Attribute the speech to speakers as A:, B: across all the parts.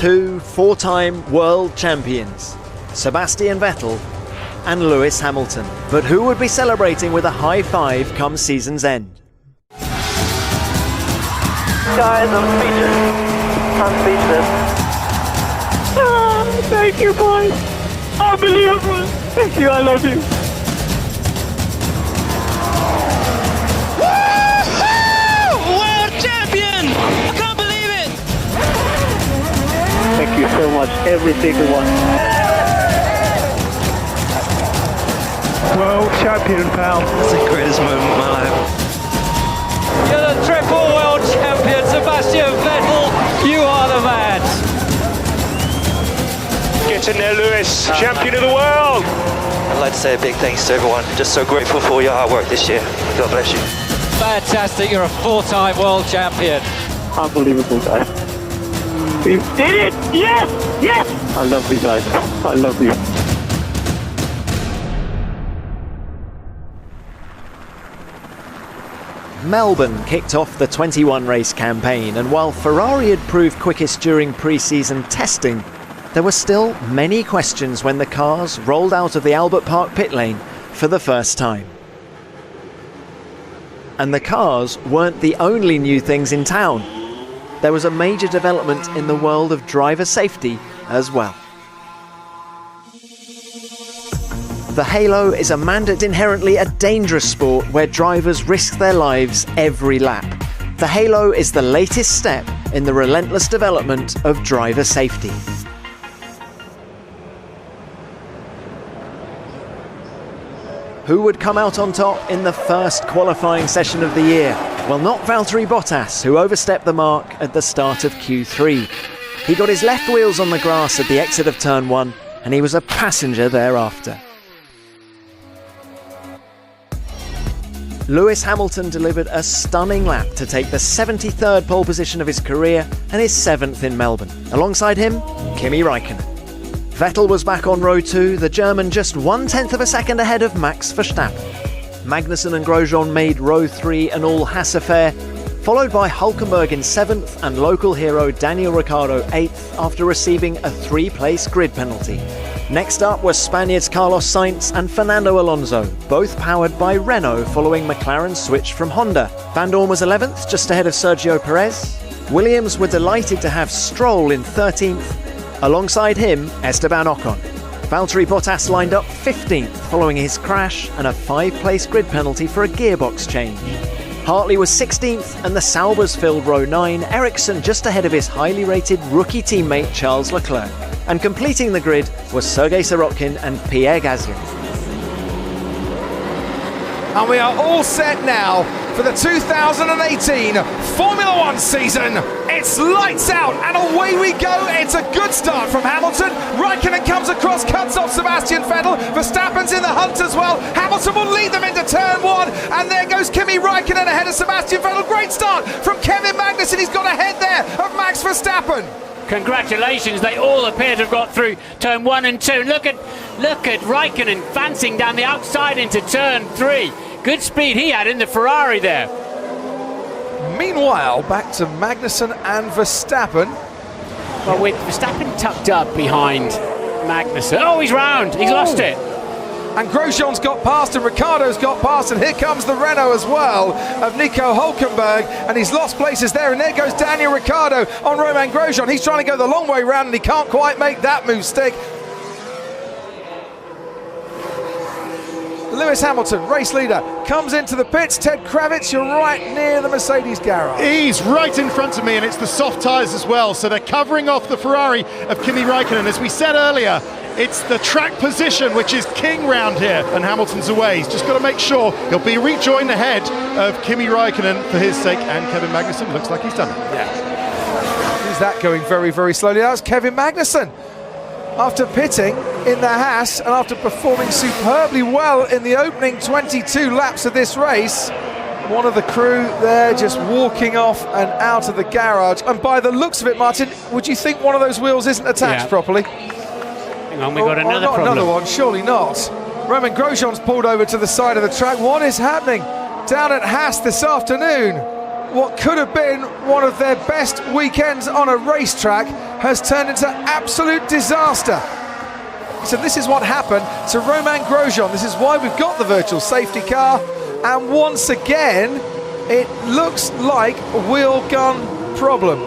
A: two four-time world champions, Sebastian Vettel and Lewis Hamilton. But who would be celebrating with a high five come season's end?
B: Guys, I'm speechless. Oh, thank you, boys. Unbelievable. Thank you, I love you.
C: Woohoo! World champion! I can't believe it!
B: Thank you so much, every single one. World champion, pal.
D: That's the greatest moment of my life.
E: You're the triple world champion, Sebastian Vettel. You are the man.
F: Get in there, Lewis. Champion of the world.
D: I'd like to say a big thanks to everyone. Just so grateful for all your hard work this year. God bless you.
E: Fantastic. You're a four-time world champion.
B: Unbelievable, guys. We did it! Yes! Yes! I love you guys. I love you.
A: Melbourne kicked off the 21-race campaign, and while Ferrari had proved quickest during pre-season testing, there were still many questions when the cars rolled out of the Albert Park pit lane for the first time. And the cars weren't the only new things in town. There was a major development in the world of driver safety as well. The Halo is a manned and inherently a dangerous sport where drivers risk their lives every lap. The Halo is the latest step in the relentless development of driver safety. Who would come out on top in the first qualifying session of the year? Well, not Valtteri Bottas, who overstepped the mark at the start of Q3. He got his left wheels on the grass at the exit of Turn 1, and he was a passenger thereafter. Lewis Hamilton delivered a stunning lap to take the 73rd pole position of his career and his 7th in Melbourne. Alongside him, Kimi Räikkönen. Vettel was back on row 2, the German just 1/10 of a second ahead of Max Verstappen. Magnussen and Grosjean made row 3 an all-Haas affair, followed by Hülkenberg in 7th and local hero Daniel Ricciardo 8th after receiving a 3-place grid penalty. Next up were Spaniards Carlos Sainz and Fernando Alonso, both powered by Renault following McLaren's switch from Honda. Van Dorn was 11th, just ahead of Sergio Perez. Williams were delighted to have Stroll in 13th. Alongside him, Esteban Ocon. Valtteri Bottas lined up 15th following his crash and a 5-place grid penalty for a gearbox change. Hartley was 16th and the Saubers filled row 9, Ericsson just ahead of his highly rated rookie teammate Charles Leclerc. And completing the grid was Sergei Sirotkin and Pierre Gasly.
G: And we are all set now for the 2018 Formula One season. It's lights out and away we go. It's a good start from Hamilton. Räikkönen comes across, cuts off Sebastian Vettel. Verstappen's in the hunt as well. Hamilton will lead them into turn 1. And there goes Kimi Räikkönen ahead of Sebastian Vettel. Great start from Kevin Magnussen. He's got ahead there of Max Verstappen.
H: Congratulations, they all appear to have got through turn 1 and 2. Look at Räikkönen fancying down the outside into turn 3. Good speed he had in the Ferrari there.
G: Meanwhile, back to Magnussen and Verstappen.
H: Well, with Verstappen tucked up behind Magnussen. Oh, he's round, he's lost it.
G: And Grosjean's got past and Ricciardo's got past, and here comes the Renault as well of Nico Hülkenberg, and he's lost places there, and there goes Daniel Ricciardo on Romain Grosjean. He's trying to go the long way round and he can't quite make that move stick. Lewis Hamilton, race leader, comes into the pits. Ted Kravitz, you're right near the Mercedes garage.
I: He's right in front of me, and it's the soft tyres as well, so they're covering off the Ferrari of Kimi Räikkönen. As we said earlier, it's the track position which is king round here, and Hamilton's away. He's just got to make sure he'll be rejoined ahead of Kimi Räikkönen for his sake, and Kevin Magnussen looks like he's done it.
G: Yeah. Who's that going very, very slowly? That was Kevin Magnussen. After pitting in the Haas and after performing superbly well in the opening 22 laps of this race, one of the crew there just walking off and out of the garage. And by the looks of it, Martin, would you think one of those wheels isn't attached properly?
H: Hang on, we've got another
G: not
H: problem.
G: Another one, surely not. Romain Grosjean's pulled over to the side of the track. What is happening down at Haas this afternoon? What could have been one of their best weekends on a racetrack has turned into absolute disaster. So this is what happened to Romain Grosjean. This is why we've got the virtual safety car. And once again, it looks like a wheel gun problem.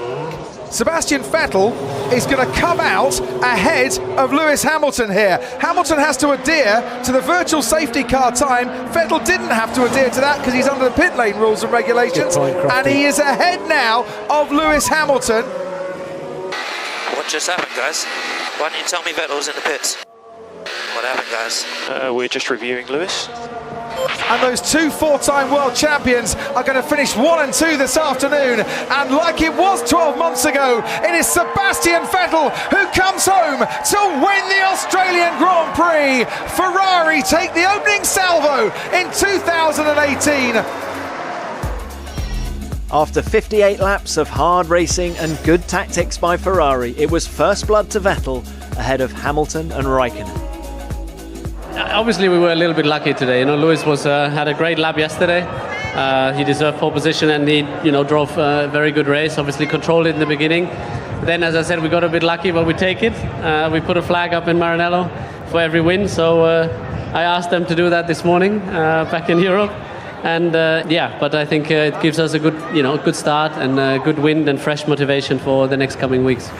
G: Sebastian Vettel is going to come out ahead of Lewis Hamilton here. Hamilton has to adhere to the virtual safety car time. Vettel didn't have to adhere to that because he's under the pit lane rules and regulations. And he is ahead now of Lewis Hamilton.
D: What just happened, guys? Why didn't you tell me Vettel's in the pits? What happened, guys?
F: We're just reviewing Lewis.
G: And those two four-time world champions are going to finish 1 and 2 this afternoon. And like it was 12 months ago, it is Sebastian Vettel who comes home to win the Australian Grand Prix. Ferrari take the opening salvo in 2018.
A: After 58 laps of hard racing and good tactics by Ferrari, it was first blood to Vettel ahead of Hamilton and Raikkonen.
J: Obviously, we were a little bit lucky today. You know, Lewis was had a great lap yesterday. He deserved pole position, and he, drove a very good race. Obviously, controlled it in the beginning. Then, as I said, we got a bit lucky, but we take it. We put a flag up in Maranello for every win. So I asked them to do that this morning back in Europe, and but I think it gives us a good, good start and good wind and fresh motivation for the next coming weeks.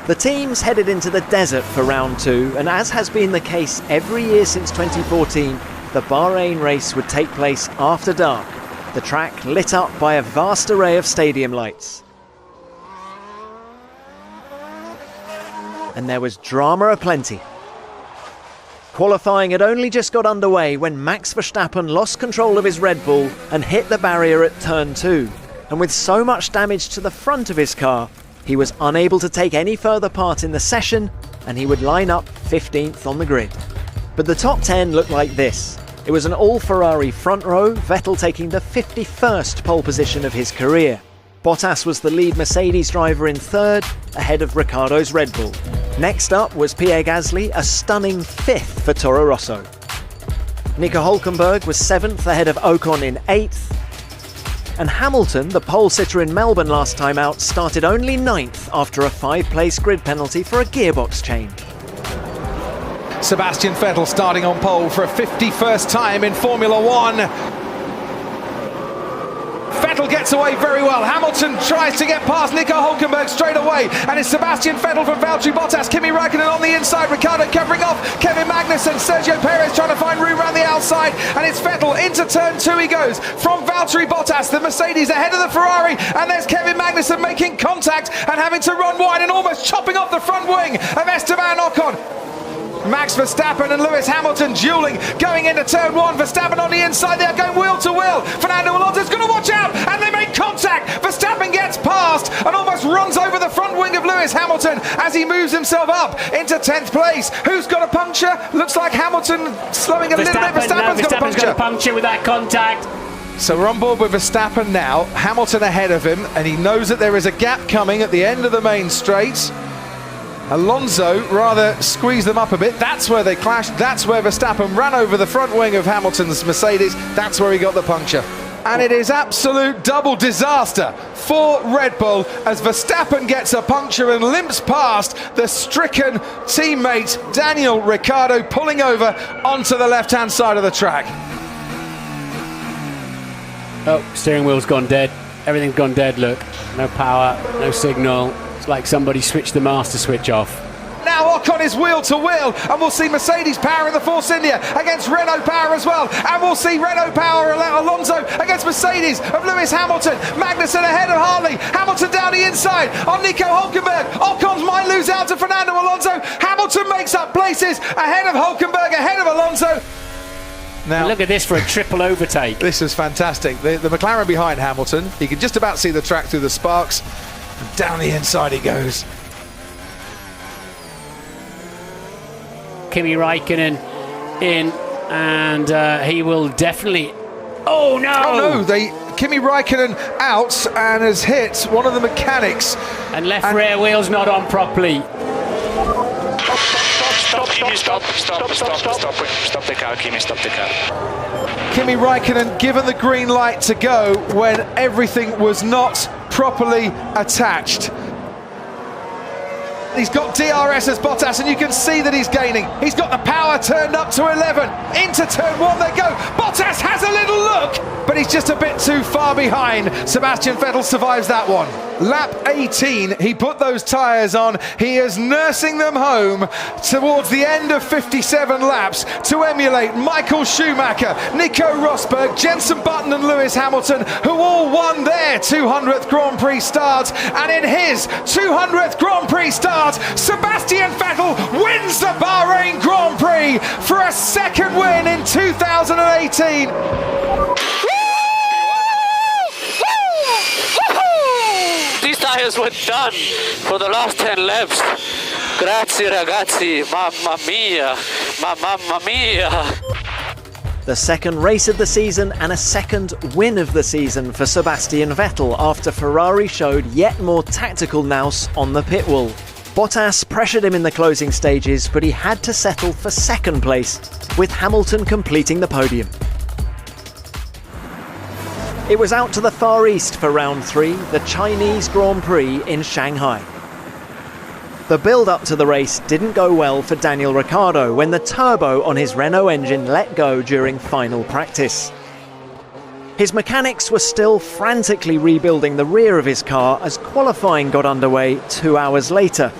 A: The teams headed into the desert for round 2, and as has been the case every year since 2014, the Bahrain race would take place after dark, the track lit up by a vast array of stadium lights. And there was drama aplenty. Qualifying had only just got underway when Max Verstappen lost control of his Red Bull and hit the barrier at turn 2, and with so much damage to the front of his car, he was unable to take any further part in the session, and he would line up 15th on the grid. But the top 10 looked like this. It was an all-Ferrari front row, Vettel taking the 51st pole position of his career. Bottas was the lead Mercedes driver in third, ahead of Ricciardo's Red Bull. Next up was Pierre Gasly, a stunning 5th for Toro Rosso. Nico Hülkenberg was 7th ahead of Ocon in 8th. And Hamilton, the pole sitter in Melbourne last time out, started only 9th after a 5-place grid penalty for a gearbox change.
G: Sebastian Vettel starting on pole for a 51st time in Formula 1. Vettel gets away very well. Hamilton tries to get past Nico Hülkenberg straight away, and it's Sebastian Vettel from Valtteri Bottas, Kimi Raikkonen on the inside, Ricciardo covering off, Kevin Magnussen, Sergio Perez trying to find room around the outside, and it's Vettel into turn 2 he goes, from Valtteri Bottas, the Mercedes ahead of the Ferrari, and there's Kevin Magnussen making contact and having to run wide and almost chopping off the front wing of Esteban Ocon. Max Verstappen and Lewis Hamilton dueling, going into turn 1. Verstappen on the inside, they are going wheel to wheel. Fernando Alonso's going to watch out, and they make contact. Verstappen gets past and almost runs over the front wing of Lewis Hamilton as he moves himself up into 10th place. Who's got a puncture? Looks like Hamilton slowing a little bit. Verstappen's got a puncture
H: with that contact.
G: So we're on board with Verstappen now. Hamilton ahead of him, and he knows that there is a gap coming at the end of the main straight. Alonso rather squeezed them up a bit. That's where they clashed. That's where Verstappen ran over the front wing of Hamilton's Mercedes. That's where he got the puncture. And it is absolute double disaster for Red Bull as Verstappen gets a puncture and limps past the stricken teammate Daniel Ricciardo, pulling over onto the left-hand side of the track.
H: Oh, steering wheel's gone dead. Everything's gone dead, look. No power, no signal. It's like somebody switched the master switch off.
G: Now Ocon is wheel to wheel, and we'll see Mercedes power in the Force India against Renault power as well, and we'll see Renault power Alonso against Mercedes of Lewis Hamilton. Magnussen ahead of Hartley, Hamilton down the inside on Nico Hülkenberg. Ocon might lose out to Fernando Alonso. Hamilton makes up places ahead of Hülkenberg, ahead of Alonso. Now,
H: look at this for a triple overtake.
G: This is fantastic. The McLaren behind Hamilton, he can just about see the track through the sparks. Down the inside he goes.
H: Kimi Raikkonen in, and he will definitely... Oh no!
G: Oh no, Kimi Raikkonen out and has hit one of the mechanics.
H: And left rear wheel's not on properly.
F: Stop the car, Kimi, stop the car.
G: Kimi Raikkonen given the green light to go when everything was not properly attached. He's got DRS as Bottas, and you can see that he's gaining. He's got the power turned up to 11. Into turn 1 they go. Bottas has a little look, but he's just a bit too far behind. Sebastian Vettel survives that one. Lap 18, he put those tyres on. He is nursing them home towards the end of 57 laps to emulate Michael Schumacher, Nico Rosberg, Jenson Button and Lewis Hamilton, who all won their 200th Grand Prix start. And in his 200th Grand Prix start, Sebastian Vettel wins the Bahrain Grand Prix for a second win in 2018.
D: These tyres were done for the last 10 laps. Grazie ragazzi, mamma mia, mamma mia.
A: The second race of the season and a second win of the season for Sebastian Vettel after Ferrari showed yet more tactical nous on the pit wall. Bottas pressured him in the closing stages, but he had to settle for second place, with Hamilton completing the podium. It was out to the Far East for round 3, the Chinese Grand Prix in Shanghai. The build-up to the race didn't go well for Daniel Ricciardo when the turbo on his Renault engine let go during final practice. His mechanics were still frantically rebuilding the rear of his car as qualifying got underway 2 hours later.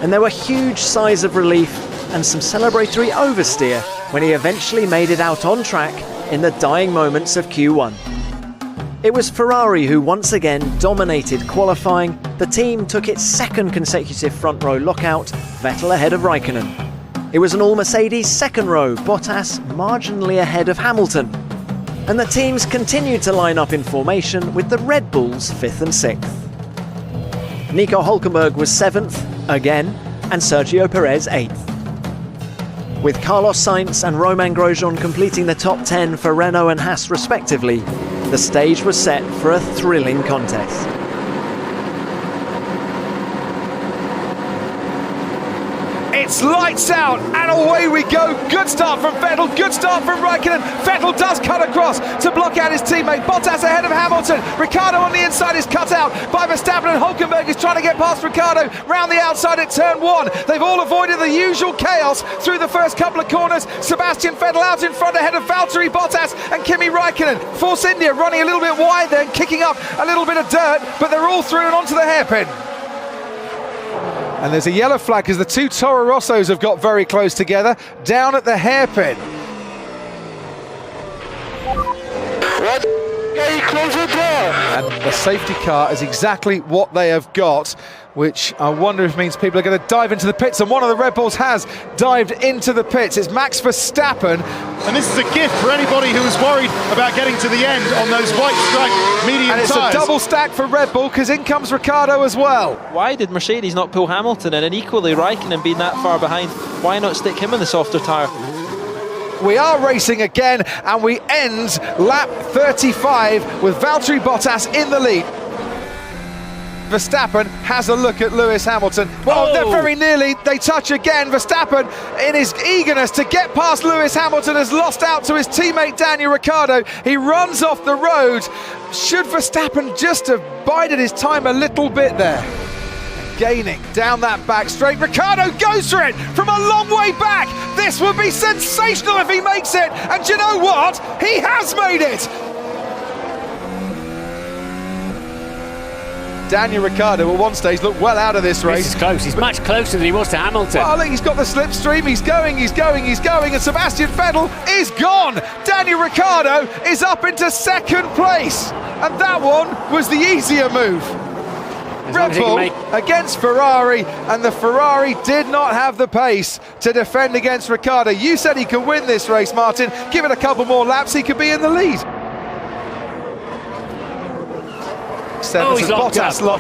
A: And there were huge sighs of relief and some celebratory oversteer when he eventually made it out on track in the dying moments of Q1. It was Ferrari who once again dominated qualifying. The team took its second consecutive front row lockout, Vettel ahead of Raikkonen. It was an all-Mercedes second row, Bottas marginally ahead of Hamilton. And the teams continued to line up in formation with the Red Bulls 5th and 6th. Nico Hülkenberg was 7th, again, and Sergio Perez 8th. With Carlos Sainz and Romain Grosjean completing the top 10 for Renault and Haas respectively, the stage was set for a thrilling contest.
G: It's lights out and away we go. Good start from Vettel, good start from Raikkonen. Vettel does cut across to block out his teammate. Bottas ahead of Hamilton. Ricciardo on the inside is cut out by Verstappen, and Hülkenberg is trying to get past Ricciardo round the outside at turn 1. They've all avoided the usual chaos through the first couple of corners. Sebastian Vettel out in front ahead of Valtteri Bottas and Kimi Raikkonen. Force India running a little bit wide then, kicking up a little bit of dirt, but they're all through and onto the hairpin. And there's a yellow flag as the two Toro Rossos have got very close together, down at the hairpin. And the safety car is exactly what they have got, which I wonder if means people are going to dive into the pits, and one of the Red Bulls has dived into the pits. It's Max Verstappen.
I: And this is a gift for anybody who was worried about getting to the end on those white stripe medium
G: And it's
I: tyres.
G: a double stack for Red Bull, because in comes Ricciardo as well.
K: Why did Mercedes not pull Hamilton in, and equally Raikkonen being that far behind? Why not stick him in the softer tyre?
G: We are racing again, and we end lap 35 with Valtteri Bottas in the lead. Verstappen has a look at Lewis Hamilton. Well, they're very nearly, they touch again. Verstappen, in his eagerness to get past Lewis Hamilton, has lost out to his teammate Daniel Ricciardo. He runs off the road. Should Verstappen just have bided his time a little bit there? Gaining down that back straight. Ricciardo goes for it from a long way back. This would be sensational if he makes it. And do you know what? He has made it. Daniel Ricciardo at one stage looked well out of this race.
H: This is close. He's much closer than he was to Hamilton.
G: Well, I think he's got the slipstream. He's going, and Sebastian Vettel is gone. Daniel Ricciardo is up into second place, and that one was the easier move. Red Bull against Ferrari, and the Ferrari did not have the pace to defend against Ricciardo. You said he could win this race, Martin. Give it a couple more laps, he could be in the lead.
H: He's locked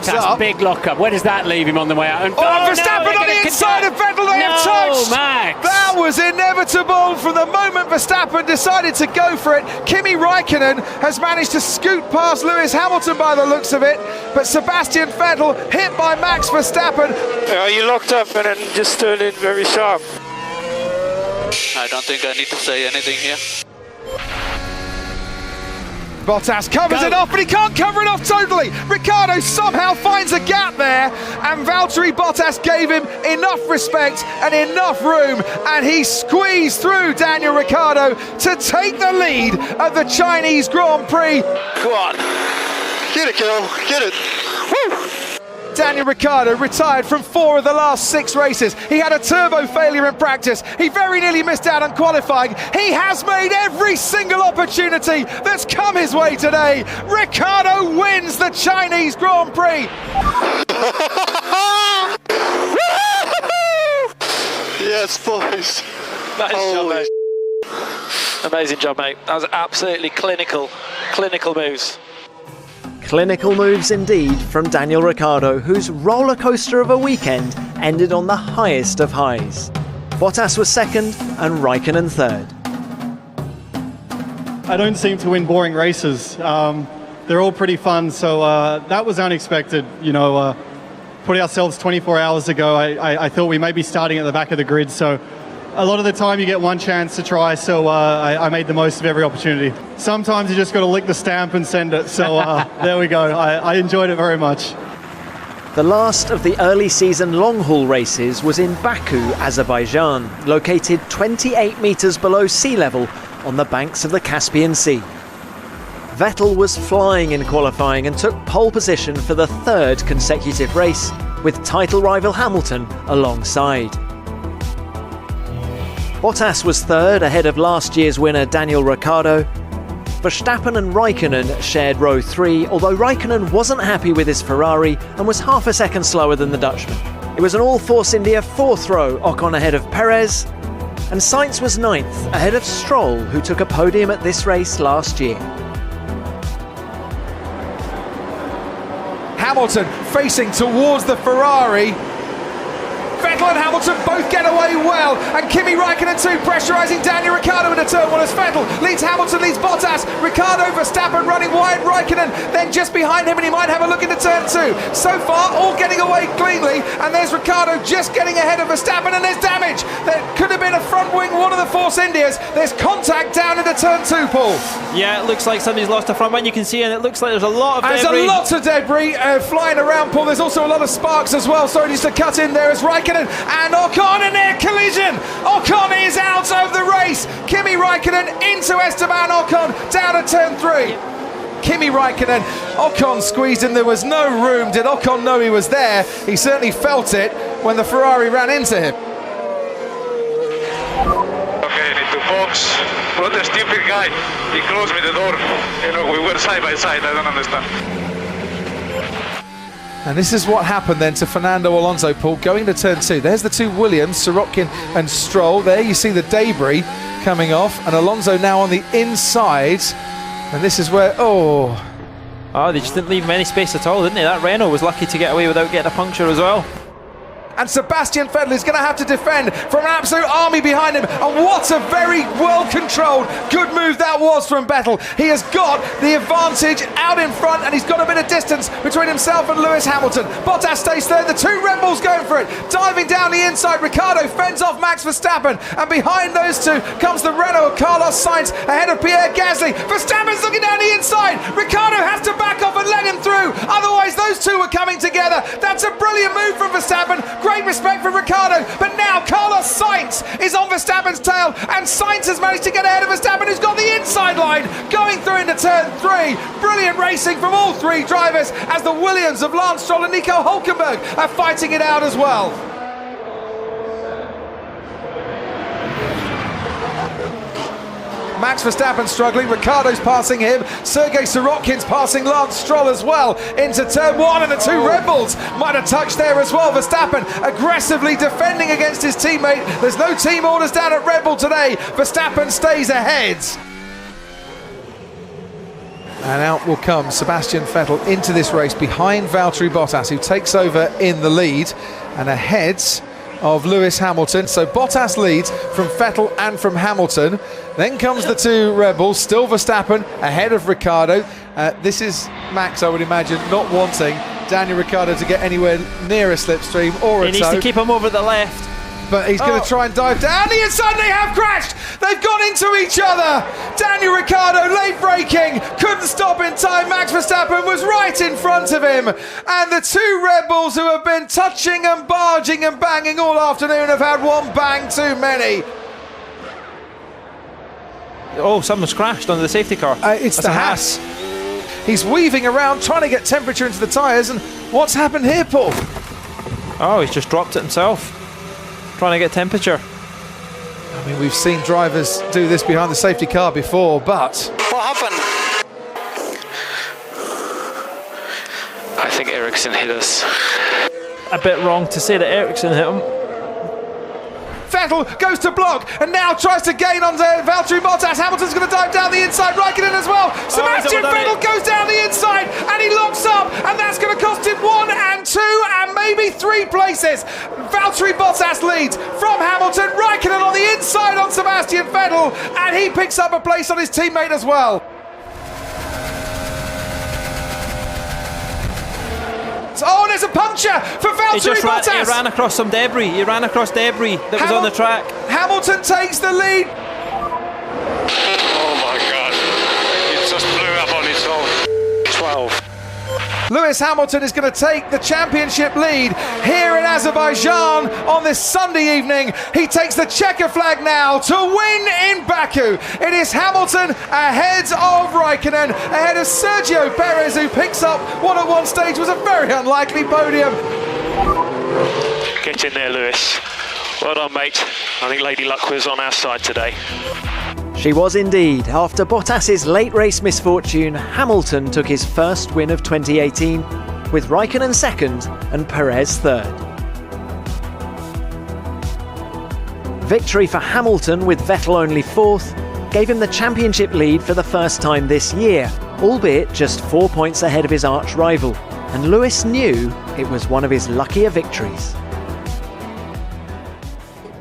H: up. Big lock-up. Where does that leave him on the way out? And
G: Verstappen on the inside of Vettel, they have touched!
H: Max.
G: That was inevitable from the moment Verstappen decided to go for it. Kimi Raikkonen has managed to scoot past Lewis Hamilton by the looks of it, but Sebastian Vettel hit by Max Verstappen.
F: You locked up and then just turned in very sharp. I don't think I need to say anything here.
G: Bottas covers it off, but he can't cover it off totally. Ricciardo somehow finds a gap there, and Valtteri Bottas gave him enough respect and enough room, and he squeezed through Daniel Ricciardo to take the lead of the Chinese Grand Prix.
F: Go on. Get it, Kill. Get it. Woo!
G: Daniel Ricciardo retired from 4 of the last 6 races. He had a turbo failure in practice. He very nearly missed out on qualifying. He has made every single opportunity that's come his way today. Ricciardo wins the Chinese Grand Prix.
F: Yes, boys.
K: Nice job, mate. Amazing job, mate. That was absolutely clinical moves.
A: Clinical moves indeed from Daniel Ricciardo, whose roller coaster of a weekend ended on the highest of highs. Bottas was second and Raikkonen third.
L: I don't seem to win boring races. They're all pretty fun, so that was unexpected. You know, putting ourselves 24 hours ago, I thought we may be starting at the back of the grid, so a lot of the time you get one chance to try, so I made the most of every opportunity. Sometimes you just got to lick the stamp and send it, so there we go. I enjoyed it very much.
A: The last of the early season long-haul races was in Baku, Azerbaijan, located 28 metres below sea level on the banks of the Caspian Sea. Vettel was flying in qualifying and took pole position for the 3rd consecutive race, with title rival Hamilton alongside. Bottas was 3rd ahead of last year's winner Daniel Ricciardo. Verstappen and Raikkonen shared row 3, although Raikkonen wasn't happy with his Ferrari and was half a second slower than the Dutchman. It was an all-Force India 4th row, Ocon ahead of Perez, and Sainz was 9th ahead of Stroll, who took a podium at this race last year.
G: Hamilton facing towards the Ferrari. Vettel and Hamilton both get away well, and Kimi Raikkonen too, pressurising Daniel Ricciardo into turn 1 as Vettel leads Hamilton, leads Bottas, Ricciardo, Verstappen running wide, Raikkonen then just behind him, and he might have a look into turn 2. So far, all getting away cleanly, and there's Ricciardo just getting ahead of Verstappen, and there's damage. There could have been a front wing, one of the Force Indias. There's contact down into turn 2, Paul.
K: Yeah, it looks like somebody's lost a front wing, you can see, and it looks like there's a lot of debris.
G: There's a lot of debris flying around, Paul. There's also a lot of sparks as well. Sorry, just to cut in there as Raikkonen and Ocon in their collision. Ocon is out of the race. Kimi Raikkonen into Esteban Ocon down at turn 3. Kimi Raikkonen, Ocon squeezed him. There was no room. Did Ocon know he was there? He certainly felt it when the Ferrari ran into him.
F: Okay, into box. What a stupid guy. He closed me the door. You know, we were side by side. I don't understand.
G: And this is what happened then to Fernando Alonso, Paul, going to turn 2. There's the 2 Williams, Sorokin and Stroll. There you see the debris coming off, and Alonso now on the inside. And this is where, oh,
K: they just didn't leave him any space at all, didn't they? That Renault was lucky to get away without getting a puncture as well.
G: And Sebastian Vettel is going to have to defend from an absolute army behind him. And what a very well-controlled, good move that was from Vettel. He has got the advantage out in front, and he's got a bit of distance between himself and Lewis Hamilton. Bottas stays third, the 2 Red Bulls going for it. Diving down the inside, Ricciardo fends off Max Verstappen. And behind those 2 comes the Renault of Carlos Sainz ahead of Pierre Gasly. Verstappen's looking down the inside. Ricciardo has to back off and let him through. Otherwise, those 2 are coming together. That's a brilliant move from Verstappen. Great respect for Ricciardo, but now Carlos Sainz is on Verstappen's tail, and Sainz has managed to get ahead of Verstappen, who's got the inside line going through into turn 3. Brilliant racing from all 3 drivers as the Williams of Lance Stroll and Nico Hülkenberg are fighting it out as well. Max Verstappen struggling, Ricciardo's passing him, Sergei Sorokin's passing Lance Stroll as well into turn 1, and the 2 Red Bulls might have touched there as well. Verstappen aggressively defending against his teammate. There's no team orders down at Red Bull today. Verstappen stays ahead. And out will come Sebastian Vettel into this race behind Valtteri Bottas, who takes over in the lead and ahead of Lewis Hamilton. So Bottas leads from Vettel and from Hamilton. Then comes the 2 Red Bulls, still Verstappen ahead of Ricciardo. This is Max, I would imagine, not wanting Daniel Ricciardo to get anywhere near a slipstream or a
K: He needs to keep him over the left.
G: but he's going to try and dive down the inside. They have crashed. They've gone into each other. Daniel Ricciardo late braking, couldn't stop in time. Max Verstappen was right in front of him, and the two Red Bulls who have been touching and barging and banging all afternoon have had one bang too many.
E: Oh, someone's crashed under the safety car.
G: It's the Haas. He's weaving around trying to get temperature into the tyres, and what's happened here, Paul?
E: Oh, he's just dropped it himself, trying to get temperature.
G: I mean, we've seen drivers do this behind the safety car before, but...
F: What happened? I think Ericsson hit us.
E: A bit wrong to say that Ericsson hit him.
G: Vettel goes to block and now tries to gain on Valtteri Bottas. Hamilton's going to dive down the inside, Raikkonen as well. Sebastian Vettel goes down the inside and he locks up, and that's going to cost him 1 and 2 and maybe 3 places. Valtteri Bottas leads from Hamilton. Raikkonen on the inside on Sebastian Vettel, and he picks up a place on his teammate as well. Oh, there's a puncture for Valtteri Bottas.
E: He ran across some debris. He ran across debris that was on the track.
G: Hamilton takes the lead.
F: Oh my God. It just blew up on its own. 12.
G: Lewis Hamilton is going to take the championship lead here in Azerbaijan on this Sunday evening. He takes the checker flag now to win in Baku. It is Hamilton ahead of Raikkonen, ahead of Sergio Perez, who picks up what at one stage was a very unlikely podium.
F: Get in there, Lewis. Well done, mate. I think Lady Luck was on our side today.
A: She was indeed. After Bottas's late race misfortune, Hamilton took his first win of 2018, with Raikkonen second and Perez third. Victory for Hamilton, with Vettel only fourth, gave him the championship lead for the first time this year, albeit just 4 points ahead of his arch rival, and Lewis knew it was one of his luckier victories.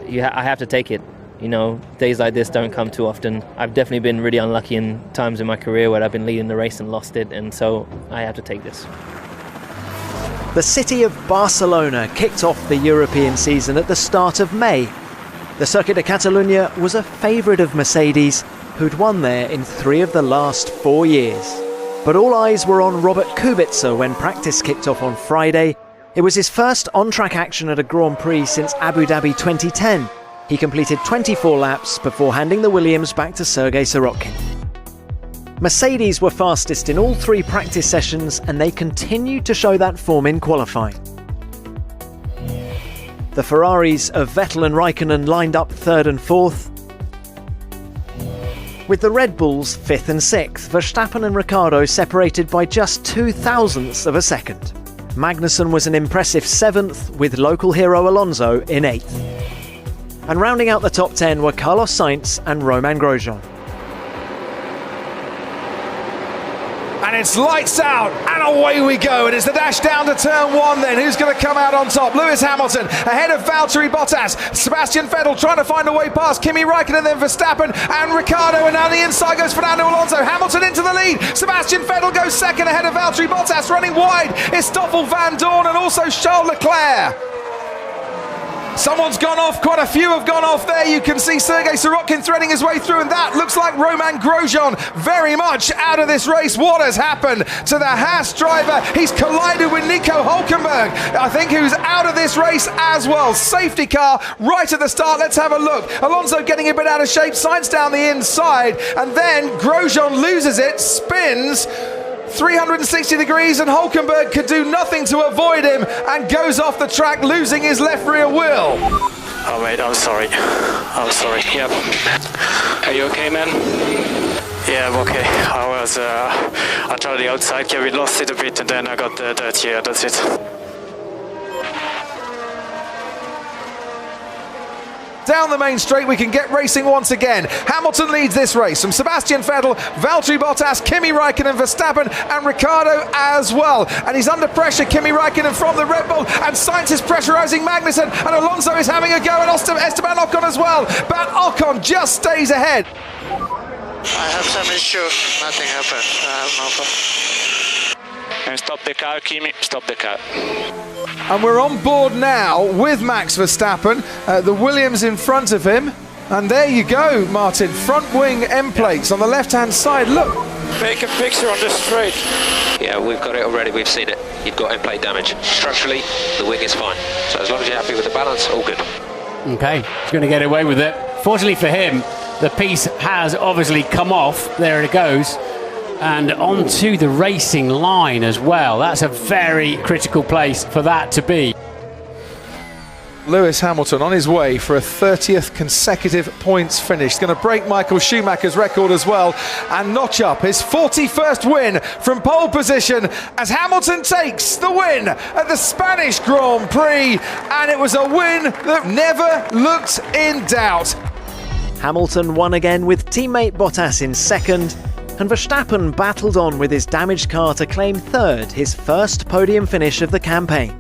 M: I have to take it. You know, days like this don't come too often. I've definitely been really unlucky in times in my career where I've been leading the race and lost it, and so I have to take this.
A: The city of Barcelona kicked off the European season at the start of May. The Circuit de Catalunya was a favourite of Mercedes, who'd won there in 3 of the last 4 years. But all eyes were on Robert Kubica when practice kicked off on Friday. It was his first on-track action at a Grand Prix since Abu Dhabi 2010. He completed 24 laps before handing the Williams back to Sergei Sirotkin. Mercedes were fastest in all 3 practice sessions, and they continued to show that form in qualifying. The Ferraris of Vettel and Raikkonen lined up 3rd and 4th, with the Red Bulls 5th and 6th, Verstappen and Ricciardo separated by just 0.02 of a second. Magnussen was an impressive 7th, with local hero Alonso in 8th. And rounding out the top 10 were Carlos Sainz and Romain Grosjean.
G: And it's lights out, and away we go. And it's the dash down to turn 1 then. Who's going to come out on top? Lewis Hamilton ahead of Valtteri Bottas. Sebastian Vettel trying to find a way past Kimi Raikkonen, then Verstappen and Ricciardo. And now the inside goes Fernando Alonso. Hamilton into the lead. Sebastian Vettel goes second ahead of Valtteri Bottas. Running wide is Stoffel Van Dorn and also Charles Leclerc. Someone's gone off, quite a few have gone off there. You can see Sergei Sirotkin threading his way through, and that looks like Romain Grosjean very much out of this race. What has happened to the Haas driver? He's collided with Nico Hülkenberg, I think, who's out of this race as well. Safety car right at the start. Let's have a look. Alonso getting a bit out of shape, Sainz down the inside, and then Grosjean loses it, spins 360 degrees, and Hülkenberg could do nothing to avoid him and goes off the track, losing his left rear wheel.
F: Oh mate, I'm sorry. I'm sorry. Yep. Are you okay, man? Yeah, I'm okay. I tried the outside, we lost it a bit, and then I got the dirt here, that's it.
G: Down the main straight, we can get racing once again. Hamilton leads this race from Sebastian Vettel, Valtteri Bottas, Kimi Raikkonen, Verstappen and Ricciardo as well. And he's under pressure, Kimi Raikkonen from the Red Bull, and Sainz is pressurising Magnussen, and Alonso is having a go at Esteban Ocon as well. But Ocon just stays ahead.
F: I have some issue, nothing happened. I have no problem. And stop the car, Kimi, stop the car.
G: And we're on board now with Max Verstappen, the Williams in front of him. And there you go, Martin, front wing end plates on the left-hand side, look.
K: Make a picture on the straight.
N: Yeah, we've got it already, we've seen it. You've got end plate damage. Structurally, the wing is fine. So as long as you're happy with the balance, all good.
H: Okay, he's going to get away with it. Fortunately for him, the piece has obviously come off. There it goes. And onto the racing line as well. That's a very critical place for that to be.
G: Lewis Hamilton on his way for a 30th consecutive points finish. He's going to break Michael Schumacher's record as well and notch up his 41st win from pole position as Hamilton takes the win at the Spanish Grand Prix. And it was a win that never looked in doubt.
A: Hamilton won again with teammate Bottas in second, and Verstappen battled on with his damaged car to claim third, his first podium finish of the campaign.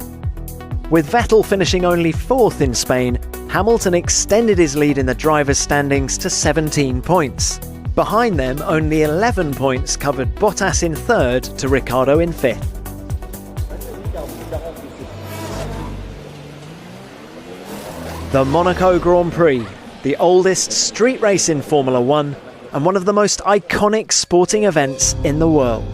A: With Vettel finishing only fourth in Spain, Hamilton extended his lead in the drivers' standings to 17 points. Behind them, only 11 points covered Bottas in third to Ricciardo in fifth. The Monaco Grand Prix, the oldest street race in Formula One, and one of the most iconic sporting events in the world.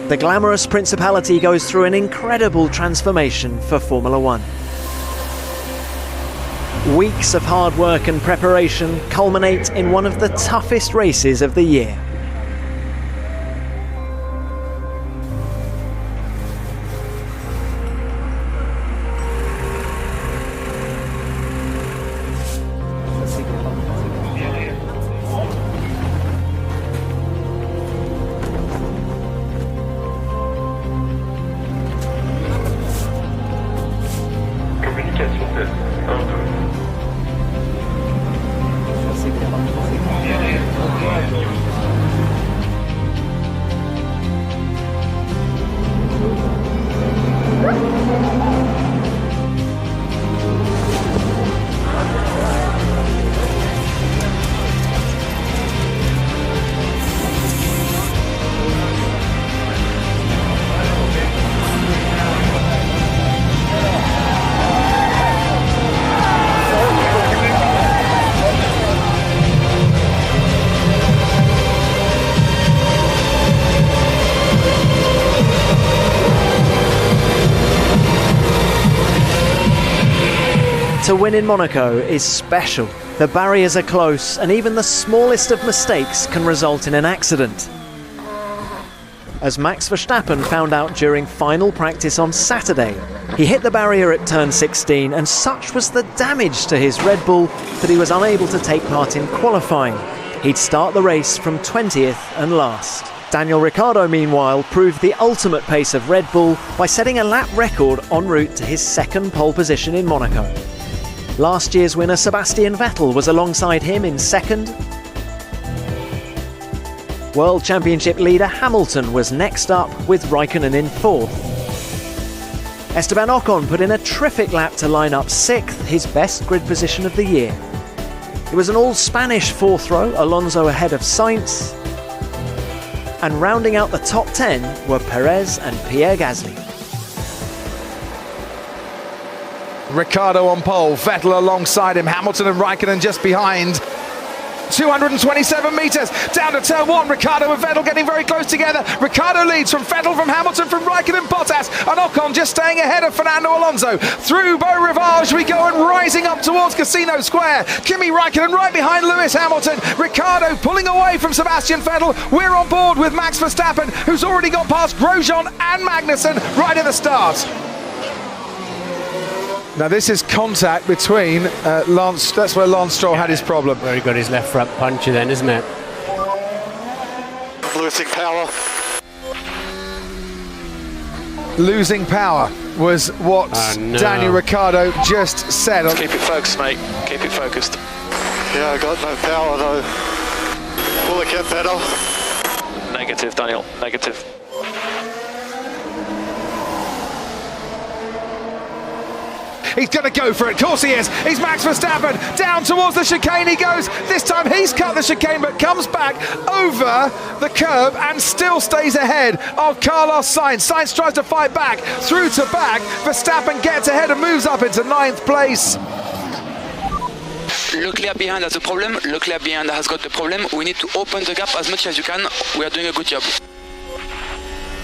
A: The glamorous principality goes through an incredible transformation for Formula One. Weeks of hard work and preparation culminate in one of the toughest races of the year. To win in Monaco is special. The barriers are close, and even the smallest of mistakes can result in an accident. As Max Verstappen found out during final practice on Saturday, he hit the barrier at turn 16, and such was the damage to his Red Bull that he was unable to take part in qualifying. He'd start the race from 20th and last. Daniel Ricciardo, meanwhile, proved the ultimate pace of Red Bull by setting a lap record en route to his second pole position in Monaco. Last year's winner Sebastian Vettel was alongside him in second. World Championship leader Hamilton was next up with Raikkonen in fourth. Esteban Ocon put in a terrific lap to line up sixth, his best grid position of the year. It was an all-Spanish fourth row, Alonso ahead of Sainz. And rounding out the top 10 were Perez and Pierre Gasly.
G: Ricciardo on pole, Vettel alongside him, Hamilton and Raikkonen just behind. 227 metres down to turn one. Ricciardo and Vettel getting very close together. Ricciardo leads from Vettel, from Hamilton, from Raikkonen, Bottas, and Ocon just staying ahead of Fernando Alonso. Through Beau Rivage we go and rising up towards Casino Square. Kimi Raikkonen right behind Lewis Hamilton. Ricciardo pulling away from Sebastian Vettel. We're on board with Max Verstappen, who's already got past Grosjean and Magnussen right at the start. Now this is contact between Lance, that's where Lance Stroll had his problem.
H: Where he got his left front puncher then, isn't it?
O: Losing power.
G: Losing power was what Daniel Ricciardo just said.
K: Just keep it focused, mate. Keep it focused.
O: Yeah, I got no power though. Will it get better?
K: Negative, Daniel. Negative.
G: He's going to go for it. Of course he is. He's Max Verstappen. Down towards the chicane he goes. This time he's cut the chicane, but comes back over the curb and still stays ahead of Carlos Sainz. Sainz tries to fight back, through to back. Verstappen gets ahead and moves up into 9th place.
P: Leclerc behind has a problem. Leclerc behind has got the problem. We need to open the gap as much as you can. We are doing a good job.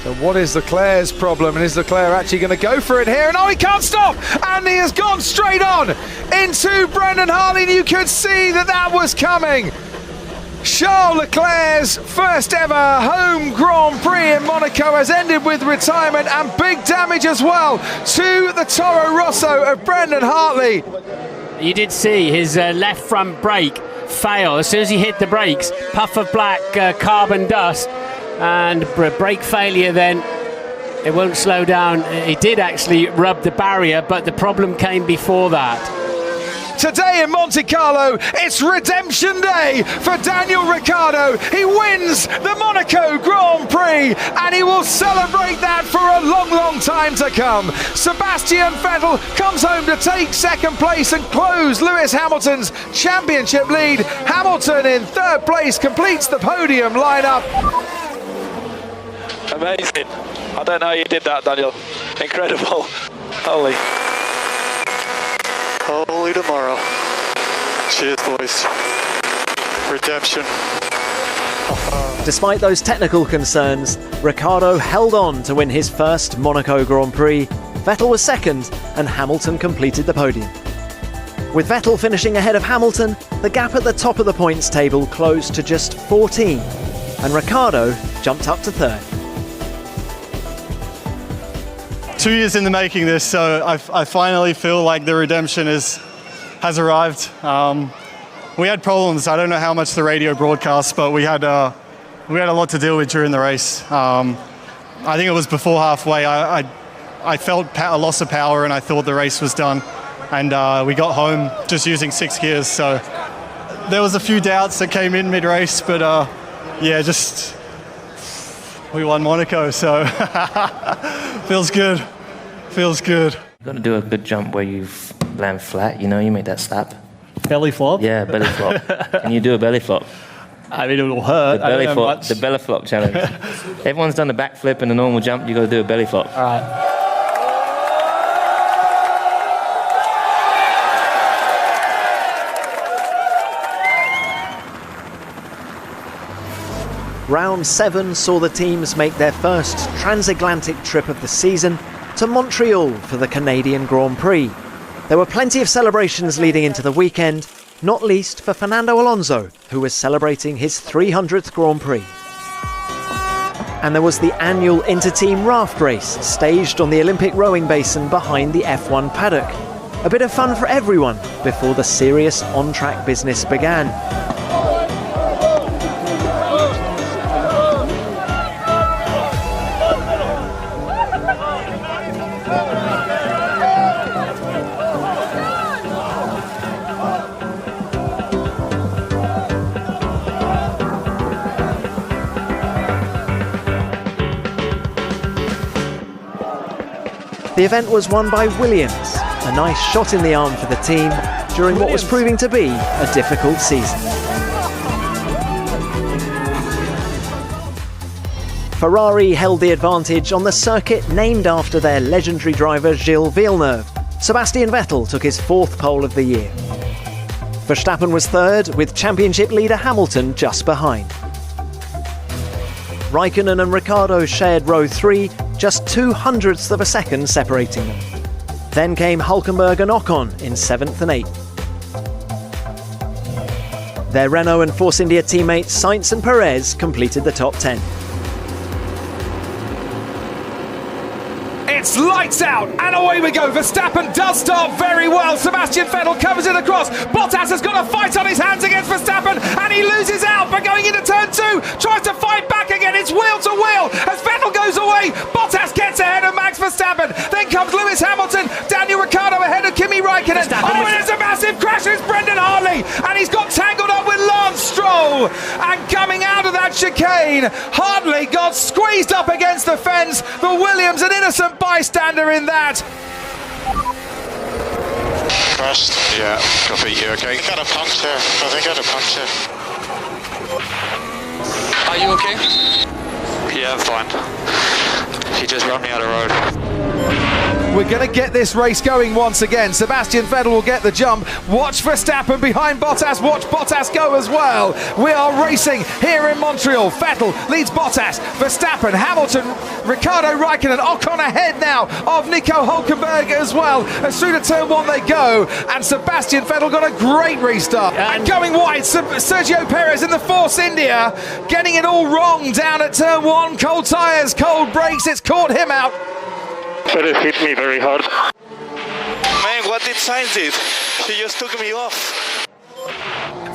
G: So what is Leclerc's problem? And is Leclerc actually going to go for it here? And oh, he can't stop! And he has gone straight on into Brendan Hartley. And you could see that that was coming. Charles Leclerc's first ever home Grand Prix in Monaco has ended with retirement and big damage as well to the Toro Rosso of Brendan Hartley.
H: You did see his left front brake fail. As soon as he hit the brakes, puff of black carbon dust and brake failure, then it won't slow down. He did actually rub the barrier, but the problem came before that.
G: Today in Monte Carlo, it's redemption day for Daniel Ricciardo. He wins the Monaco Grand Prix and he will celebrate that for a long, long time to come. Sebastian Vettel comes home to take second place and close Lewis Hamilton's championship lead. Hamilton in third place completes the podium lineup.
K: Amazing. I don't know how you did that, Daniel. Incredible. Holy.
O: Holy tomorrow. Cheers, boys. Redemption.
A: Despite those technical concerns, Ricciardo held on to win his first Monaco Grand Prix. Vettel was second and Hamilton completed the podium. With Vettel finishing ahead of Hamilton, the gap at the top of the points table closed to just 14 and Ricciardo jumped up to third.
L: 2 years in the making this, so I finally feel like the redemption has arrived. We had problems. I don't know how much the radio broadcast, but we had a lot to deal with during the race. I think it was before halfway. I felt a loss of power, and I thought the race was done. And we got home just using 6 gears. So there was a few doubts that came in mid-race, but yeah, just we won Monaco, so feels good. Feels good.
M: You've got to do a good jump where you land flat, you know, you make that slap.
Q: Belly flop?
M: Yeah, belly flop. Can you do a belly flop?
Q: I mean, it will hurt.
M: The belly flop challenge. Everyone's done a backflip and a normal jump, you got to do a belly flop.
Q: All right.
A: Round 7 saw the teams make their first transatlantic trip of the season to Montreal for the Canadian Grand Prix. There were plenty of celebrations leading into the weekend, not least for Fernando Alonso, who was celebrating his 300th Grand Prix. And there was the annual inter-team raft race staged on the Olympic rowing basin behind the F1 paddock. A bit of fun for everyone before the serious on-track business began. The event was won by Williams, a nice shot in the arm for the team during what was proving to be a difficult season. Ferrari held the advantage on the circuit named after their legendary driver Gilles Villeneuve. Sebastian Vettel took his 4th pole of the year. Verstappen was 3rd, with championship leader Hamilton just behind. Raikkonen and Ricciardo shared row 3, just 0.02 of a second separating them. Then came Hülkenberg and Ocon in 7th and 8th. Their Renault and Force India teammates Sainz and Perez completed the top 10.
G: It's lights out and away we go. Verstappen does start very well. Sebastian Vettel covers it across. Bottas has got a fight on his hands against Verstappen and he loses out, but going into turn 2 tries to fight back again. It's wheel to wheel as Vettel goes away. Bottas gets ahead of Max Verstappen. Then comes Lewis Hamilton. Daniel Ricciardo ahead of Kimi Raikkonen. Oh, and it's a massive crash. It's Brendan Hartley and he's got tangled up with Lance Stroll. And coming out of that chicane, Hartley got squeezed up against the fence. The Williams, an innocent bystander in that.
O: crashed.
R: Yeah, copy. You okay?
O: I got a puncture. I think I got a puncture.
P: Are you okay?
F: Yeah, I'm fine. He just ran me out of road.
G: We're going to get this race going once again. Sebastian Vettel will get the jump. Watch Verstappen behind Bottas. Watch Bottas go as well. We are racing here in Montreal. Vettel leads Bottas. Verstappen, Hamilton, Ricardo Raikkonen, Ocon ahead now of Nico Hülkenberg as well. As through to turn one they go. And Sebastian Vettel got a great restart. And going wide, Sergio Perez in the Force India. Getting it all wrong down at turn one. Cold tyres, cold brakes. It's caught him out.
B: But it hit me very hard.
O: Man, what did Sainz do? He just took me off.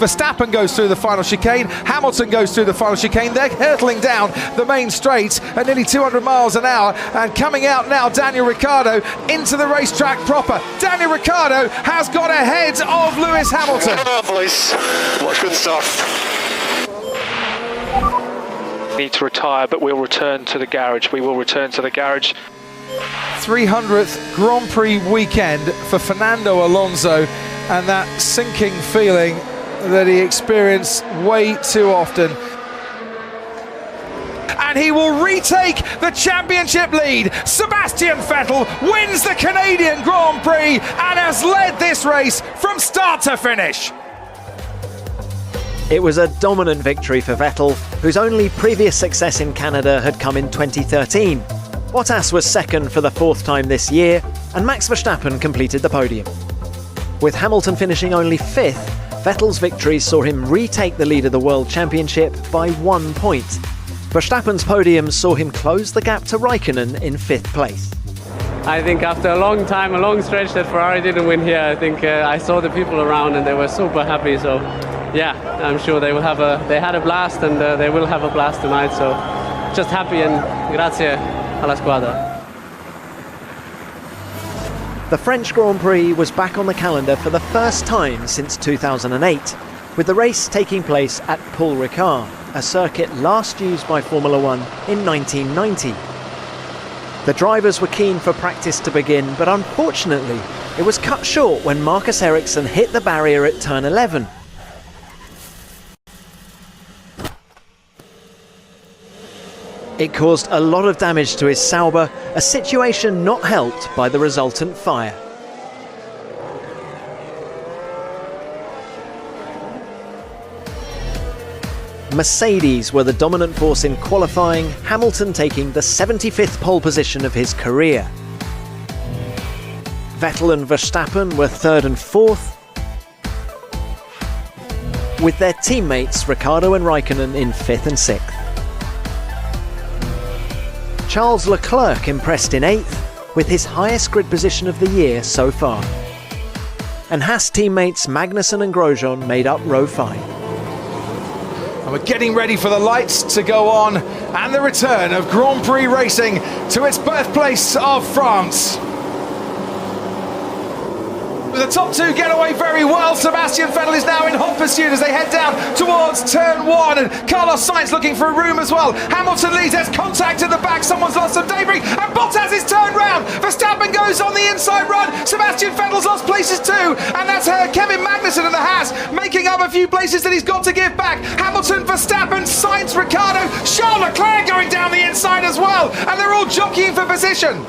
G: Verstappen goes through the final chicane. Hamilton goes through the final chicane. They're hurtling down the main straight at nearly 200 miles an hour. And coming out now, Daniel Ricciardo into the racetrack proper. Daniel Ricciardo has got ahead of Lewis Hamilton.
O: Oh, boys. What good stuff.
K: Need to retire, but we'll return to the garage. We will return to the garage.
G: 300th Grand Prix weekend for Fernando Alonso, and that sinking feeling that he experienced way too often. And he will retake the championship lead. Sebastian Vettel wins the Canadian Grand Prix and has led this race from start to finish.
A: It was a dominant victory for Vettel, whose only previous success in Canada had come in 2013. Bottas was second for the fourth time this year, and Max Verstappen completed the podium. With Hamilton finishing only fifth, Vettel's victory saw him retake the lead of the World Championship by 1 point. Verstappen's podium saw him close the gap to Raikkonen in fifth place.
J: I think after a long time, a long stretch that Ferrari didn't win here, I think I saw the people around and they were super happy. So yeah, I'm sure they had a blast, and they will have a blast tonight. So just happy, and grazie alla squadra.
A: The French Grand Prix was back on the calendar for the first time since 2008, with the race taking place at Paul Ricard, a circuit last used by Formula One in 1990. The drivers were keen for practice to begin, but unfortunately it was cut short when Marcus Ericsson hit the barrier at turn 11. It caused a lot of damage to his Sauber, a situation not helped by the resultant fire. Mercedes were the dominant force in qualifying, Hamilton taking the 75th pole position of his career. Vettel and Verstappen were third and fourth, with their teammates Ricciardo and Raikkonen in fifth and sixth. Charles Leclerc impressed in 8th, with his highest grid position of the year so far. And Haas teammates Magnussen and Grosjean made up row 5.
G: And we're getting ready for the lights to go on and the return of Grand Prix racing to its birthplace of France. The top two get away very well. Sebastian Vettel is now in hot pursuit as they head down towards turn 1, and Carlos Sainz looking for a room as well. Hamilton leads, there's contact at the back, someone's lost some debris, and Bottas is turned round. Verstappen goes on the inside run. Sebastian Vettel's lost places too, and that's Kevin Magnussen in the Haas, making up a few places that he's got to give back. Hamilton, Verstappen, Sainz, Ricciardo, Charles Leclerc going down the inside as well, and they're all jockeying for position.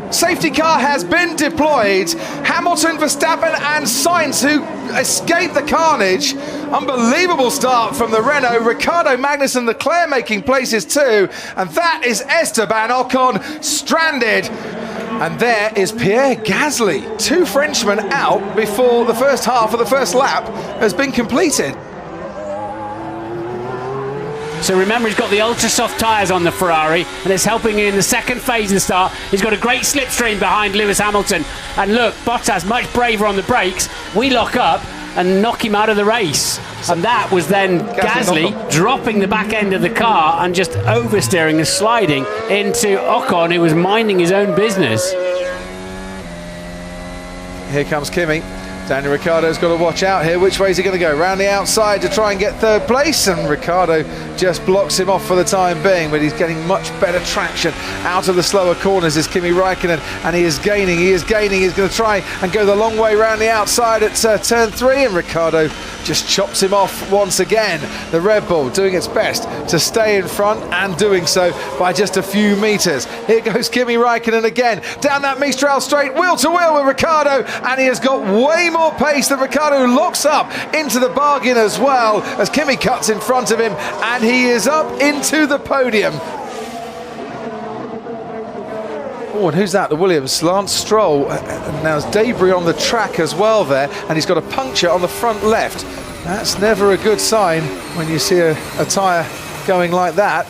G: Safety car has been deployed. Hamilton, Verstappen and Sainz, who escaped the carnage. Unbelievable start from the Renault. Ricardo Magnussen, Leclerc making places too. And that is Esteban Ocon stranded. And there is Pierre Gasly. 2 Frenchmen out before the first half of the first lap has been completed.
H: So remember, he's got the ultra soft tyres on the Ferrari, and it's helping in the second phase of the start. He's got a great slipstream behind Lewis Hamilton. And look, Bottas much braver on the brakes. We lock up and knock him out of the race. And that was then Gasly dropping the back end of the car and just oversteering and sliding into Ocon, who was minding his own business.
G: Here comes Kimi. Daniel Ricciardo's got to watch out here. Which way is he going to go? Round the outside to try and get third place, and Ricciardo just blocks him off for the time being, but he's getting much better traction out of the slower corners is Kimi Räikkönen, and he is gaining, he's going to try and go the long way round the outside at turn 3, and Ricciardo just chops him off once again. The Red Bull doing its best to stay in front, and doing so by just a few metres. Here goes Kimi Räikkönen again, down that Mistral straight, wheel to wheel with Ricciardo, and he has got way more pace than Ricciardo, who locks up into the bargain as well, as Kimi cuts in front of him, and he is up into the podium. Oh, and who's that? The Williams, Lance Stroll. Now there's debris on the track as well there, and he's got a puncture on the front left. That's never a good sign when you see a tyre going like that.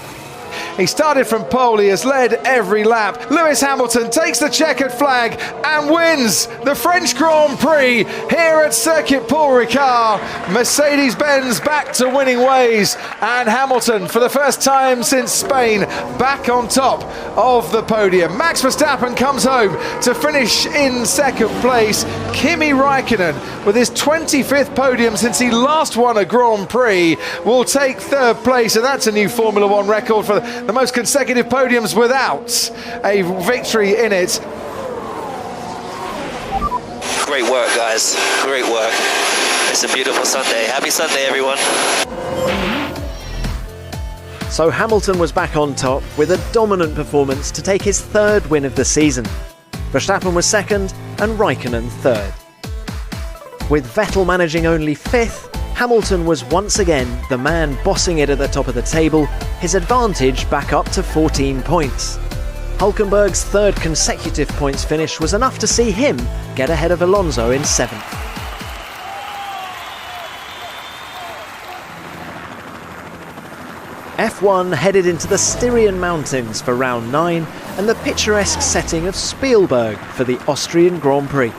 G: He started from pole, he has led every lap. Lewis Hamilton takes the checkered flag and wins the French Grand Prix here at Circuit Paul Ricard. Mercedes-Benz back to winning ways, and Hamilton, for the first time since Spain, back on top of the podium. Max Verstappen comes home to finish in second place. Kimi Räikkönen, with his 25th podium since he last won a Grand Prix, will take third place, and that's a new Formula One record for the most consecutive podiums without a victory in it.
R: Great work, guys. Great work. It's a beautiful Sunday. Happy Sunday, everyone.
A: So Hamilton was back on top with a dominant performance to take his third win of the season. Verstappen was second and Räikkönen third. With Vettel managing only fifth, Hamilton was once again the man bossing it at the top of the table, his advantage back up to 14 points. Hülkenberg's third consecutive points finish was enough to see him get ahead of Alonso in seventh. F1 headed into the Styrian Mountains for round 9 and the picturesque setting of Spielberg for the Austrian Grand Prix.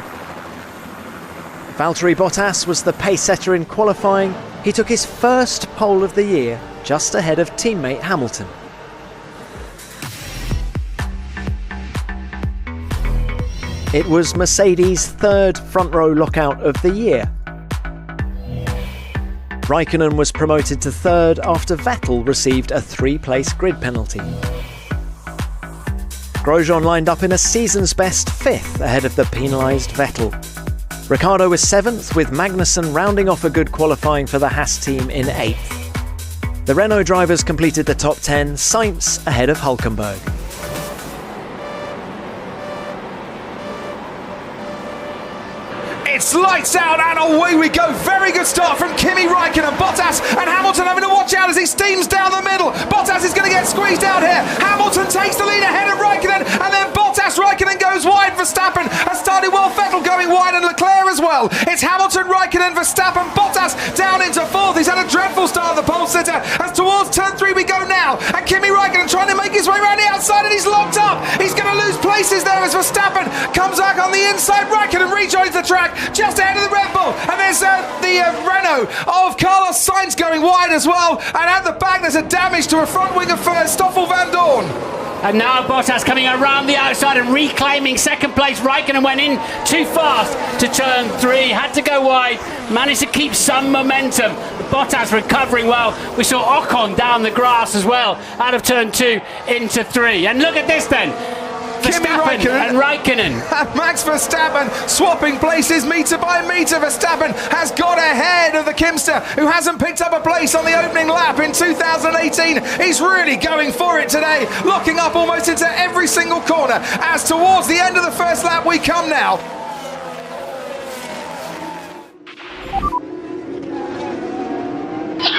A: Valtteri Bottas was the pace setter in qualifying. He took his first pole of the year, just ahead of teammate Hamilton. It was Mercedes' third front row lockout of the year. Räikkönen was promoted to third after Vettel received a 3-place grid penalty. Grosjean lined up in a season's best fifth ahead of the penalised Vettel. Ricciardo was 7th, with Magnussen rounding off a good qualifying for the Haas team in 8th. The Renault drivers completed the top 10, Sainz ahead of Hülkenberg.
G: It's lights out and away we go. Very good start from Kimi Räikkönen. Bottas and Hamilton having to watch out as he steams down the middle. Bottas is going to get squeezed out here. Hamilton takes the lead ahead of Räikkönen, and then Bottas. Räikkönen goes wide. Verstappen has started well. Vettel going wide, and Leclerc as well. It's Hamilton, Räikkönen, Verstappen, Bottas down into fourth. He's had a dreadful start on the pole sitter. As towards turn 3 we go now, and Kimi Räikkönen trying to make his way around the outside, and he's locked up. He's going to lose places there as Verstappen comes back on the inside. Räikkönen rejoins the track just ahead of the Red Bull, and there's the Renault of Carlos Sainz going wide as well, and at the back there's a damage to a front wing of Stoffel Van Dorn.
H: And now Bottas coming around the outside and reclaiming second place. Räikkönen went in too fast to turn 3, had to go wide, managed to keep some momentum. Bottas recovering well. We saw Ocon down the grass as well, out of turn 2 into 3. And look at this then. Verstappen and Räikkönen.
G: And Max Verstappen swapping places metre by metre. Verstappen has got ahead of the Kimster, who hasn't picked up a place on the opening lap in 2018. He's really going for it today, locking up almost into every single corner. As towards the end of the first lap we come now.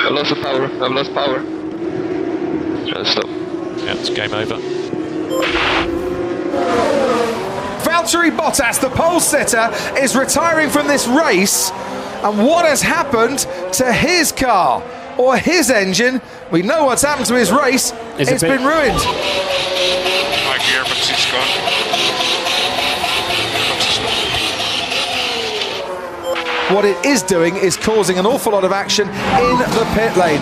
S: I've lost the power. I've lost power. Try to stop.
T: Yeah, it's game over.
G: Valtteri Bottas, the pole sitter, is retiring from this race, and what has happened to his car or his engine? We know what's happened to his race. It's been ruined.
S: My gearbox is gone.
G: What it is doing is causing an awful lot of action in the pit lane.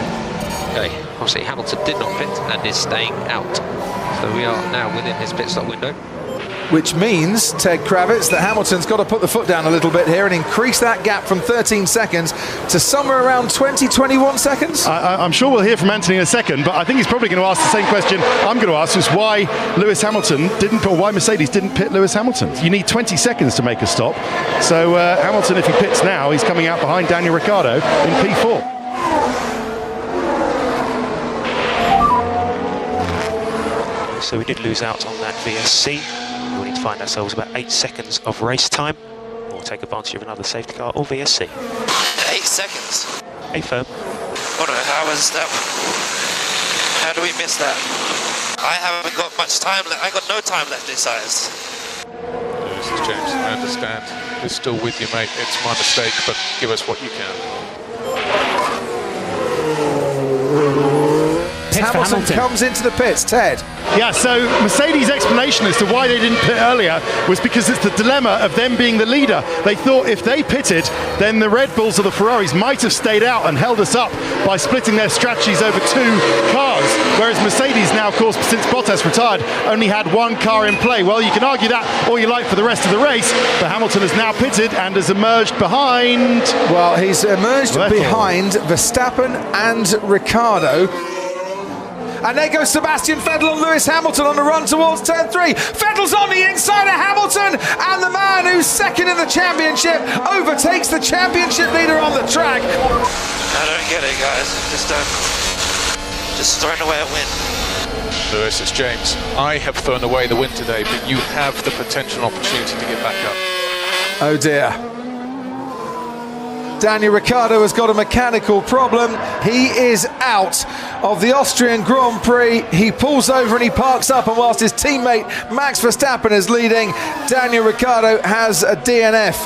N: Okay, obviously Hamilton did not pit and is staying out. So we are now within his pit stop window.
G: which means, Ted Kravitz, that Hamilton's got to put the foot down a little bit here and increase that gap from 13 seconds to somewhere around 20, 21 seconds.
I: I'm sure we'll hear from Anthony in a second, but I think he's probably going to ask the same question I'm going to ask, is why why Mercedes didn't pit Lewis Hamilton. You need 20 seconds to make a stop. So Hamilton, if he pits now, he's coming out behind Daniel Ricciardo in P4.
N: So we did lose out on that VSC. We need to find ourselves about 8 seconds of race time, or take advantage of another safety car or VSC.
R: 8 seconds.
N: Hey, firm.
R: Hold on, how do we miss that? I haven't got much time left. I got no time left this size.
T: This is James. I understand. We're still with you, mate. It's my mistake, but give us what you can.
G: Hamilton comes into the pits. Ted.
I: Yeah, so Mercedes' explanation as to why they didn't pit earlier was because it's the dilemma of them being the leader. They thought if they pitted, then the Red Bulls or the Ferraris might have stayed out and held us up by splitting their strategies over 2 cars. Whereas Mercedes now, of course, since Bottas retired, only had 1 car in play. Well, you can argue that all you like for the rest of the race, but Hamilton has now pitted and has emerged behind...
G: Well, he's emerged behind Verstappen and Ricciardo. And there goes Sebastian Vettel and Lewis Hamilton on the run towards turn 3. Vettel's on the inside of Hamilton, and the man who's second in the championship overtakes the championship leader on the track.
R: I don't get it, guys. Just throwing away a win.
T: Lewis, it's James. I have thrown away the win today, but you have the potential opportunity to get back up.
G: Oh dear. Daniel Ricciardo has got a mechanical problem. He is out of the Austrian Grand Prix. He pulls over and he parks up, and whilst his teammate Max Verstappen is leading, Daniel Ricciardo has a DNF.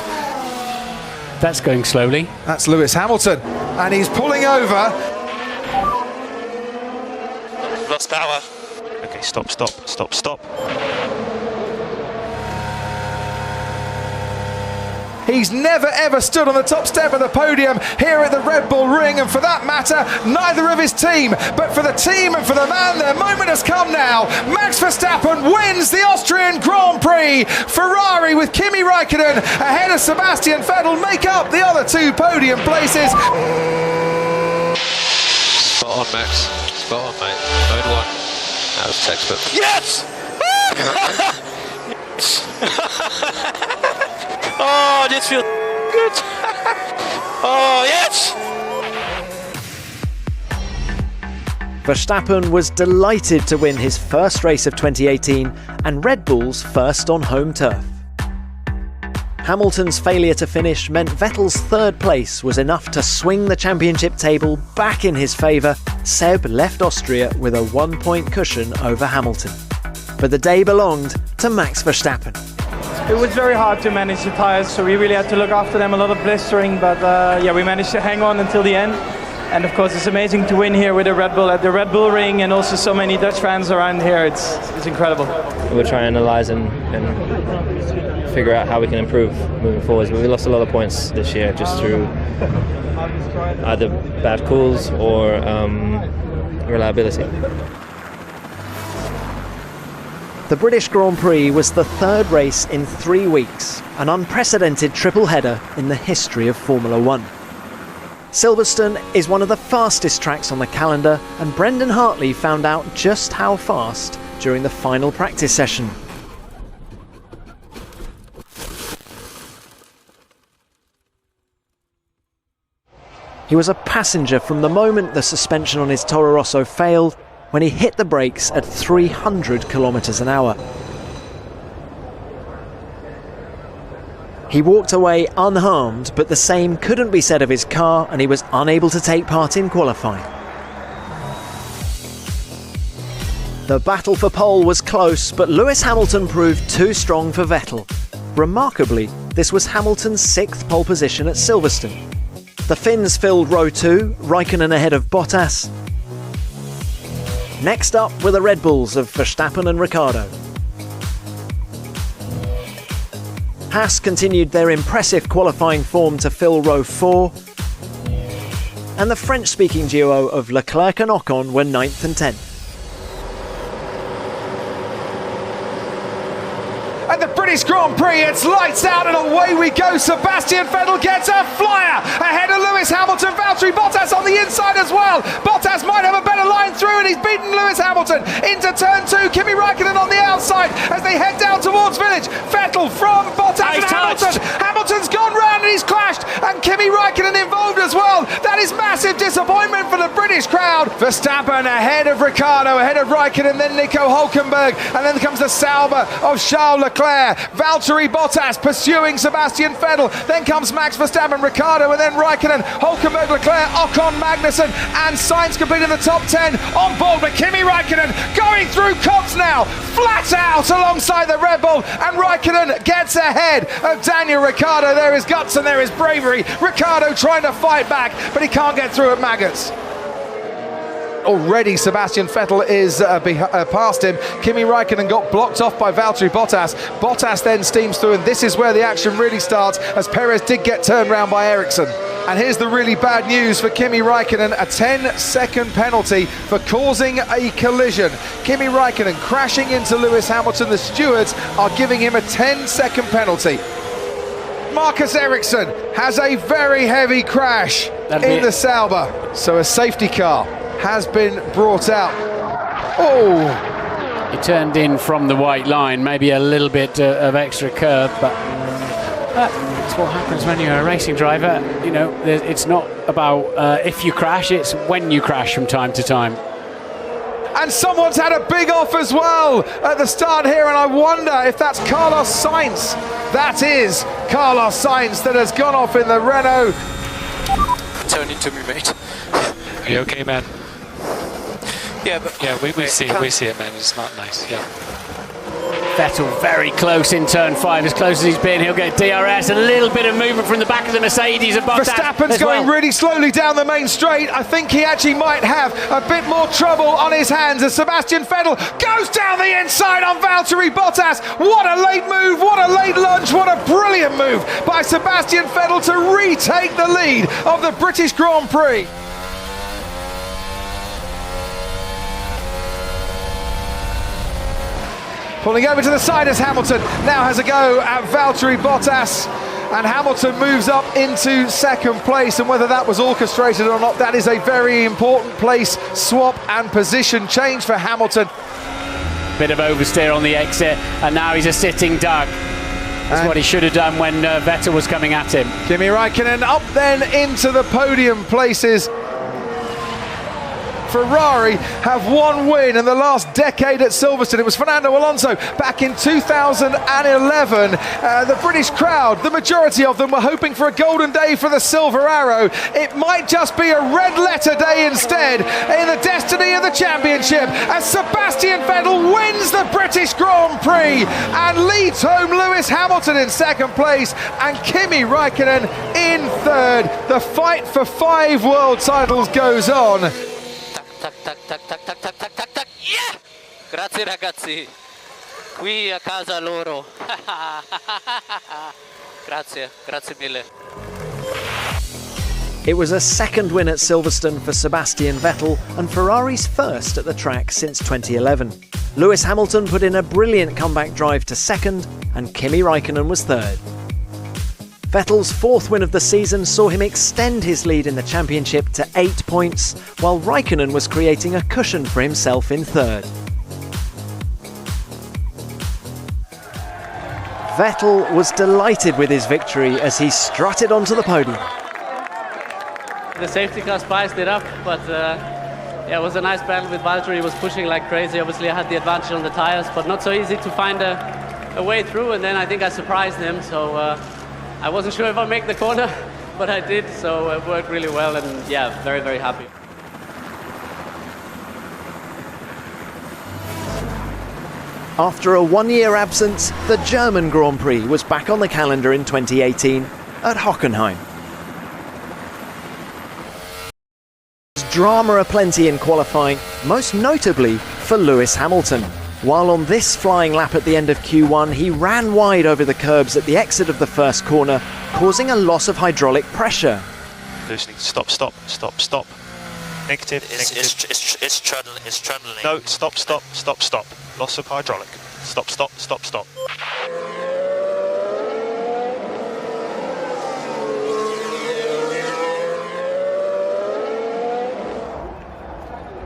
H: That's going slowly.
G: That's Lewis Hamilton, and he's pulling over.
R: Lost power.
N: Okay, stop.
G: He's never ever stood on the top step of the podium here at the Red Bull Ring, and for that matter, neither of his team. But for the team and for the man, their moment has come now. Max Verstappen wins the Austrian Grand Prix. Ferrari with Kimi Räikkönen ahead of Sebastian Vettel make up the other 2 podium places.
N: Spot on, Max. Spot on, mate. Mode 1. That was textbook.
R: Yes!
K: Oh, this feels good. Oh, yes!
A: Verstappen was delighted to win his first race of 2018 and Red Bull's first on home turf. Hamilton's failure to finish meant Vettel's 3rd place was enough to swing the championship table back in his favour. Seb left Austria with a 1-point cushion over Hamilton. But the day belonged to Max Verstappen.
U: It was very hard to manage the tyres, so we really had to look after them, a lot of blistering, but yeah, we managed to hang on until the end. And of course, it's amazing to win here with a Red Bull at the Red Bull Ring, and also so many Dutch fans around here. It's incredible.
M: We'll try and analyse and figure out how we can improve moving forwards. But we lost a lot of points this year just through either bad calls or reliability.
A: The British Grand Prix was the 3rd race in 3 weeks, an unprecedented triple header in the history of Formula 1. Silverstone is one of the fastest tracks on the calendar, and Brendan Hartley found out just how fast during the final practice session. He was a passenger from the moment the suspension on his Toro Rosso failed, when he hit the brakes at 300 kilometers an hour. He walked away unharmed, but the same couldn't be said of his car, and he was unable to take part in qualifying. The battle for pole was close, but Lewis Hamilton proved too strong for Vettel. Remarkably, this was Hamilton's 6th pole position at Silverstone. The Finns filled row 2, Räikkönen ahead of Bottas. Next up were the Red Bulls of Verstappen and Ricciardo. Haas continued their impressive qualifying form to fill row 4, and the French-speaking duo of Leclerc and Ocon were 9th and 10th.
G: at the British Grand Prix. It's lights out and away we go. Sebastian Vettel gets a flyer ahead of Lewis Hamilton. Valtteri Bottas on the inside as well. Bottas might have a better line through, and he's beaten Lewis Hamilton into turn 2. Kimi Raikkonen on the outside as they head down towards Village. Vettel from Bottas and Hamilton. Hamilton's gone round and he's clashed, and Kimi Raikkonen involved as well. That is massive disappointment for the British crowd. Verstappen ahead of Ricciardo, ahead of Raikkonen, then Nico Hülkenberg, and then comes the Sauber of Charles Leclerc. Valtteri Bottas pursuing Sebastian Vettel, then comes Max Verstappen, Ricciardo, and then Raikkonen, Hülkenberg, Leclerc, Ocon, Magnussen, and Sainz completing the top 10 on board. But Kimi Raikkonen going through Copse now, flat out alongside the Red Bull, and Raikkonen gets ahead of Daniel Ricciardo. There is guts and there is bravery. Ricciardo trying to fight back, but he can't get through at Maggots. Already Sebastian Vettel is past him. Kimi Raikkonen got blocked off by Valtteri Bottas. Bottas then steams through, and this is where the action really starts, as Perez did get turned round by Ericsson. And here's the really bad news for Kimi Raikkonen, a 10-second penalty for causing a collision. Kimi Raikkonen crashing into Lewis Hamilton. The stewards are giving him a 10-second penalty. Marcus Ericsson has a very heavy crash in the Sauber. So a safety car has been brought out. Oh!
H: He turned in from the white line, maybe a little bit of extra curb, but that's what happens when you're a racing driver. You know, it's not about if you crash, it's when you crash from time to time.
G: And someone's had a big off as well at the start here, and I wonder if that's Carlos Sainz. That is Carlos Sainz that has gone off in the Renault.
N: Turn into me, mate. Are you okay, man? Yeah, but yeah, we see it, man. It's not nice. Yeah.
H: Vettel very close in turn 5, as close as he's been. He'll get DRS, a little bit of movement from the back of the Mercedes.
G: Verstappen's going really slowly down the main straight. I think he actually might have a bit more trouble on his hands as Sebastian Vettel goes down the inside on Valtteri Bottas. What a late move, what a late lunge, what a brilliant move by Sebastian Vettel to retake the lead of the British Grand Prix. Pulling over to the side as Hamilton now has a go at Valtteri Bottas, and Hamilton moves up into second place, and whether that was orchestrated or not, that is a very important place swap and position change for Hamilton.
H: Bit of oversteer on the exit, and now he's a sitting duck. That's what he should have done when Vettel was coming at him.
G: Kimi Raikkonen up then into the podium places. Ferrari have one win in the last decade at Silverstone. It was Fernando Alonso back in 2011. The British crowd, the majority of them were hoping for a golden day for the Silver Arrow. It might just be a red letter day instead in the destiny of the championship, as Sebastian Vettel wins the British Grand Prix and leads home Lewis Hamilton in second place and Kimi Raikkonen in third. The fight for 5 world titles goes on.
D: Yeah! Grazie ragazzi. Qui a casa loro. Grazie mille.
A: It was a second win at Silverstone for Sebastian Vettel and Ferrari's first at the track since 2011. Lewis Hamilton put in a brilliant comeback drive to second, and Kimi Raikkonen was third. Vettel's 4th win of the season saw him extend his lead in the championship to 8 points, while Raikkonen was creating a cushion for himself in third. Vettel was delighted with his victory as he strutted onto the podium.
J: The safety car spiced it up, but yeah, it was a nice battle with Valtteri. He was pushing like crazy. Obviously I had the advantage on the tires, but not so easy to find a way through, and then I think I surprised him, so I wasn't sure if I'd make the corner, but I did, so it worked really well, and yeah, very, very happy.
A: After a 1-year absence, the German Grand Prix was back on the calendar in 2018 at Hockenheim. Drama aplenty in qualifying, most notably for Lewis Hamilton. While on this flying lap at the end of Q1, he ran wide over the curbs at the exit of the first corner, causing a loss of hydraulic pressure.
N: Loosening, stop. Negative.
R: It's troubling.
N: No, stop. Loss of hydraulic. Stop.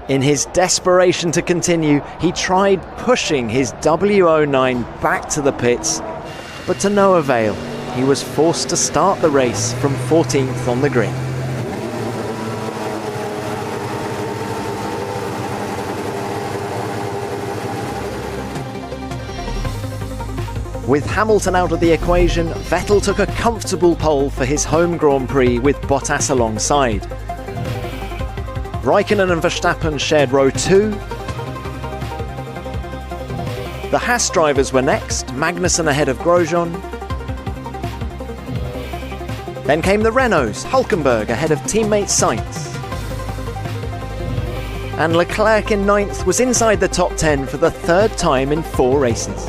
A: In his desperation to continue, he tried pushing his W09 back to the pits, but to no avail. He was forced to start the race from 14th on the grid. With Hamilton out of the equation, Vettel took a comfortable pole for his home Grand Prix with Bottas alongside. Raikkonen and Verstappen shared row 2. The Haas drivers were next, Magnussen ahead of Grosjean. Then came the Renaults, Hulkenberg ahead of teammate Sainz. And Leclerc in 9th was inside the top 10 for the 3rd time in 4 races.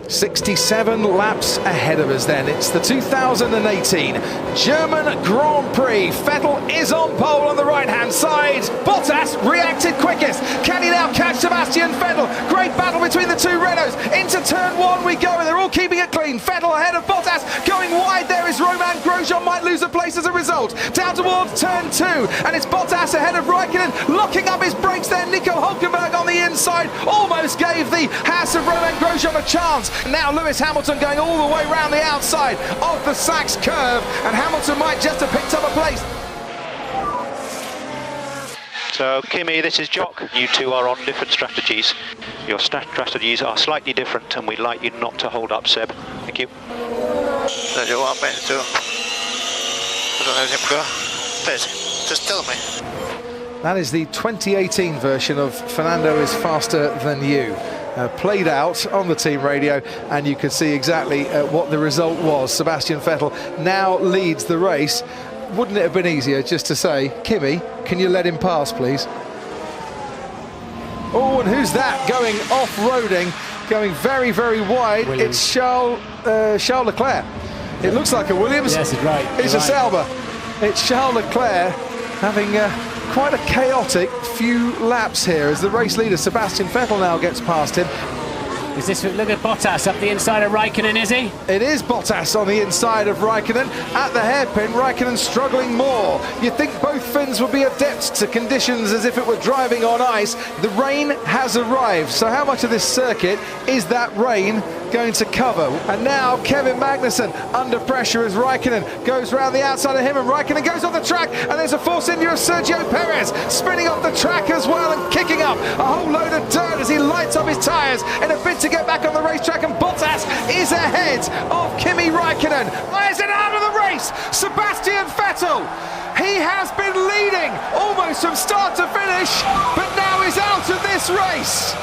G: 67 laps ahead of us then. It's the 2018 German Grand Prix. Vettel is on pole on the right-hand side. Bottas reacted quickest. Can he now catch Sebastian Vettel? Great battle between the two Renaults. Into turn 1 we go, and they're all keeping it clean. Vettel ahead of Bottas. Going wide there is Romain Grosjean, might lose a place as a result. Down towards turn 2, and it's Bottas ahead of Raikkonen. Locking up his brakes there, Nico Hulkenberg on the inside. Almost gave the Haas of Romain Grosjean a chance. Now Lewis Hamilton going all the way round the outside of the Sachs curve, and Hamilton might just have picked up a place.
N: So Kimi, this is Jock. You two are on different strategies. Your strategies are slightly different, and we'd like you not to hold up, Seb. Thank you.
O: Do you want me to let him go? Please, just tell me.
G: That is the 2018 version of Fernando is faster than you. Played out on the team radio, and you can see exactly what the result was. Sebastian Vettel now leads the race. Wouldn't it have been easier just to say, Kimi, can you let him pass, please? Oh, and who's that going off-roading, going very, very wide?
H: Williams.
G: It's Charles Leclerc. It looks like a Williams.
H: Yes, it's right.
G: It's a Sauber. It's Charles Leclerc having quite a chaotic few laps here as the race leader Sebastian Vettel now gets past him.
H: Is this, look at Bottas up the inside of Raikkonen, is he?
G: It is Bottas on the inside of Raikkonen. At the hairpin, Raikkonen struggling more. You'd think both Finns would be adept to conditions as if it were driving on ice. The rain has arrived, so how much of this circuit is that rain going to cover? And now Kevin Magnussen under pressure as Raikkonen goes round the outside of him, and Raikkonen goes off the track, and there's a force injury of Sergio Perez spinning off the track as well and kicking up a whole load of dirt as he lights up his tyres in a bid to get back on the racetrack, and Bottas is ahead of Kimi Raikkonen. Is it out of the race? Sebastian Vettel, he has been leading almost from start to finish, but now he's out of this race.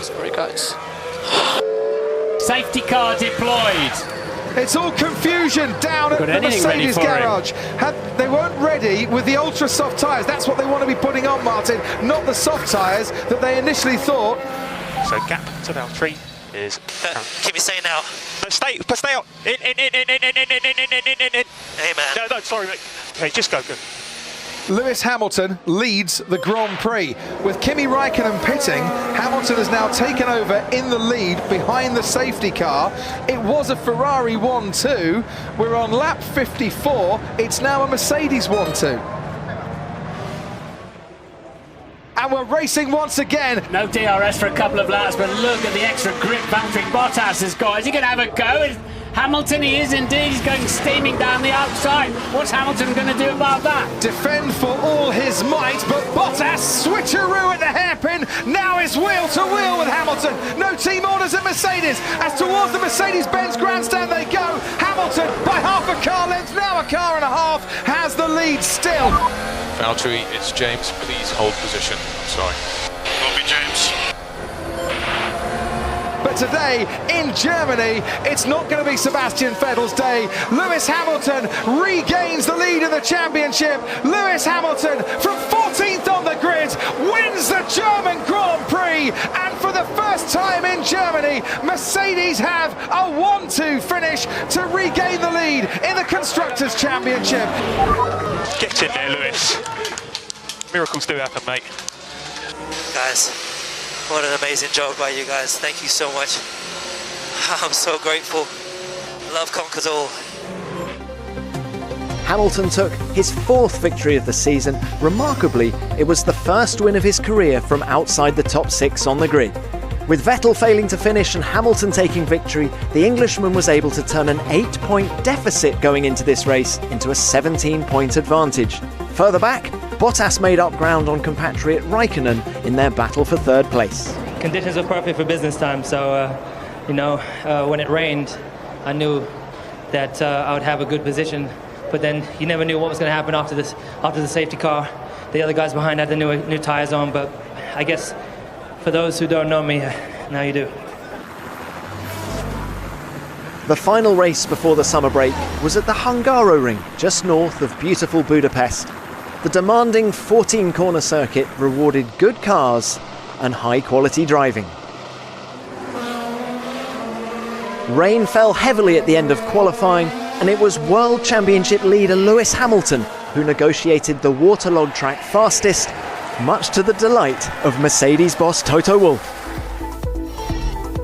K: Sorry guys.
H: Safety car deployed.
G: It's all confusion down at the Mercedes garage. They weren't ready with the ultra soft tyres. That's what they want to be putting on, Martin, not the soft tyres that they initially thought.
N: So gap to about 3 is...
R: Kimi, stay now.
N: No, stay out. In.
R: Hey man.
N: No, sorry mate. Okay, just go.
G: Lewis Hamilton leads the Grand Prix. With Kimi Raikkonen pitting, Hamilton has now taken over in the lead behind the safety car. It was a Ferrari 1-2. We're on lap 54. It's now a Mercedes 1-2. And we're racing once again.
H: No DRS for a couple of laps, but look at the extra grip Valtteri Bottas has got. Is he going to have a go? Hamilton, he is indeed. He's going steaming down the outside. What's Hamilton going to do about that?
G: Defend for all his might, but Bottas switcheroo at the hairpin. Now is wheel to wheel with Hamilton. No team orders at Mercedes. As towards the Mercedes-Benz grandstand they go. Hamilton by half a car length, now a car and a half, has the lead still.
T: Valtteri, it's James. Please hold position. I'm sorry.
O: Copy, James.
G: But today, in Germany, it's not going to be Sebastian Vettel's day. Lewis Hamilton regains the lead in the championship. Lewis Hamilton, from 14th on the grid, wins the German Grand Prix. And for the first time in Germany, Mercedes have a 1-2 finish to regain the lead in the Constructors' Championship.
N: Get in there, Lewis. Miracles do happen, mate.
R: Guys, what an amazing job by you guys. Thank you so much. I'm so grateful. Love conquers all.
A: Hamilton took his 4th victory of the season. Remarkably, it was the first win of his career from outside the top 6 on the grid. With Vettel failing to finish and Hamilton taking victory, the Englishman was able to turn an 8-point deficit going into this race into a 17-point advantage. Further back, Bottas made up ground on compatriot Raikkonen in their battle for 3rd place.
C: Conditions were perfect for business time, so when it rained, I knew that I would have a good position, but then you never knew what was going to happen after the safety car. The other guys behind had the new tires on, but I guess for those who don't know me, now you do.
A: The final race before the summer break was at the Hungaroring, just north of beautiful Budapest. The demanding 14-corner circuit rewarded good cars and high-quality driving. Rain fell heavily at the end of qualifying, and it was World Championship leader Lewis Hamilton who negotiated the waterlogged track fastest, much to the delight of Mercedes boss Toto Wolff.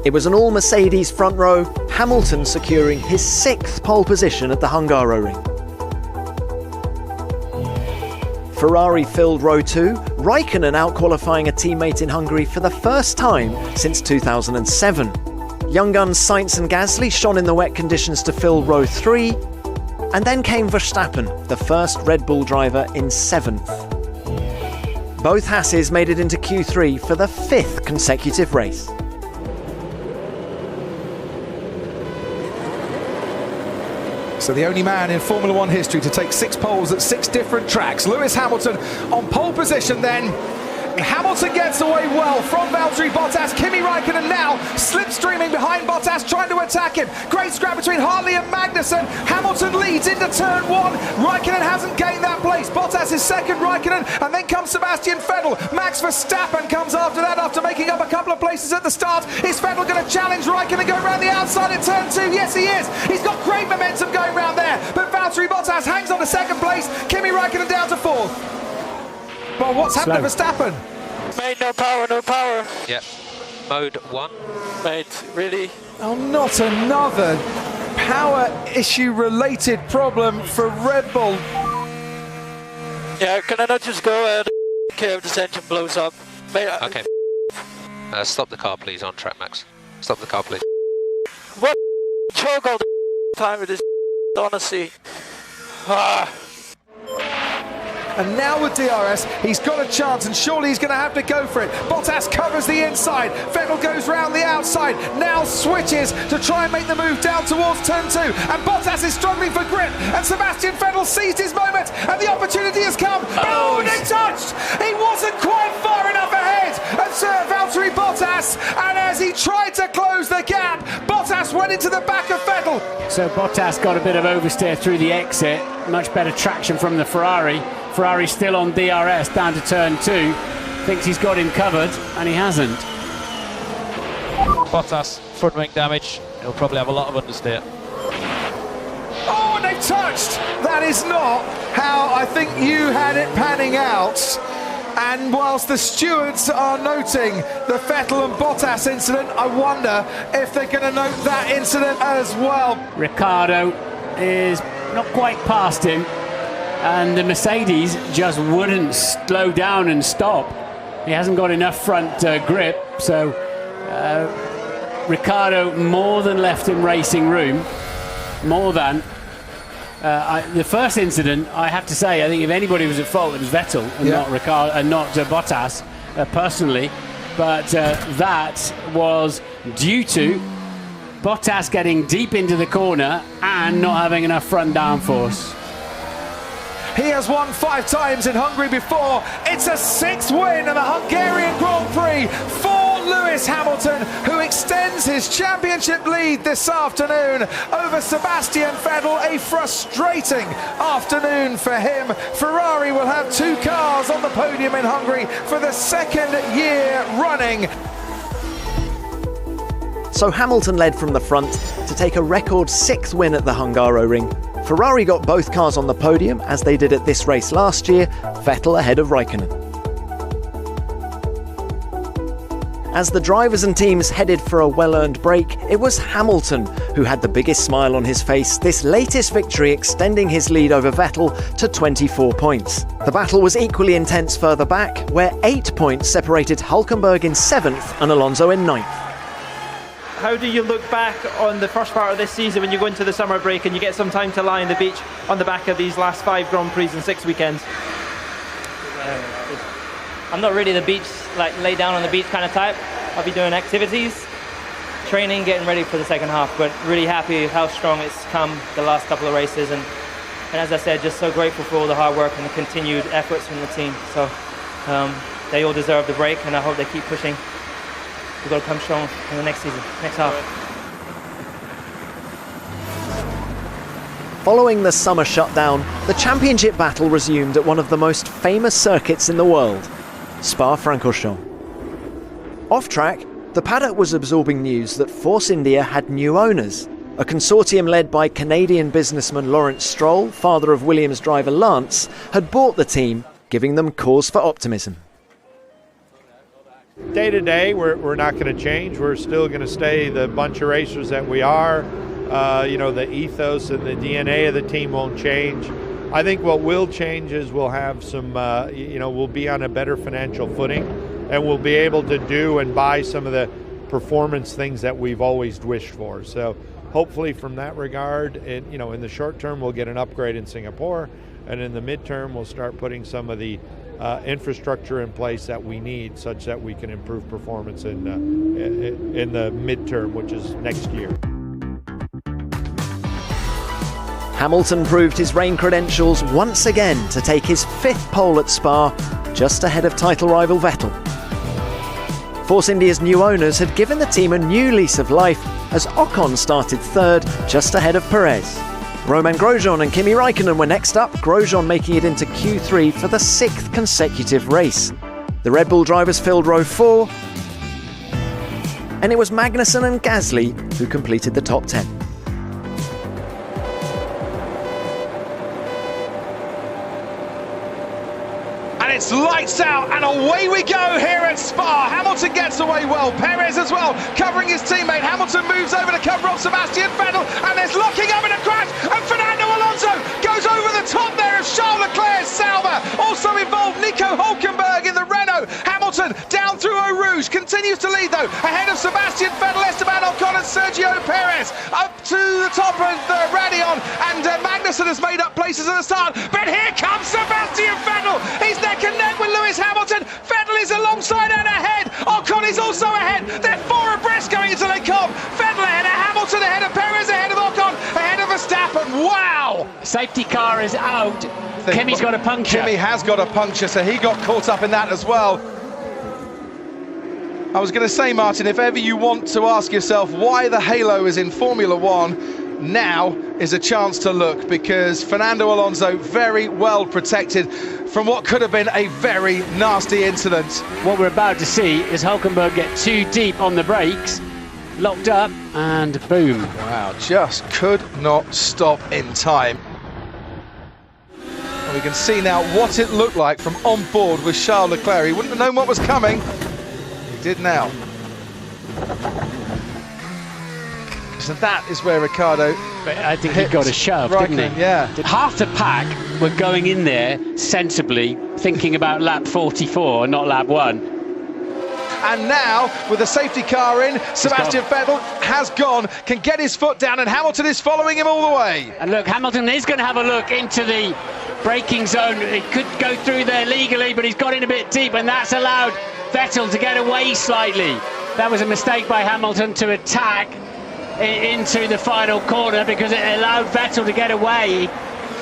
A: It was an all-Mercedes front row, Hamilton securing his 6th pole position at the Hungaroring. Ferrari filled row 2, Raikkonen out-qualifying a teammate in Hungary for the first time since 2007. Young guns Sainz and Gasly shone in the wet conditions to fill row 3, and then came Verstappen, the first Red Bull driver in 7th. Both Hasses made it into Q3 for the 5th consecutive race.
G: So the only man in Formula One history to take 6 poles at 6 different tracks. Lewis Hamilton on pole position then. Hamilton gets away well from Valtteri Bottas. Kimi Raikkonen now slipstreaming behind Bottas, trying to attack him. Great scrap between Hartley and Magnussen. Hamilton leads into turn 1. Raikkonen hasn't gained that place. Bottas is second, Raikkonen, and then comes Sebastian Vettel. Max Verstappen comes after that after making up a couple of places at the start. Is Vettel going to challenge Raikkonen, go around the outside at turn 2? Yes, he is. He's got great momentum going around there, but Valtteri Bottas hangs on to second place. Kimi Raikkonen down to 4th. But what's happened to Verstappen?
K: Mate, no power, no power.
N: Yep. Mode 1.
K: Mate, really?
G: Oh, not another power issue related problem for Red Bull.
K: Yeah, can I not just go and care if this engine blows up? Mate,
N: okay. Stop the car, please, on track, Max. Stop the car, please.
K: What choke all the time with this, honestly.
G: And now with DRS, he's got a chance, and surely he's going to have to go for it. Bottas covers the inside. Vettel goes round the outside. Now switches to try and make the move down towards turn 2. And Bottas is struggling for grip. And Sebastian Vettel seized his moment, and the opportunity has come. Oh, and it touched! He wasn't quite far enough ahead of Sir Valtteri Bottas. And as he tried to close the gap, Bottas went into the back of Vettel.
H: So Bottas got a bit of oversteer through the exit. Much better traction from the Ferrari. Ferrari still on DRS down to turn 2. Thinks he's got him covered, and he hasn't.
K: Bottas, front wing damage. He'll probably have a lot of understeer.
G: Oh, and they've touched! That is not how I think you had it panning out. And whilst the stewards are noting the Vettel and Bottas incident, I wonder if they're going to note that incident as well.
H: Ricciardo is not quite past him, and the Mercedes just wouldn't slow down and stop. He hasn't got enough front grip, so Ricciardo more than left him racing room, more than. The first incident, I have to say, I think if anybody was at fault, it was Vettel and not Ricciardo and not Bottas, personally. But that was due to Bottas getting deep into the corner and not having enough front downforce.
G: He has won 5 times in Hungary before. It's a 6th win in the Hungarian Grand Prix for Lewis Hamilton, who extends his championship lead this afternoon over Sebastian Vettel. A frustrating afternoon for him. Ferrari will have 2 cars on the podium in Hungary for the 2nd year running.
A: So Hamilton led from the front to take a record 6th win at the Hungaroring. Ferrari got both cars on the podium, as they did at this race last year, Vettel ahead of Raikkonen. As the drivers and teams headed for a well-earned break, it was Hamilton who had the biggest smile on his face, this latest victory extending his lead over Vettel to 24 points. The battle was equally intense further back, where 8 points separated Hülkenberg in 7th and Alonso in 9th.
U: How do you look back on the first part of this season when you go into the summer break and you get some time to lie on the beach on the back of these last 5 Grand Prix and 6 weekends?
C: I'm not really the beach, like lay down on the beach kind of type. I'll be doing activities, training, getting ready for the second half, but really happy with how strong it's come the last couple of races. And as I said, just so grateful for all the hard work and the continued efforts from the team. So they all deserve the break, and I hope they keep pushing. We've got to come strong in the next season, next half.
A: Following the summer shutdown, the championship battle resumed at one of the most famous circuits in the world, Spa-Francorchamps. Off-track, the paddock was absorbing news that Force India had new owners. A consortium led by Canadian businessman Lawrence Stroll, father of Williams driver Lance, had bought the team, giving them cause for optimism.
E: Day to day, we're not going to change. We're still going to stay the bunch of racers that we are. The ethos and the DNA of the team won't change. I think what will change is we'll have some, we'll be on a better financial footing, and we'll be able to do and buy some of the performance things that we've always wished for. So hopefully from that regard, in the short term, we'll get an upgrade in Singapore, and in the midterm, we'll start putting some of the infrastructure in place that we need, such that we can improve performance in the midterm, which is next year.
A: Hamilton proved his rain credentials once again to take his 5th pole at Spa, just ahead of title rival Vettel. Force India's new owners had given the team a new lease of life as Ocon started 3rd, just ahead of Perez. Romain Grosjean and Kimi Raikkonen were next up, Grosjean making it into Q3 for the 6th consecutive race. The Red Bull drivers filled row 4, and it was Magnussen and Gasly who completed the top 10.
G: And it's lights out and away we go here at Spa. Hamilton gets away well, Perez as well, covering his teammate. Hamilton moves over to cover off Sebastian Vettel, and there's locking up in a crash, and Fernando Alonso goes over the top there of Charles Leclerc's Sauber. Also involved Nico Hülkenberg in the Renault. Hamilton down through Eau Rouge, continues to lead though, ahead of Sebastian Vettel, Esteban Ocon and Sergio Perez. Up to the top of the Raidillon, and Magnussen has made up places at the start, but here comes Sebastian Vettel. He's neck and neck with Lewis Hamilton. Vettel is alongside and ahead. Ocon is also ahead. They're 4 abreast going into Le Combe. Vettel ahead of Hamilton, ahead of Perez, ahead of Ocon, ahead of Verstappen. Wow!
H: Safety car is out. Kimi's got a puncture.
G: Kimi has got a puncture, so he got caught up in that as well. I was going to say, Martin, if ever you want to ask yourself why the halo is in Formula One, now is a chance to look, because Fernando Alonso very well protected from what could have been a very nasty incident.
H: What we're about to see is Hülkenberg get too deep on the brakes, locked up, and boom.
G: Wow, just could not stop in time. And we can see now what it looked like from on board with Charles Leclerc. He wouldn't have known what was coming. He did now. So that is where Ricardo,
H: I think he got a shove, didn't he?
G: Yeah.
H: Half the pack were going in there sensibly, thinking about lap 44, not lap 1.
G: And now, with the safety car in, Sebastian Vettel has gone, can get his foot down, and Hamilton is following him all the way.
H: And look, Hamilton is going to have a look into the braking zone. He could go through there legally, but he's got in a bit deep, and that's allowed Vettel to get away slightly. That was a mistake by Hamilton to attack into the final corner, because it allowed Vettel to get away.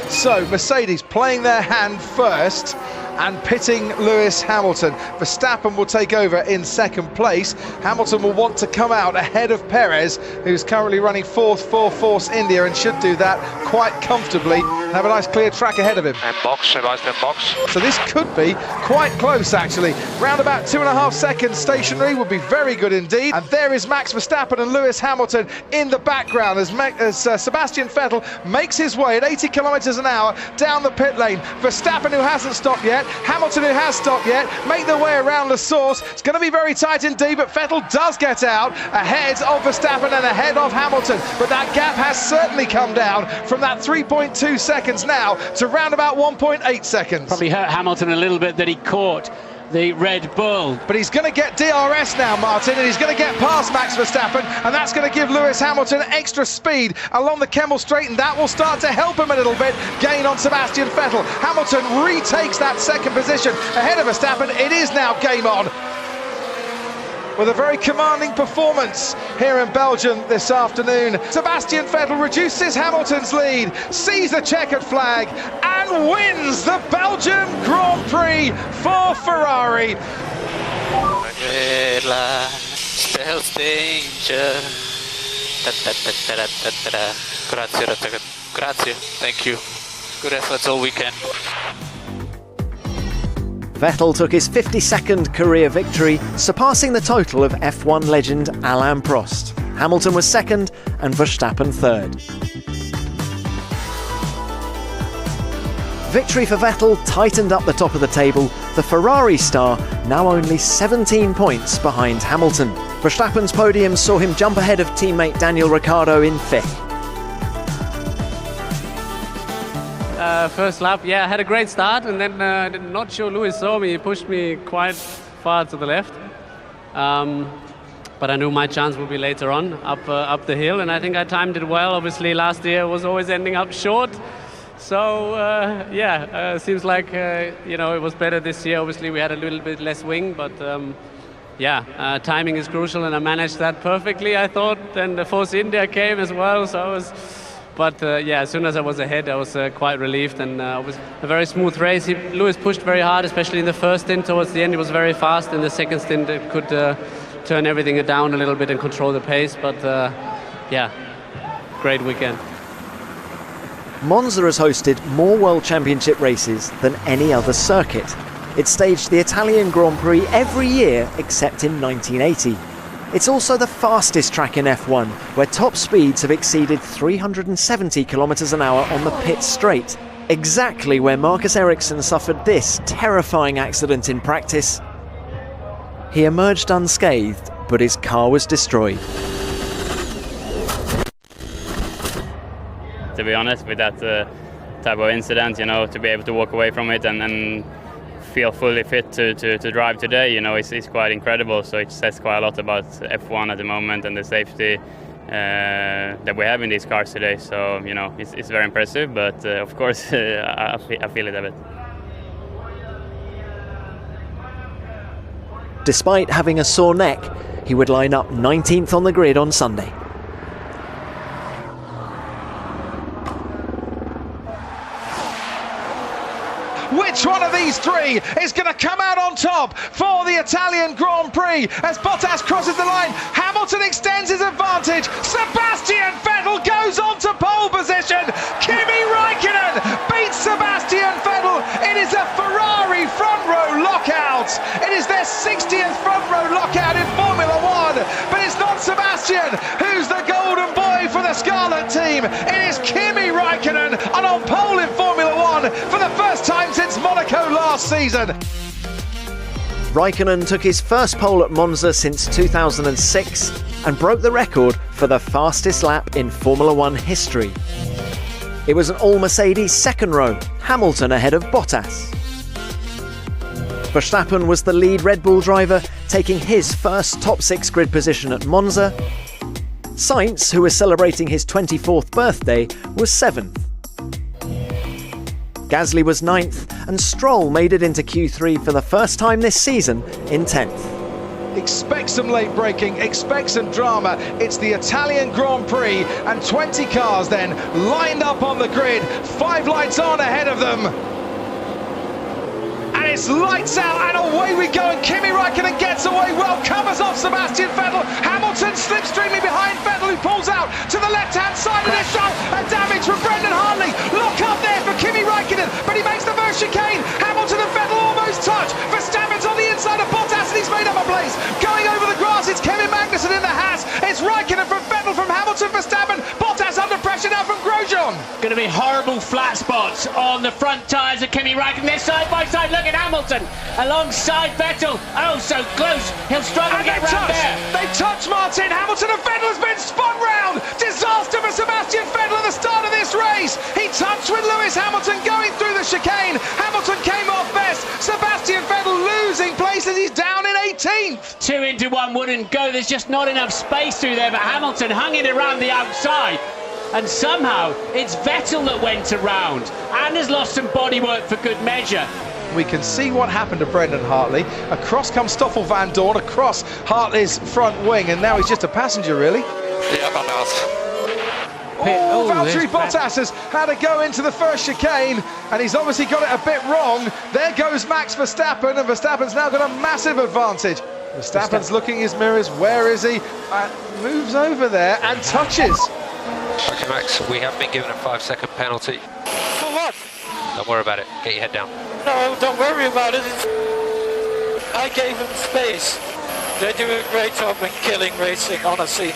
G: So Mercedes playing their hand first and pitting Lewis Hamilton. Verstappen will take over in second place. Hamilton will want to come out ahead of Perez, who's currently running 4th for Force India and should do that quite comfortably. and have a nice clear track ahead of him.
K: And box, box.
G: So this could be quite close, actually. Round about 2.5 seconds stationary would be very good indeed. And there is Max Verstappen and Lewis Hamilton in the background as Sebastian Vettel makes his way at 80 kilometres an hour down the pit lane. Verstappen, who hasn't stopped yet, Hamilton, who has stopped yet, make their way around the source. It's going to be very tight indeed, but Vettel does get out ahead of Verstappen and ahead of Hamilton. But that gap has certainly come down from that 3.2 seconds now to round about 1.8 seconds.
H: Probably hurt Hamilton a little bit that he caught the Red Bull.
G: But he's going to get DRS now, Martin, and he's going to get past Max Verstappen, and that's going to give Lewis Hamilton extra speed along the Kemmel Straight, and that will start to help him a little bit gain on Sebastian Vettel. Hamilton retakes that second position ahead of Verstappen. It is now game on, with a very commanding performance here in Belgium this afternoon. Sebastian Vettel reduces Hamilton's lead, sees the checkered flag, and wins the Belgian Grand Prix for Ferrari.
K: Grazie. Thank you. Good efforts all weekend.
A: Vettel took his 52nd career victory, surpassing the total of F1 legend Alain Prost. Hamilton was second and Verstappen third. Victory for Vettel tightened up the top of the table, the Ferrari star now only 17 points behind Hamilton. Verstappen's podium saw him jump ahead of teammate Daniel Ricciardo in fifth.
J: First lap, yeah, I had a great start, and then not sure Lewis saw me. He pushed me quite far to the left. But I knew my chance would be later on, up the hill, and I think I timed it well. Obviously, last year was always ending up short. So, seems like, it was better this year. Obviously, we had a little bit less wing, but timing is crucial, and I managed that perfectly, I thought. Then the Force India came as well, so I was... But as soon as I was ahead, I was quite relieved, and it was a very smooth race. Lewis pushed very hard, especially in the first stint. Towards the end, he was very fast. In the second stint, it could turn everything down a little bit and control the pace. But great weekend.
A: Monza has hosted more World Championship races than any other circuit. It staged the Italian Grand Prix every year except in 1980. It's also the fastest track in F1, where top speeds have exceeded 370 kilometers an hour on the pit straight, exactly where Marcus Ericsson suffered this terrifying accident in practice. He emerged unscathed, but his car was destroyed.
L: To be honest, with that type of incident, to be able to walk away from it and feel fully fit to drive today, it's quite incredible. So it says quite a lot about F1 at the moment and the safety that we have in these cars today. So it's very impressive, but of course I feel it a bit.
A: Despite having a sore neck, he would line up 19th on the grid on Sunday.
G: Which one of these three is going to come out on top for the Italian Grand Prix as Bottas crosses the line? Hamilton extends his advantage. Sebastian Vettel goes on to pole position. Kimi Raikkonen beats Sebastian Vettel. It is a Ferrari front row lockout. It is their 60th front row lockout in Formula One. But it's not Sebastian who's the golden boy for the Scarlet team. It is Kimi Raikkonen, and on pole in Formula One for the first time since Monaco last season.
A: Raikkonen took his first pole at Monza since 2006 and broke the record for the fastest lap in Formula One history. It was an all-Mercedes second row, Hamilton ahead of Bottas. Verstappen was the lead Red Bull driver, taking his first top 6 grid position at Monza. Sainz, who was celebrating his 24th birthday, was 7th. Gasly was 9th, and Stroll made it into Q3 for the first time this season in 10th.
G: Expect some late braking, expect some drama. It's the Italian Grand Prix, and 20 cars then lined up on the grid, 5 lights on ahead of them. And it's lights out, and away we go, and Kimi Raikkonen gets away well, covers off Sebastian Vettel. Hamilton slipstreaming behind Vettel, who pulls out to the left-hand side of this shot. A damage from Brendan Hartley. Look up there for first chicane. Hamilton and Vettel almost touch. Verstappen's on the inside of Bottas and he's made up a place. Going over the grass, it's Kevin Magnussen in the Haas. It's Raikkonen from Vettel, from Hamilton, Verstappen. Bottas under pressure now from Grosjean.
H: Going to be horrible flat spots on the front tyres of Kimi Raikkonen. They're side by side. Look at Hamilton alongside Vettel. Oh, so close. He'll struggle to get round there.
G: They touch, Martin. Hamilton and Vettel has been spun round. Disaster for Sebastian Vettel at the start of this race. He touched with Lewis Hamilton going through the chicane. Hamilton came off best. Sebastian Vettel losing places. He's down in 18th.
H: 2 into 1 wouldn't go. There's just not enough space through there. But Hamilton hung it around the outside. And somehow it's Vettel that went around and has lost some bodywork for good measure.
G: We can see what happened to Brendan Hartley. Across comes Stoffel Van Dorn, across Hartley's front wing, and now he's just a passenger, really.
K: Yeah, my mouth.
G: Oh, Valtteri Bottas has had a go into the first chicane, and he's obviously got it a bit wrong. There goes Max Verstappen, and Verstappen's now got a massive advantage. Verstappen's looking his mirrors. Where is he? Moves over there and touches.
Q: Okay, Max, we have been given a 5-second penalty.
K: For what?
Q: Don't worry about it. Get your head down.
K: No, don't worry about it. I gave them space. They do a great job in killing racing, honestly.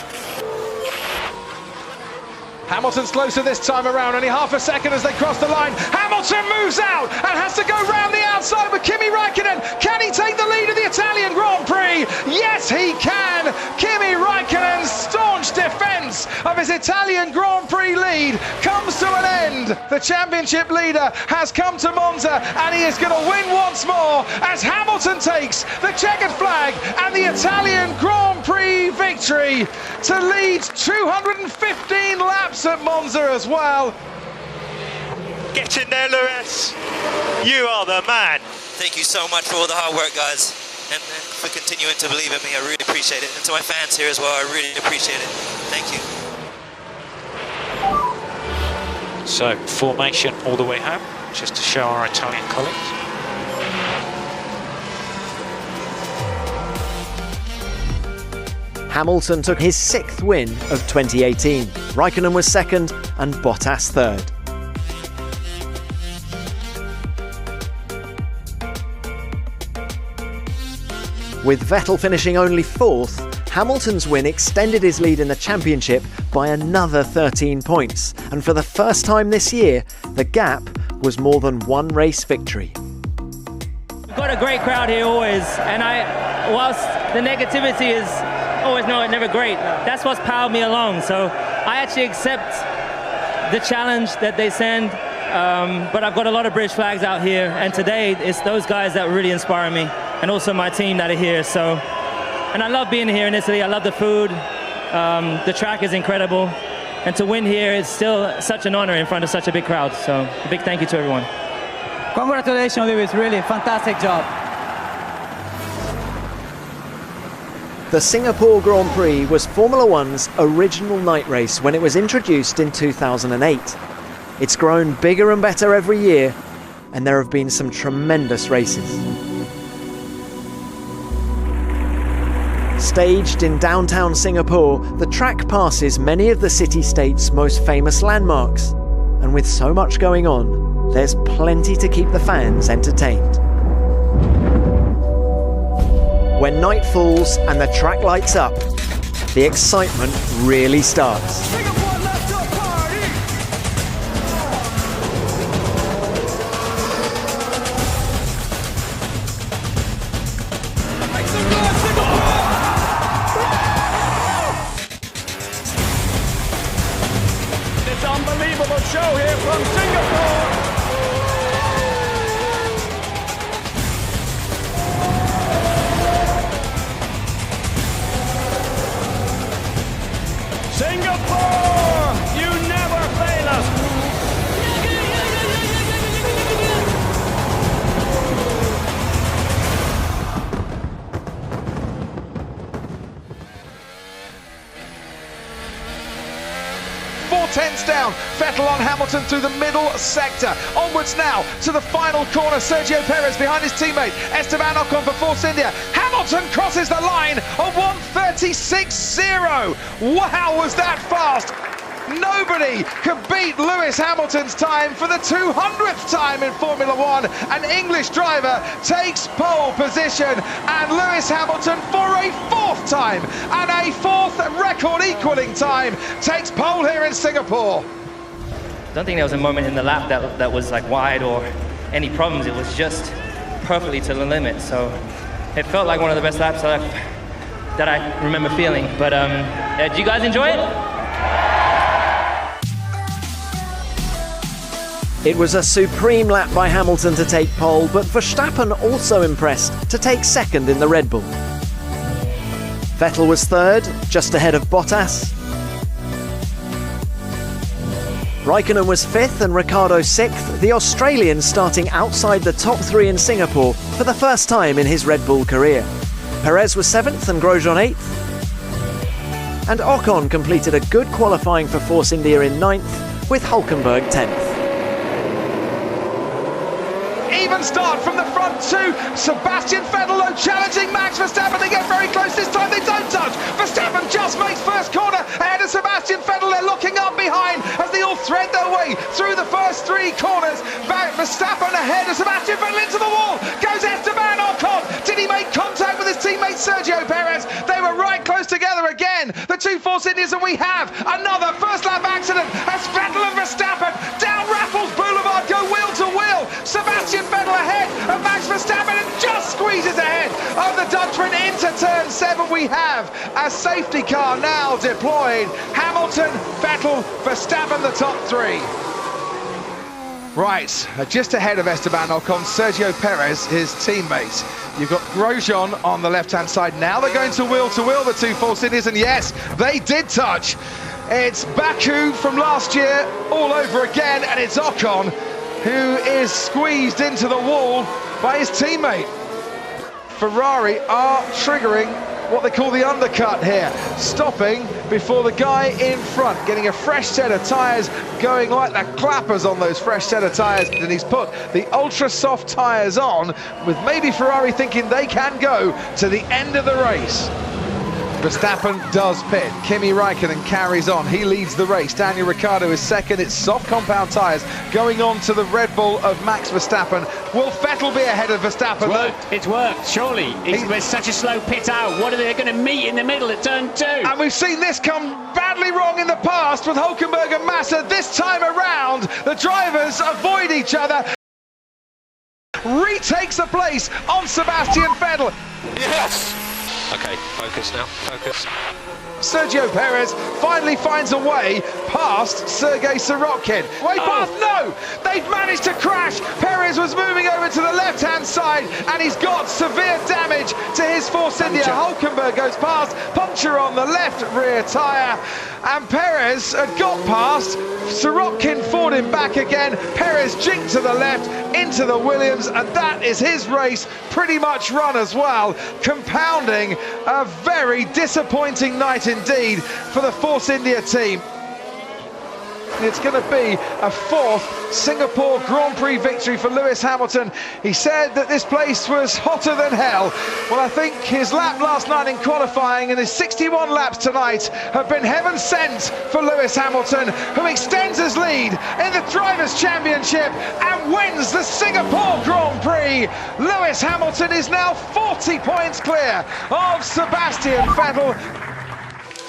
G: Hamilton's closer this time around, only half a second as they cross the line. Hamilton moves out and has to go round the outside with Kimi Raikkonen. Can he take the lead of the Italian Grand Prix? Yes, he can. Kimi Raikkonen's staunch defence of his Italian Grand Prix lead comes to an end. The championship leader has come to Monza and he is going to win once more as Hamilton takes the checkered flag and the Italian Grand Prix victory to lead 215 laps at Monza as well.
V: Get in there, Lewis. You are the man.
R: Thank you so much for all the hard work, guys, and for continuing to believe in me. I really appreciate it. And to my fans here as well, I really appreciate it. Thank you.
N: So, formation all the way home, just to show our Italian colleagues.
A: Hamilton took his 6th win of 2018. Raikkonen was 2nd and Bottas 3rd. With Vettel finishing only 4th, Hamilton's win extended his lead in the championship by another 13 points, and for the first time this year, the gap was more than 1 race victory.
C: We've got a great crowd here always, and whilst the negativity is always never great, that's what's powered me along. So I actually accept the challenge that they send, but I've got a lot of British flags out here, and today it's those guys that really inspire me, and also my team that are here. So, and I love being here in Italy. I love the food. The track is incredible, and to win here is still such an honor in front of such a big crowd. So a big thank you to everyone.
U: Congratulations, Lewis. Really fantastic job.
A: The Singapore Grand Prix was Formula One's original night race when it was introduced in 2008. It's grown bigger and better every year, and there have been some tremendous races. Staged in downtown Singapore, the track passes many of the city-state's most famous landmarks. And with so much going on, there's plenty to keep the fans entertained. When night falls and the track lights up, the excitement really starts.
W: This unbelievable show here from Singapore. Singapore, you never fail us.
G: Four-tenths down, Vettel on Hamilton through the middle sector. Onwards now to the final corner. Sergio Perez behind his teammate Esteban Ocon for Force India. Hamilton crosses the line of 1:36.0. Wow, was that fast! Nobody could beat Lewis Hamilton's time for the 200th time in Formula One. An English driver takes pole position, and Lewis Hamilton for a 4th time and a 4th record equaling time takes pole here in Singapore.
C: I don't think there was a moment in the lap that was like wide or any problems. It was just perfectly to the limit. So it felt like one of the best laps that I remember feeling. But yeah, did you guys enjoy it?
A: It was a supreme lap by Hamilton to take pole, but Verstappen also impressed to take 2nd in the Red Bull. Vettel was 3rd, just ahead of Bottas. Raikkonen was 5th and Ricciardo 6th, the Australian starting outside the top 3 in Singapore for the first time in his Red Bull career. Perez was 7th and Grosjean 8th. And Ocon completed a good qualifying for Force India in 9th, with Hulkenberg 10th.
G: Even start from the front two. Sebastian Vettel challenging Max Verstappen. They get very close this time. They don't touch. Verstappen just makes first corner ahead of Sebastian Vettel. They're looking up behind as they all thread their way through the first 3 corners. Verstappen ahead of Sebastian Vettel into the wall. Goes Esteban Ocon. Did he make contact with his teammate Sergio Perez? They were right close together again. The 2 Force Indians, and we have another first lap accident as Vettel and Verstappen down Raffles Boulevard go wheel to wheel. Sebastian Vettel ahead of Max Verstappen and just squeezes ahead of the Dutchman into turn 7. We have a safety car now deployed. Hamilton, Vettel, Verstappen, the top 3. Right, just ahead of Esteban Ocon, Sergio Perez, his teammate. You've got Grosjean on the left-hand side. Now they're going to wheel, the 2 Force Indians, and yes, they did touch. It's Baku from last year all over again, and it's Ocon who is squeezed into the wall by his teammate. Ferrari are triggering what they call the undercut here, stopping before the guy in front, getting a fresh set of tyres, going like the clappers on those fresh set of tyres, and he's put the ultra soft tyres on, with maybe Ferrari thinking they can go to the end of the race. Verstappen does pit. Kimi Raikkonen carries on. He leads the race. Daniel Ricciardo is 2nd. It's soft compound tyres going on to the Red Bull of Max Verstappen. Will Vettel be ahead of Verstappen?
H: It's worked, surely. It's such a slow pit out. What are they going to meet in the middle at turn 2?
G: And we've seen this come badly wrong in the past with Hulkenberg and Massa. This time around, the drivers avoid each other. Retakes the place on Sebastian Vettel.
V: Yes!
N: Okay, focus now, focus.
G: Sergio Perez finally finds a way past Sergei Sirotkin. Way past, no! They've managed to crash. Perez was moving over to the left-hand side, and he's got severe damage to his Force India. Hulkenberg goes past, puncture on the left rear tyre, and Perez had got past. Sirotkin fought him back again. Perez jinked to the left into the Williams, and that is his race pretty much run as well, compounding a very disappointing night indeed for the Force India team. It's going to be a 4th Singapore Grand Prix victory for Lewis Hamilton. He said that this place was hotter than hell. Well, I think his lap last night in qualifying and his 61 laps tonight have been heaven sent for Lewis Hamilton, who extends his lead in the Drivers' Championship and wins the Singapore Grand Prix. Lewis Hamilton is now 40 points clear of Sebastian Vettel.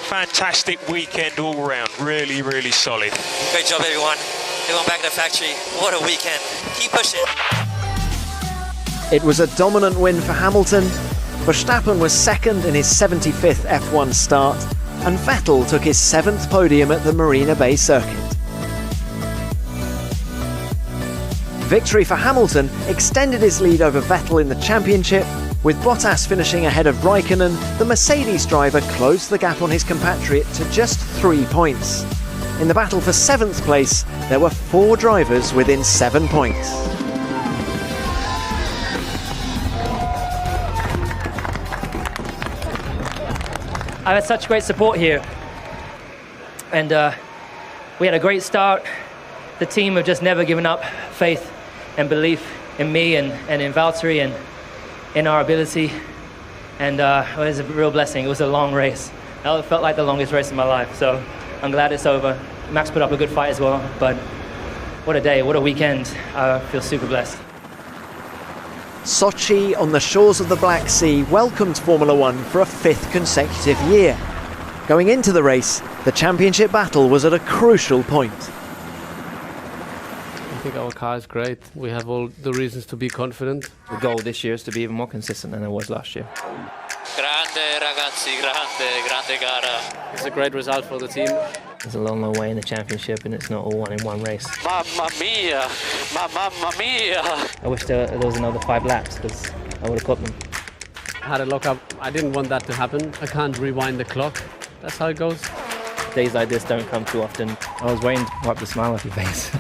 N: Fantastic weekend all round, really, really solid.
R: Great job, everyone. Everyone back in the factory. What a weekend. Keep pushing.
A: It was a dominant win for Hamilton. Verstappen was 2nd in his 75th F1 start, and Vettel took his 7th podium at the Marina Bay circuit. Victory for Hamilton extended his lead over Vettel in the championship. With Bottas finishing ahead of Raikkonen, the Mercedes driver closed the gap on his compatriot to just 3 points. In the battle for 7th place, there were 4 drivers within 7 points.
C: I've had such great support here, and we had a great start. The team have just never given up faith and belief in me and in Valtteri and in our ability, and it was a real blessing. It was a long race. It felt like the longest race of my life, so I'm glad it's over. Max put up a good fight as well, but what a day, what a weekend. I feel super blessed.
A: Sochi, on the shores of the Black Sea, welcomed Formula One for a 5th consecutive year. Going into the race, the championship battle was at a crucial point.
B: I think our car is great. We have all the reasons to be confident.
M: The goal this year is to be even more consistent than it was last year.
D: Grande ragazzi, grande gara.
B: It's a great result for the team.
M: There's a long, long way in the championship and it's not all won in one race.
D: Mamma mia, mamma mia.
M: I wish there was another 5 laps because I would have got them.
B: I had a lock-up. I didn't want that to happen. I can't rewind the clock. That's how it goes.
M: Days like this don't come too often. I was waiting to wipe the smile off your face.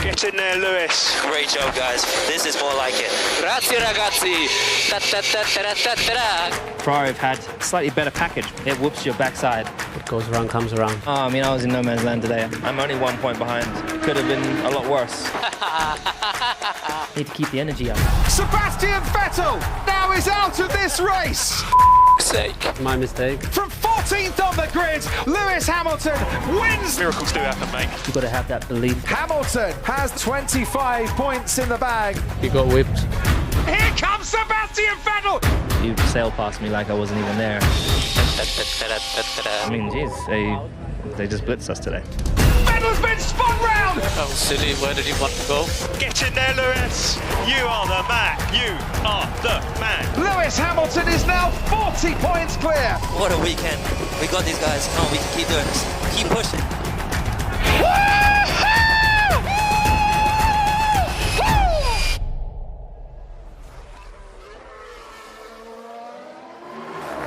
V: Get in there, Lewis.
R: Great job, guys. This is more like it.
D: Grazie ragazzi.
F: Ferrari have had a slightly better package. It whoops your backside.
B: What goes around comes around.
M: Oh, I mean, I was in no man's land today. I'm only 1 point behind. Could have been a lot worse. Need to keep the energy up.
G: Sebastian Vettel now is out of this race.
B: My mistake.
G: From 14th on the grid, Lewis Hamilton wins.
V: Miracles do happen, mate.
M: You've got to have that belief.
G: Hamilton has 25 points in the bag.
B: He got whipped.
G: Here comes Sebastian Vettel.
M: You sailed past me like I wasn't even there. I mean, geez, they just blitzed us today.
G: Vettel's been spun round.
D: Oh, silly, where did he want to go?
V: Get in there, Lewis. You are the man. You are the man.
G: Lewis Hamilton is now 40 points clear.
R: What a weekend. We got these guys. Come on, we can keep doing this. Keep pushing.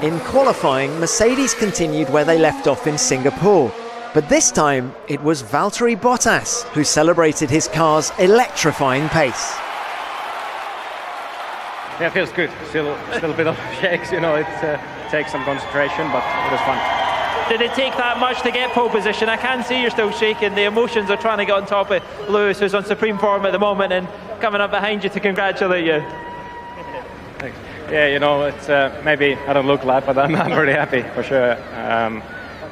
A: In qualifying, Mercedes continued where they left off in Singapore. But this time, it was Valtteri Bottas who celebrated his car's electrifying pace.
P: Yeah, it feels good. Still a bit of shakes, you know, it takes some concentration, but it was fun.
U: Did it take that much to get pole position? I can see you're still shaking. The emotions are trying to get on top of Lewis, who's on supreme form at the moment, and coming up behind you to congratulate you.
P: Thanks. Yeah, you know, it's maybe I don't look like, but I'm really happy for sure.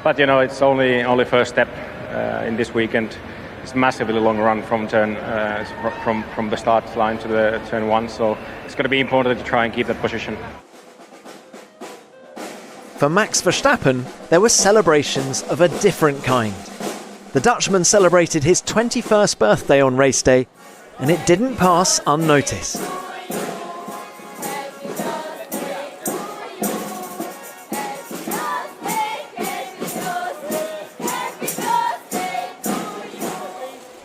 P: But you know, it's only first step in this weekend. It's a massively long run from turn from the start line to the turn 1, so it's going to be important to try and keep that position.
A: For Max Verstappen, there were celebrations of a different kind. The Dutchman celebrated his 21st birthday on race day, and it didn't pass unnoticed.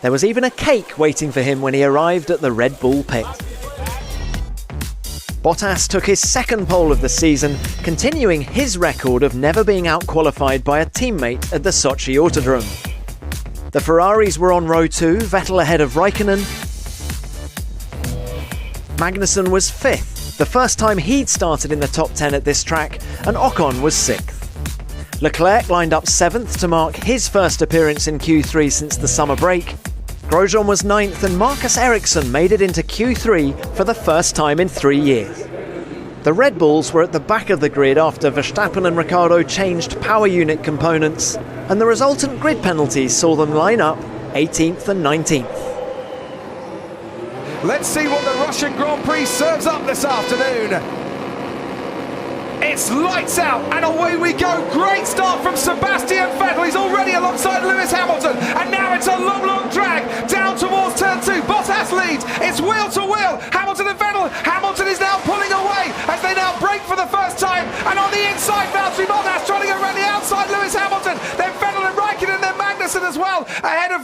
A: There was even a cake waiting for him when he arrived at the Red Bull pit. Bottas took his second pole of the season, continuing his record of never being out-qualified by a teammate at the Sochi Autodrome. The Ferraris were on row 2, Vettel ahead of Raikkonen. Magnussen was 5th, the first time he'd started in the top 10 at this track, and Ocon was 6th. Leclerc lined up 7th to mark his first appearance in Q3 since the summer break. Grosjean was 9th and Marcus Ericsson made it into Q3 for the first time in 3 years. The Red Bulls were at the back of the grid after Verstappen and Ricciardo changed power unit components, and the resultant grid penalties saw them line up 18th and 19th.
G: Let's see what the Russian Grand Prix serves up this afternoon. It's lights out and away we go. Great start from Sebastian Vettel. He's already alongside Lewis Hamilton. And now it's a long, long drag down towards turn 2. Bottas leads. It's wheel to wheel. Hamilton and Vettel. Hamilton is now pulling away as they now break for the first time. And on the inside, Valtteri Bottas trying to go around the outside. Lewis Hamilton. Then Vettel and Raikkonen and then Magnussen as well. Ahead of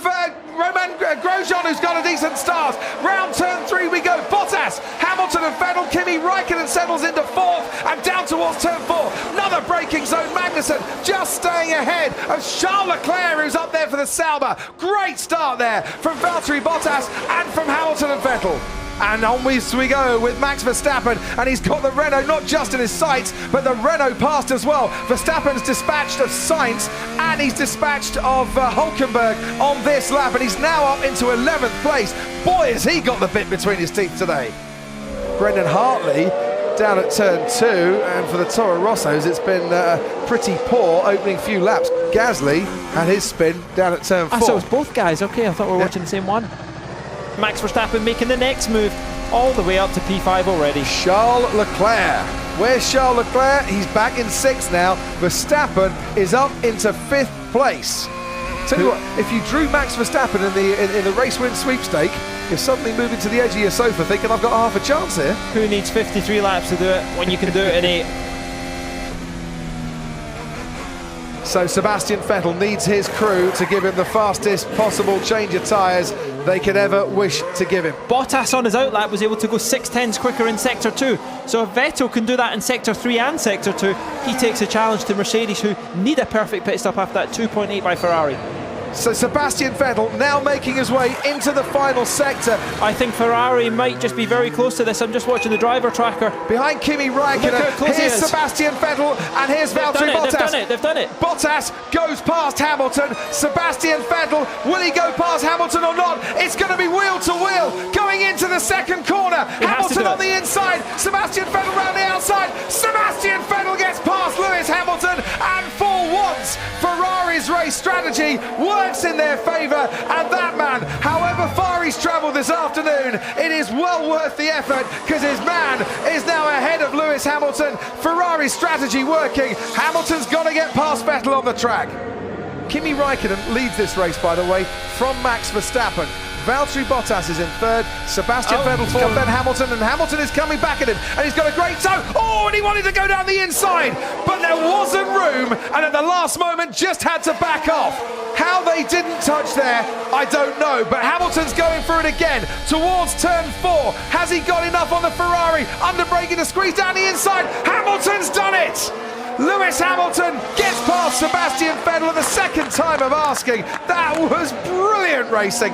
G: Roman Grosjean, who's got a decent start. Round turn 3 we go. Bottas, Hamilton and Vettel. Kimi Raikkonen settles into 4th and down towards turn 4. Another braking zone. Magnussen just staying ahead of Charles Leclerc, who's up there for the Sauber. Great start there from Valtteri Bottas and from Hamilton and Vettel. And on we go with Max Verstappen, and he's got the Renault not just in his sights, but the Renault passed as well. Verstappen's dispatched of Sainz, and he's dispatched of Hulkenberg on this lap, and he's now up into 11th place. Boy, has he got the bit between his teeth today. Brendan Hartley down at turn 2, and for the Toro Rossos it's been pretty poor opening few laps. Gasly had his spin down at turn 4.
U: So it was both guys, okay, I thought we were watching the same one. Max Verstappen making the next move all the way up to P5 already.
G: Charles Leclerc. Where's Charles Leclerc? He's back in 6th now. Verstappen is up into 5th place. Tell you what, if you drew Max Verstappen in the race win sweepstake, you're suddenly moving to the edge of your sofa thinking I've got half a chance here.
U: Who needs 53 laps to do it when you can do it in 8?
G: So Sebastian Vettel needs his crew to give him the fastest possible change of tyres they could ever wish to give him.
U: Bottas on his outlap was able to go 6/10s quicker in Sector 2. So if Vettel can do that in Sector 3 and Sector 2, he takes a challenge to Mercedes, who need a perfect pit stop after that 2.8 by Ferrari.
G: So Sebastian Vettel now making his way into the final sector.
U: I think Ferrari might just be very close to this. I'm just watching the driver tracker.
G: Behind Kimi Räikkönen, here's Sebastian Vettel, and here's Valtteri Bottas.
U: They've done it.
G: Bottas goes past Hamilton. Sebastian Vettel, will he go past Hamilton or not? It's going to be wheel to wheel going into the second corner. Hamilton on the inside, Sebastian Vettel round the outside. Sebastian Vettel gets past Lewis Hamilton, and for once, Ferrari's race strategy works in their favour, and that man, however far he's travelled this afternoon, it is well worth the effort, because his man is now ahead of Lewis Hamilton. Ferrari's strategy working. Hamilton's got to get past Vettel on the track. Kimi Räikkönen leads this race, by the way, from Max Verstappen. Valtteri Bottas is in 3rd, Sebastian Vettel 4th, then Hamilton, and Hamilton is coming back at him, and he's got a great toe. Oh, and he wanted to go down the inside, but there wasn't room, and at the last moment just had to back off. How they didn't touch there, I don't know, but Hamilton's going for it again towards turn 4. Has he got enough on the Ferrari? Under braking to squeeze down the inside. Hamilton's done it! Lewis Hamilton gets past Sebastian Vettel the second time of asking. That was brilliant racing.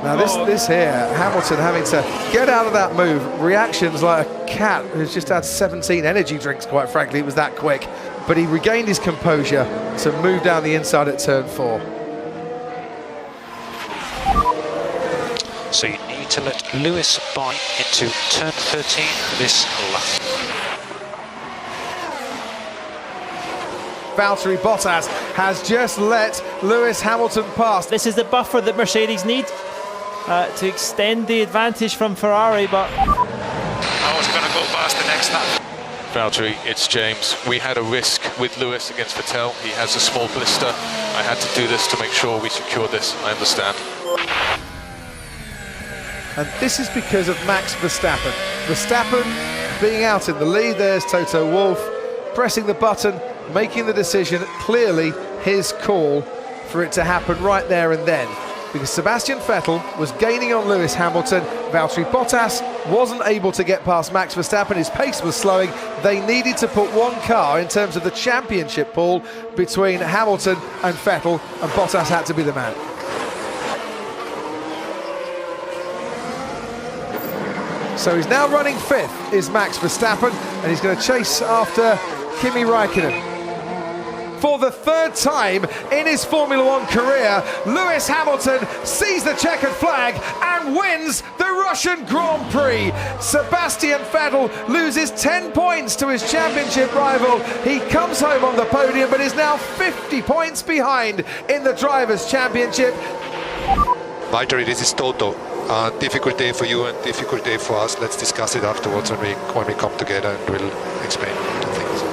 G: Now this here, Hamilton having to get out of that move, reactions like a cat who's just had 17 energy drinks, quite frankly, it was that quick. But he regained his composure to move down the inside at turn 4.
N: So you need to let Lewis buy into turn 13 this lap.
G: Valtteri Bottas has just let Lewis Hamilton pass.
U: This is the buffer that Mercedes need to extend the advantage from Ferrari, but...
V: How is he going to go past the next lap?
I: Valtteri, it's James. We had a risk with Lewis against Vettel. He has a small blister. I had to do this to make sure we secure this. I understand.
G: And this is because of Max Verstappen. Verstappen being out in the lead. There's Toto Wolff pressing the button, making the decision. Clearly his call for it to happen right there and then. Because Sebastian Vettel was gaining on Lewis Hamilton. Valtteri Bottas wasn't able to get past Max Verstappen. His pace was slowing. They needed to put one car in terms of the championship pool between Hamilton and Vettel, and Bottas had to be the man. So he's now running 5th, is Max Verstappen, and he's going to chase after Kimi Räikkönen. For the 3rd time in his Formula 1 career, Lewis Hamilton sees the checkered flag and wins the Russian Grand Prix. Sebastian Vettel loses 10 points to his championship rival. He comes home on the podium, but is now 50 points behind in the Drivers' Championship.
S: Valtteri, this is Toto. Difficult day for you and difficult day for us. Let's discuss it afterwards when we come together, and we'll explain things.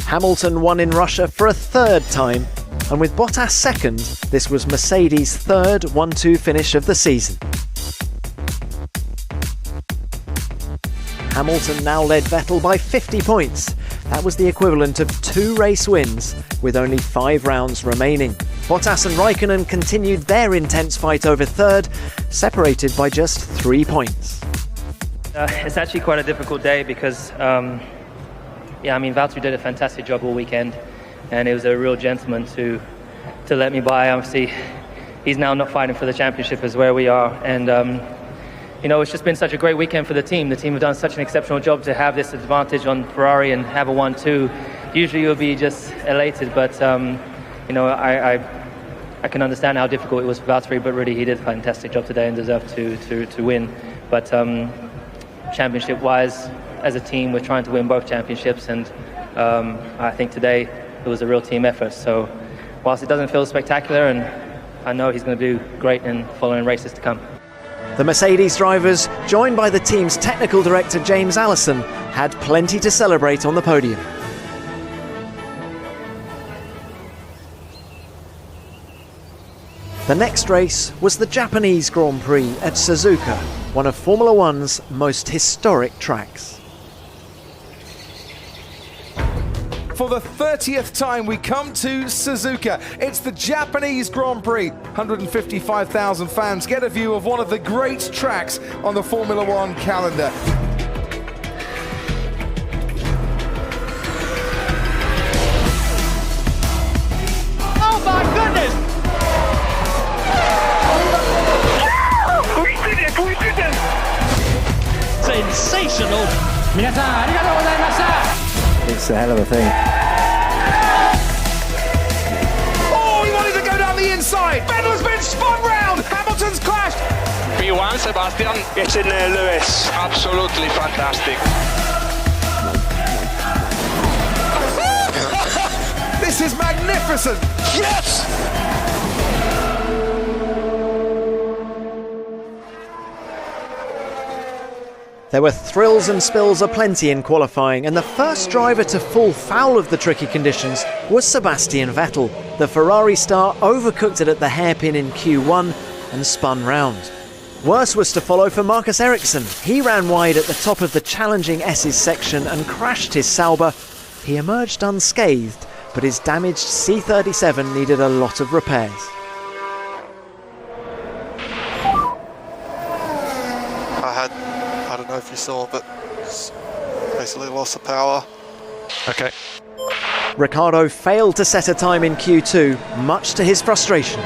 A: Hamilton won in Russia for a 3rd time, and with Bottas 2nd, this was Mercedes' 3rd 1-2 finish of the season. Hamilton now led Vettel by 50 points. That was the equivalent of 2 race wins, with only 5 rounds remaining. Bottas and Räikkönen continued their intense fight over 3rd, separated by just 3 points.
C: It's actually quite a difficult day because, yeah, I mean, Valtteri did a fantastic job all weekend, and it was a real gentleman to let me by. Obviously, he's now not fighting for the championship as where we are, and you know, it's just been such a great weekend for the team. The team have done such an exceptional job to have this advantage on Ferrari and have a 1-2. Usually you'll be just elated, but you know, I can understand how difficult it was for Valtteri, but really he did a fantastic job today and deserved to win. But championship-wise, as a team, we're trying to win both championships, and I think today it was a real team effort. So whilst it doesn't feel spectacular, and I know he's going to do great in following races to come.
A: The Mercedes drivers, joined by the team's technical director James Allison, had plenty to celebrate on the podium. The next race was the Japanese Grand Prix at Suzuka, one of Formula One's most historic tracks.
G: For the 30th time we come to Suzuka. It's the Japanese Grand Prix. 155,000 fans get a view of one of the great tracks on the Formula One calendar.
W: Oh my goodness! We did it! Sensational!
E: It's a hell of a thing.
G: Oh, he wanted to go down the inside. Vettel's been spun round. Hamilton's crashed.
V: P1, Sebastian. Get in there, Lewis. Absolutely fantastic.
G: This is magnificent.
V: Yes!
A: There were thrills and spills aplenty in qualifying, and the first driver to fall foul of the tricky conditions was Sebastian Vettel. The Ferrari star overcooked it at the hairpin in Q1 and spun round. Worse was to follow for Marcus Ericsson. He ran wide at the top of the challenging S's section and crashed his Sauber. He emerged unscathed, but his damaged C37 needed a lot of repairs.
O: I don't know if you saw, but basically lost the power.
I: Okay.
A: Ricciardo failed to set a time in Q2, much to his frustration.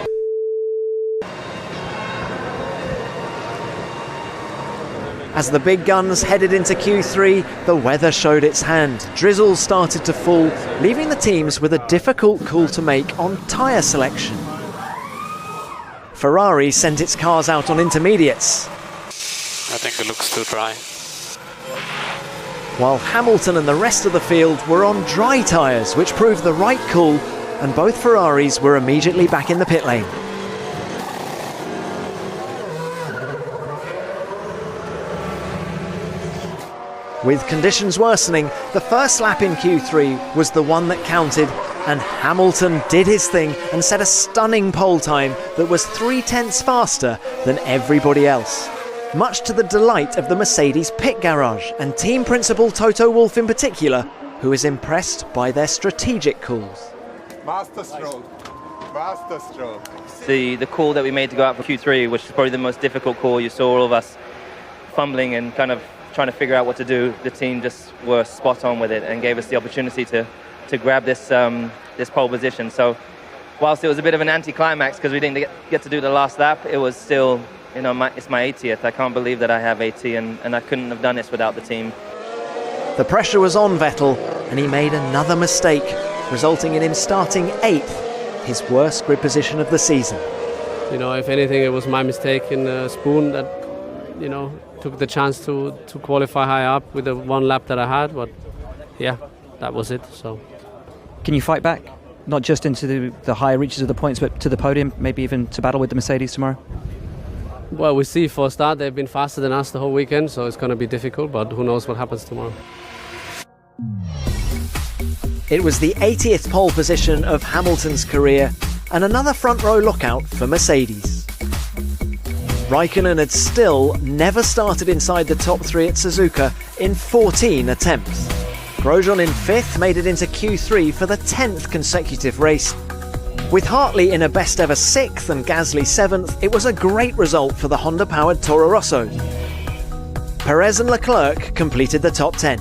A: As the big guns headed into Q3, the weather showed its hand. Drizzle started to fall, leaving the teams with a difficult call to make on tyre selection. Ferrari sent its cars out on intermediates,
D: I think it looks too dry.
A: while Hamilton and the rest of the field were on dry tyres, which proved the right call, and both Ferraris were immediately back in the pit lane. With conditions worsening, the first lap in Q3 was the one that counted, and Hamilton did his thing and set a stunning pole time that was 0.3 faster than everybody else. Much to the delight of the Mercedes pit garage and team principal Toto Wolff in particular, who is impressed by their strategic calls.
O: Masterstroke.
C: The call that we made to go out for Q3, which is probably the most difficult call. You saw all of us fumbling and kind of trying to figure out what to do. The team just were spot on with it and gave us the opportunity to grab this this pole position. So whilst it was a bit of an anticlimax because we didn't get to do the last lap, it was still, you know, it's my 80th. I can't believe that I have 80, and I couldn't have done this without the team.
A: The pressure was on Vettel, and he made another mistake, resulting in him starting 8th, his worst grid position of the season.
B: You know, if anything, it was my mistake in Spoon that, you know, took the chance to qualify high up with the one lap that I had, but yeah, that was it. So,
E: can you fight back? Not just into the higher reaches of the points, but to the podium, maybe even to battle with the Mercedes tomorrow?
B: Well, we see for a start, they've been faster than us the whole weekend, so it's going to be difficult, but who knows what happens tomorrow.
A: It was the 80th pole position of Hamilton's career, and another front row lockout for Mercedes. Raikkonen had still never started inside the top 3 at Suzuka in 14 attempts. Grosjean in 5th made it into Q3 for the 10th consecutive race. With Hartley in a best ever 6th and Gasly 7th, it was a great result for the Honda-powered Toro Rosso. Perez and Leclerc completed the top 10.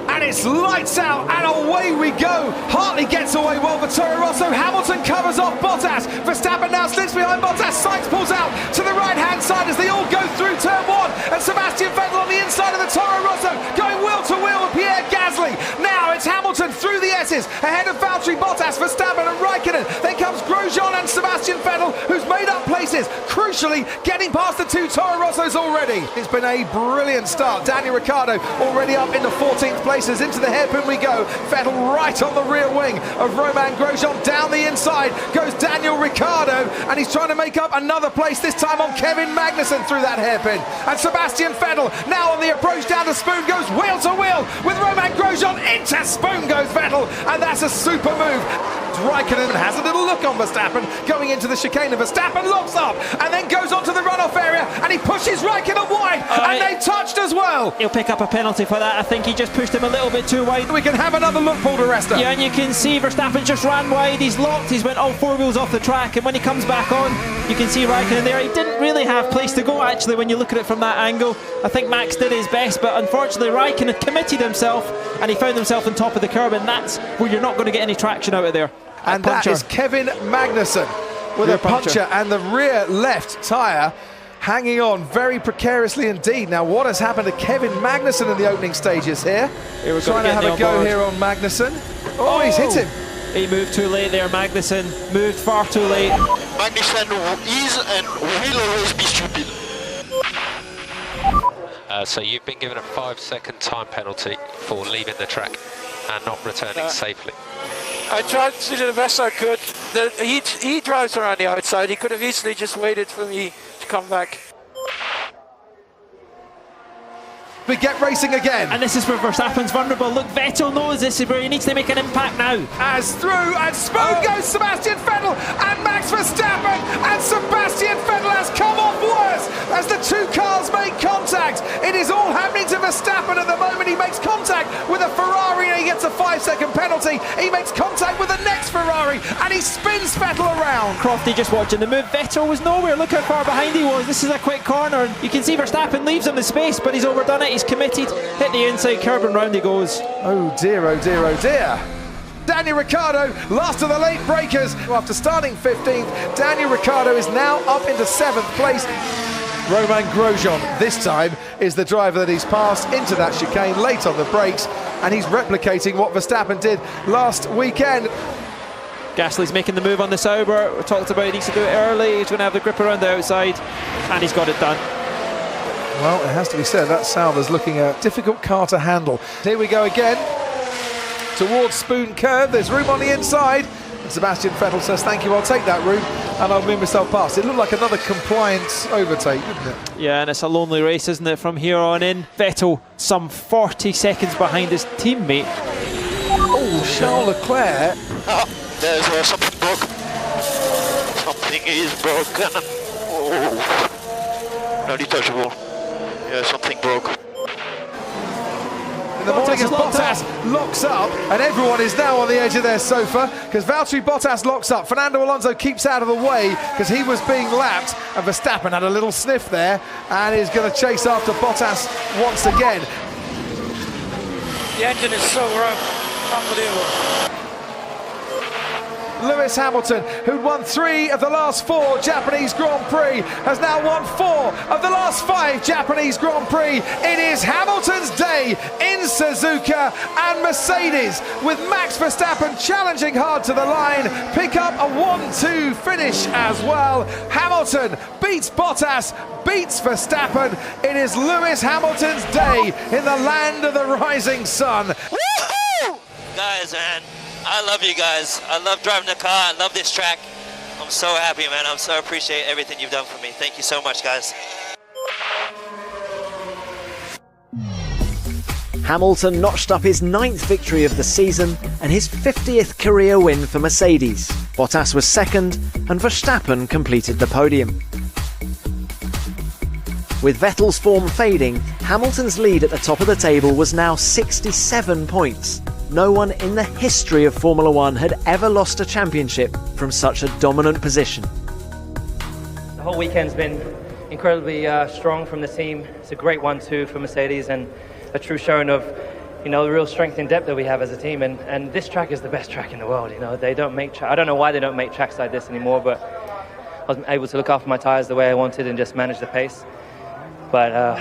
G: And it's lights out and away we go. Hartley gets away well for Toro Rosso. Hamilton covers off Bottas. Verstappen now slips behind Bottas. Sainz pulls out to the right-hand side as they all go through turn 1. And Sebastian Vettel on the inside of the Toro Rosso going wheel to wheel with Pierre Gasly. Now it's Hamilton through the S's ahead of Valtteri Bottas, Verstappen and Raikkonen. Then comes Grosjean and Sebastian Vettel, who's made made up places, crucially getting past the two Toro Rossos already. It's been a brilliant start. Daniel Ricciardo already up into 14th places. Into the hairpin we go. Vettel right on the rear wing of Romain Grosjean. Down the inside goes Daniel Ricciardo, and he's trying to make up another place, this time on Kevin Magnussen through that hairpin. And Sebastian Vettel now on the approach down to Spoon, goes wheel to wheel with Romain Grosjean. Into Spoon goes Vettel, and that's a super move. Raikkonen has a little look on Verstappen going into the chicane. Verstappen locks up and then goes onto the runoff area, and he pushes Raikkonen wide, and they touched as well.
J: He'll pick up a penalty for that. I think he just pushed him a little bit too wide.
G: We can have another look, Paul de Resta.
J: Yeah, and you can see Verstappen just ran wide. He's locked. He's went all four wheels off the track, and when he comes back on, you can see Raikkonen there. He didn't really have place to go, actually, when you look at it from that angle. I think Max did his best, but unfortunately Raikkonen committed himself, and he found himself on top of the curb, and that's where you're not going to get any traction out of there.
G: And that is Kevin Magnussen with a puncture, and the rear left tyre hanging on very precariously indeed. Now, what has happened to Kevin Magnussen in the opening stages here? Trying to have a go here on Magnussen. Oh, he's hit him.
J: He moved too late there, Magnussen. Moved far too late.
V: Magnussen is and will always be stupid.
Q: So you've been given a 5-second time penalty for leaving the track and not returning safely.
K: I tried to do the best I could. He drives around the outside. He could have easily just waited for me to come back.
G: We get racing again.
J: And this is where Verstappen's vulnerable. Look, Vettel knows this is where he needs to make an impact now.
G: As through, and Spoon goes Sebastian Vettel, and Max Verstappen, and Sebastian Vettel has come off worse as the two cars make contact. It is all happening to Verstappen at the moment. He makes contact with a Ferrari, and he gets a 5-second penalty. He makes contact with the next Ferrari, and he spins Vettel around.
J: Crofty just watching the move. Vettel was nowhere. Look how far behind he was. This is a quick corner. You can see Verstappen leaves him the space, but he's overdone it. He's committed, hit the inside curb, and round he goes.
G: Oh dear, oh dear, oh dear. Daniel Ricciardo, last of the late breakers. After starting 15th, Daniel Ricciardo is now up into 7th place. Romain Grosjean, this time, is the driver that he's passed into that chicane late on the brakes, and he's replicating what Verstappen did last weekend.
J: Gasly's making the move on the Sauber. We talked about he needs to do it early. He's going to have the grip around the outside, and he's got it done.
G: Well, it has to be said, that Sauber's looking a difficult car to handle. Here we go again, towards Spoon Curve. There's room on the inside. And Sebastian Vettel says, thank you, I'll take that room, and I'll move myself past. It looked like another compliance overtake, didn't it?
J: Yeah, and it's a lonely race, isn't it, from here on in. Vettel some 40 seconds behind his teammate.
G: Oh, Charles Leclerc.
V: Oh, there's something broken. Something is broken. Oh, not touchable. Yeah, something broke.
G: In the morning as Bottas locks up, and everyone is now on the edge of their sofa because Valtteri Bottas locks up. Fernando Alonso keeps out of the way because he was being lapped, and Verstappen had a little sniff there and is going to chase after Bottas once again.
K: The engine is so rough, unbelievable.
G: Lewis Hamilton, who'd won 3 of the last 4 Japanese Grand Prix, has now won 4 of the last 5 Japanese Grand Prix. It is Hamilton's day in Suzuka, and Mercedes, with Max Verstappen challenging hard to the line, pick up a 1-2 finish as well. Hamilton beats Bottas, beats Verstappen. It is Lewis Hamilton's day in the land of the rising sun.
R: Woohoo! Guys, man, I love you guys. I love driving the car. I love this track. I'm so happy, man. I'm so appreciate everything you've done for me. Thank you so much, guys.
A: Hamilton notched up his 9th victory of the season and his 50th career win for Mercedes. Bottas was second, and Verstappen completed the podium. With Vettel's form fading, Hamilton's lead at the top of the table was now 67 points. No one in the history of Formula One had ever lost a championship from such a dominant position.
C: The whole weekend's been incredibly strong from the team. It's a great 1-2 for Mercedes, and a true showing of, you know, the real strength and depth that we have as a team. And this track is the best track in the world. You know, they don't make. I don't know why they don't make tracks like this anymore, but I was able to look after my tyres the way I wanted and just manage the pace. But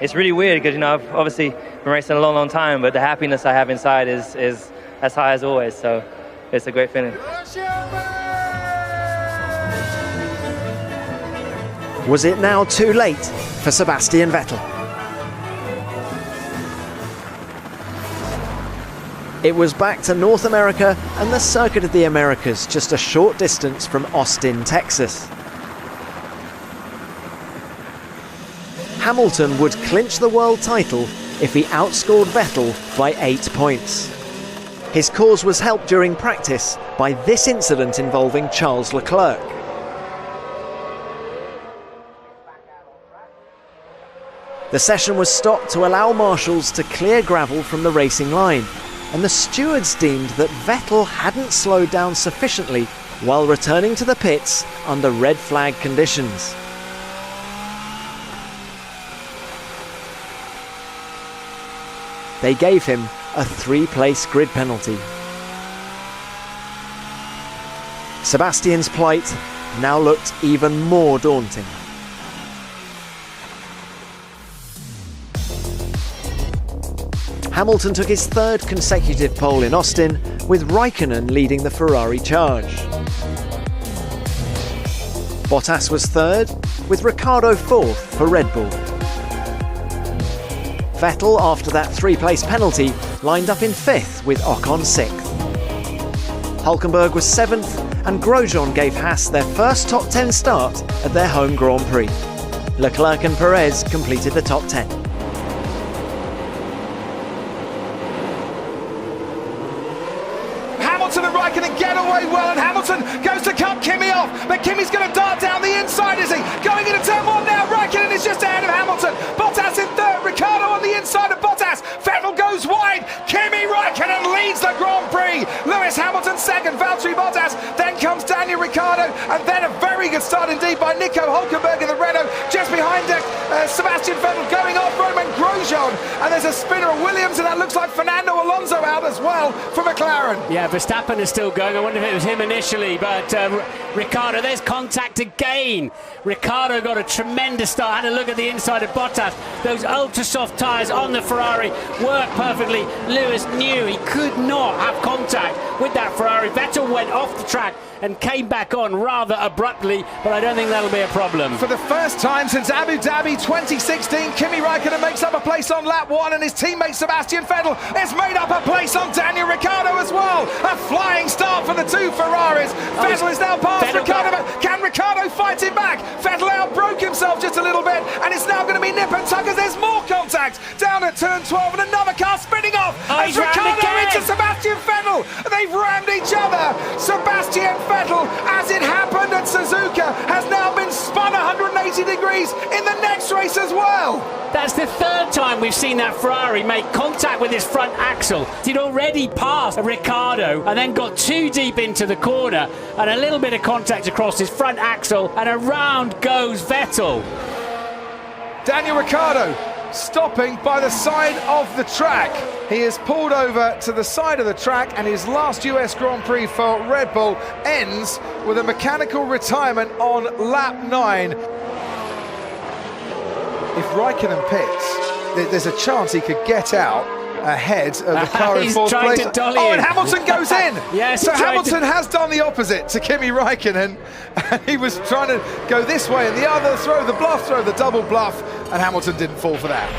C: it's really weird because, you know, I've obviously been racing a long, long time, but the happiness I have inside is as high as always. So it's a great feeling.
A: Was it now too late for Sebastian Vettel? It was back to North America and the Circuit of the Americas, just a short distance from Austin, Texas. Hamilton would clinch the world title if he outscored Vettel by 8 points. His cause was helped during practice by this incident involving Charles Leclerc. The session was stopped to allow marshals to clear gravel from the racing line, and the stewards deemed that Vettel hadn't slowed down sufficiently while returning to the pits under red flag conditions. They gave him a 3-place grid penalty. Sebastian's plight now looked even more daunting. Hamilton took his 3rd consecutive pole in Austin, with Raikkonen leading the Ferrari charge. Bottas was 3rd, with Ricciardo 4th for Red Bull. Vettel, after that 3-place penalty, lined up in 5th with Ocon 6th. Hulkenberg was 7th, and Grosjean gave Haas their first top 10 start at their home Grand Prix. Leclerc and Perez completed the top 10.
G: Hamilton and Raikkonen get away well, and Hamilton goes to cut Kimi off, but Kimi's going to dart down the inside, is he? Going into turn 1 now, Raikkonen is just ahead of Hamilton. Bottas in 3rd, Ricciardo on the inside of Bottas. Vettel goes wide, Kimi Raikkonen leads the Grand Prix. Lewis Hamilton 2nd, Valtteri Bottas, then comes Daniel Ricciardo, and then a very good start indeed by Nico Hulkenberg in the Renault, just behind Sebastian Vettel going off Roman Grosjean, and there's a spinner of Williams, and that looks like Fernando Alonso out as well for McLaren.
H: Yeah, Verstappen is still going. I wonder if it was him initially, but Ricciardo, there's contact again. Ricciardo got a tremendous start. Had a look at the inside of Bottas. Those ultra soft tyres on the Ferrari work perfectly. Lewis knew he could not have contact with that Ferrari. Vettel went off the track and came back on rather abruptly, but I don't think that'll be a problem.
G: For the first time since Abu Dhabi 2016, Kimi Raikkonen makes up a place on lap 1, and his teammate Sebastian Vettel has made up a place on Daniel Ricciardo as well. A flying start for the 2 Ferraris. Vettel is now past Ricciardo, but can Ricciardo fight it back? Vettel outbroke himself just a little bit, and it's now going to be nip and tuck as there's more contact down at turn 12, and another car spinning off as Ricciardo into Sebastian Vettel. They've rammed each other. Sebastian Vettel, as it happened at Suzuka, has now been spun 180 degrees in the next race as well.
H: That's the 3rd time we've seen that Ferrari make contact with his front axle. He'd already passed Ricciardo and then got too deep into the corner, and a little bit of contact across his front axle, and around goes Vettel.
G: Daniel Ricciardo stopping by the side of the track. He is pulled over to the side of the track, and his last US Grand Prix for Red Bull ends with a mechanical retirement on lap 9. If Raikkonen pits, there's a chance he could get out ahead of the car in 4th place. And Hamilton goes in.
H: Yes,
G: so Hamilton has done the opposite to Kimi Raikkonen, and he was trying to go this way and the other, throw the bluff, throw the double bluff, and Hamilton didn't fall for that.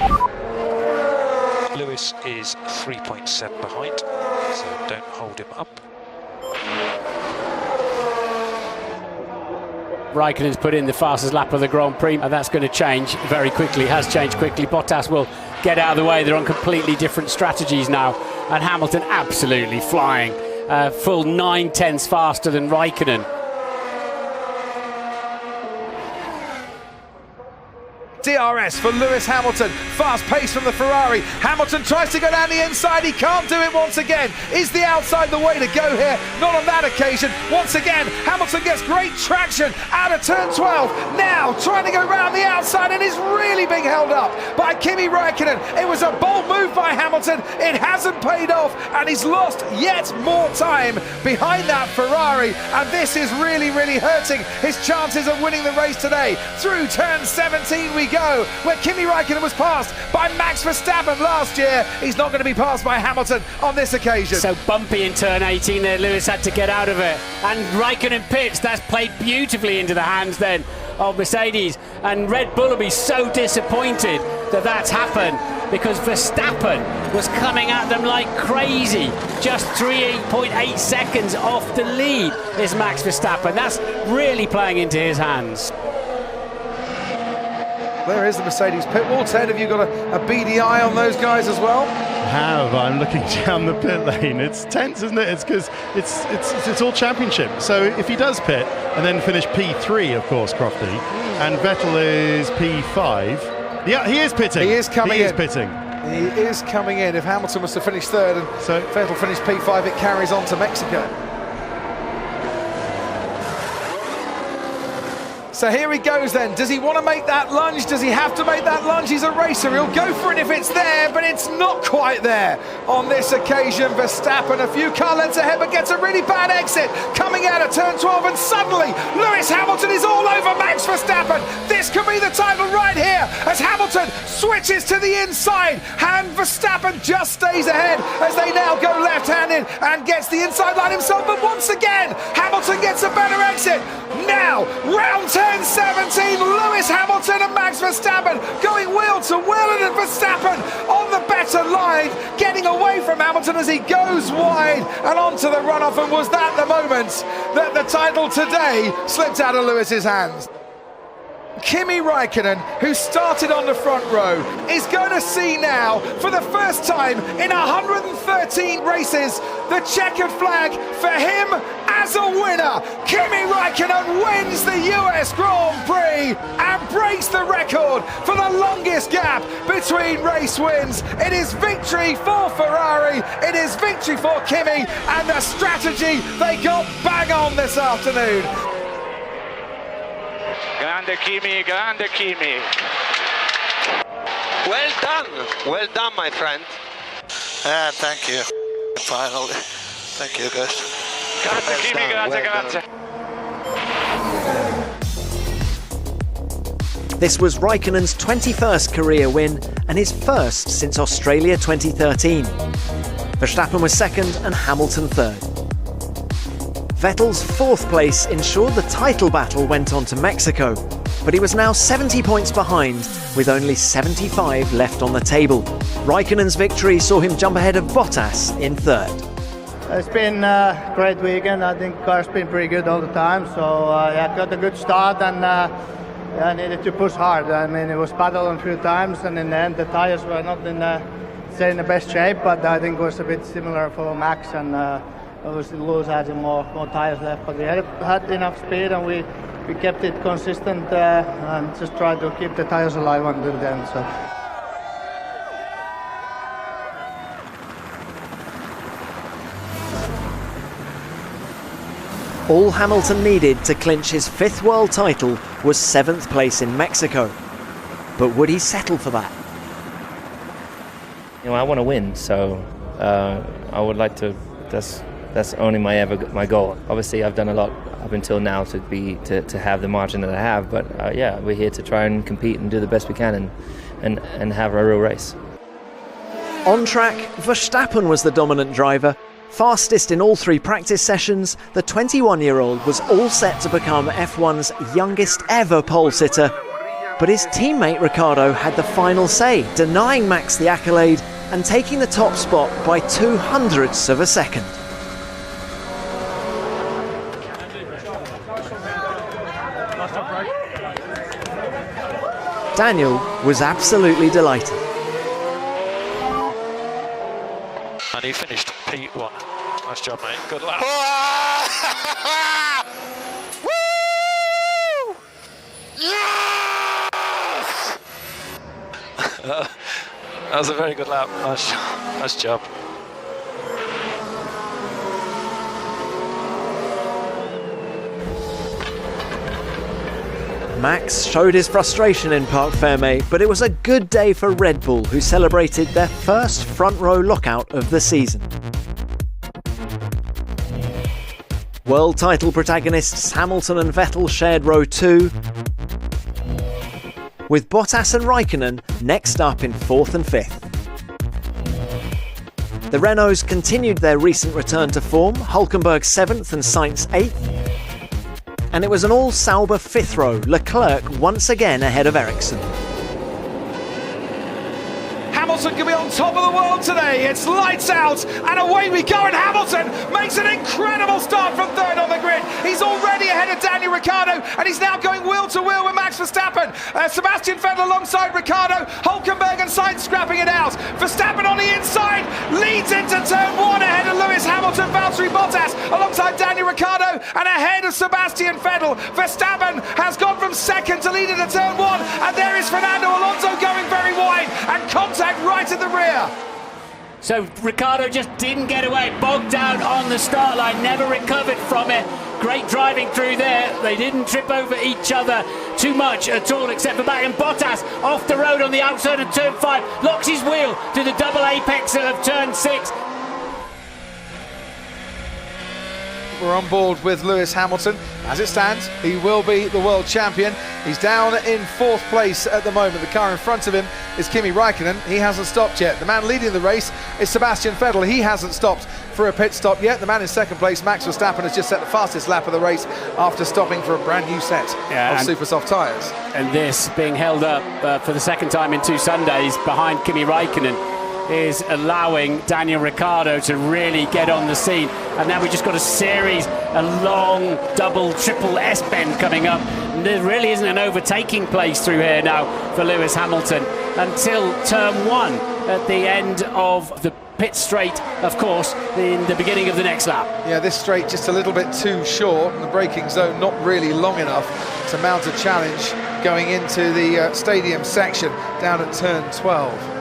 N: Lewis is 3.7 behind, so don't hold him up.
H: Raikkonen's put in the fastest lap of the Grand Prix, and that's going to change very quickly. Has changed quickly. Bottas will get out of the way. They're on completely different strategies now, and Hamilton absolutely flying. Full 9/10ths faster than Raikkonen.
G: DRS for Lewis Hamilton, fast pace from the Ferrari. Hamilton tries to go down the inside, he can't do it once again. Is the outside the way to go here? Not on that occasion. Once again, Hamilton gets great traction out of turn 12. Now trying to go round the outside, and is really being held up by Kimi Raikkonen. It was a bold move by Hamilton, it hasn't paid off, and he's lost yet more time behind that Ferrari, and this is really hurting his chances of winning the race today. Through turn 17 we go, where Kimi Raikkonen was passed by Max Verstappen last year. He's not going to be passed by Hamilton on this occasion.
H: So bumpy in turn 18 there, Lewis had to get out of it. And Raikkonen pits, that's played beautifully into the hands then of Mercedes. And Red Bull will be so disappointed that that's happened, because Verstappen was coming at them like crazy. Just 3.8 seconds off the lead is Max Verstappen. That's really playing into his hands.
G: There is the Mercedes pit wall. Ted, have you got a BDI on those guys as well?
F: I'm looking down the pit lane. It's tense, isn't it? It's because it's all championship. So if he does pit and then finish P3, of course, Crofty, and Vettel is P5. Yeah, he is pitting.
G: He is coming in.
F: He is pitting.
G: He is coming in. If Hamilton was to finish third and so Vettel finished P5, it carries on to Mexico. So here he goes then. Does he want to make that lunge? Does he have to make that lunge? He's a racer. He'll go for it if it's there, but it's not quite there on this occasion. Verstappen a few car lengths ahead, but gets a really bad exit coming out of turn 12, and suddenly Lewis Hamilton is all over Max Verstappen. This could be the title right here as Hamilton switches to the inside, and Verstappen just stays ahead as they now go left-handed and gets the inside line himself. But once again, Hamilton gets a better exit. Now, round 10-17, Lewis Hamilton and Max Verstappen going wheel to wheel, and Verstappen on the better line, getting away from Hamilton as he goes wide and onto the runoff. And was that the moment that the title today slipped out of Lewis's hands? Kimi Räikkönen, who started on the front row, is going to see now, for the first time in 113 races, the checkered flag for him as a winner. Kimi Räikkönen wins the US Grand Prix and breaks the record for the longest gap between race wins. It is victory for Ferrari, it is victory for Kimi, and the strategy they got bang on this afternoon.
V: Grande Kimi.
L: Well done, my friend.
O: Thank you. Finally. Thank you, guys.
V: Grazie Kimi, grazie.
A: This was Raikkonen's 21st career win and his first since Australia 2013. Verstappen was second and Hamilton third. Vettel's fourth place ensured the title battle went on to Mexico, but he was now 70 points behind with only 75 left on the table. Raikkonen's victory saw him jump ahead of Bottas in third.
T: It's been a great weekend. I think car's been pretty good all the time, so got a good start, and I needed to push hard. I mean, it was battled a few times, and in the end the tires were not in the best shape, but I think it was a bit similar for Max, and obviously Lewis had more tires left, but we had enough speed, and we kept it consistent and just tried to keep the tires alive until the end. So.
A: All Hamilton needed to clinch his fifth world title was 7th place in Mexico. But would he settle for that?
M: I want to win, so I would like to. That's only my goal. Obviously, I've done a lot up until now to have the margin that I have, but we're here to try and compete and do the best we can and have a real race.
A: On track, Verstappen was the dominant driver. Fastest in all 3 practice sessions, the 21-year-old was all set to become F1's youngest ever pole sitter. But his teammate Ricciardo had the final say, denying Max the accolade and taking the top spot by 0.02 of a second. Daniel was absolutely delighted.
I: And he finished P1. Nice job, mate. Good luck.
L: Woo! Yes!
I: That was a very good lap. Nice job.
A: Max showed his frustration in Parc Fermé, but it was a good day for Red Bull, who celebrated their first front row lockout of the season. World title protagonists Hamilton and Vettel shared row 2, with Bottas and Raikkonen next up in 4th and 5th. The Renaults continued their recent return to form, Hülkenberg 7th and Sainz 8th. and it was an all-Sauber fifth row, Leclerc once again ahead of Ericsson.
G: Hamilton can be on top of the world today. It's lights out and away we go, and Hamilton makes an incredible start from third on the grid. He's already ahead of Daniel Ricciardo, and he's now going wheel to wheel with Max Verstappen. Sebastian Vettel alongside Ricciardo, Hülkenberg and Sainz scrapping it out. Verstappen on the inside leads into turn one ahead of Lewis Hamilton, Valtteri Bottas alongside Daniel Ricciardo and ahead of Sebastian Vettel. Verstappen has gone from second to lead into turn one, and there is Fernando Alonso going very wide and contact right at the rear.
H: So Ricciardo just didn't get away, bogged down on the start line, never recovered from it. Great driving through there. They didn't trip over each other too much at all, except for back. And Bottas off the road on the outside of turn 5, locks his wheel to the double apex of turn 6.
G: We're on board with Lewis Hamilton. As it stands, he will be the world champion. He's down in 4th place at the moment. The car in front of him is Kimi Raikkonen. He hasn't stopped yet. The man leading the race is Sebastian Vettel. He hasn't stopped for a pit stop yet. The man in 2nd place, Max Verstappen, has just set the fastest lap of the race after stopping for a brand new set of super soft tyres.
H: And this being held up for the 2nd time in 2 Sundays behind Kimi Raikkonen is allowing Daniel Ricciardo to really get on the scene. And now we've just got a long double, triple S-bend coming up. And there really isn't an overtaking place through here now for Lewis Hamilton until turn 1 at the end of the pit straight, of course, in the beginning of the next lap.
G: Yeah, this straight just a little bit too short, and the braking zone not really long enough to mount a challenge going into the stadium section down at turn 12.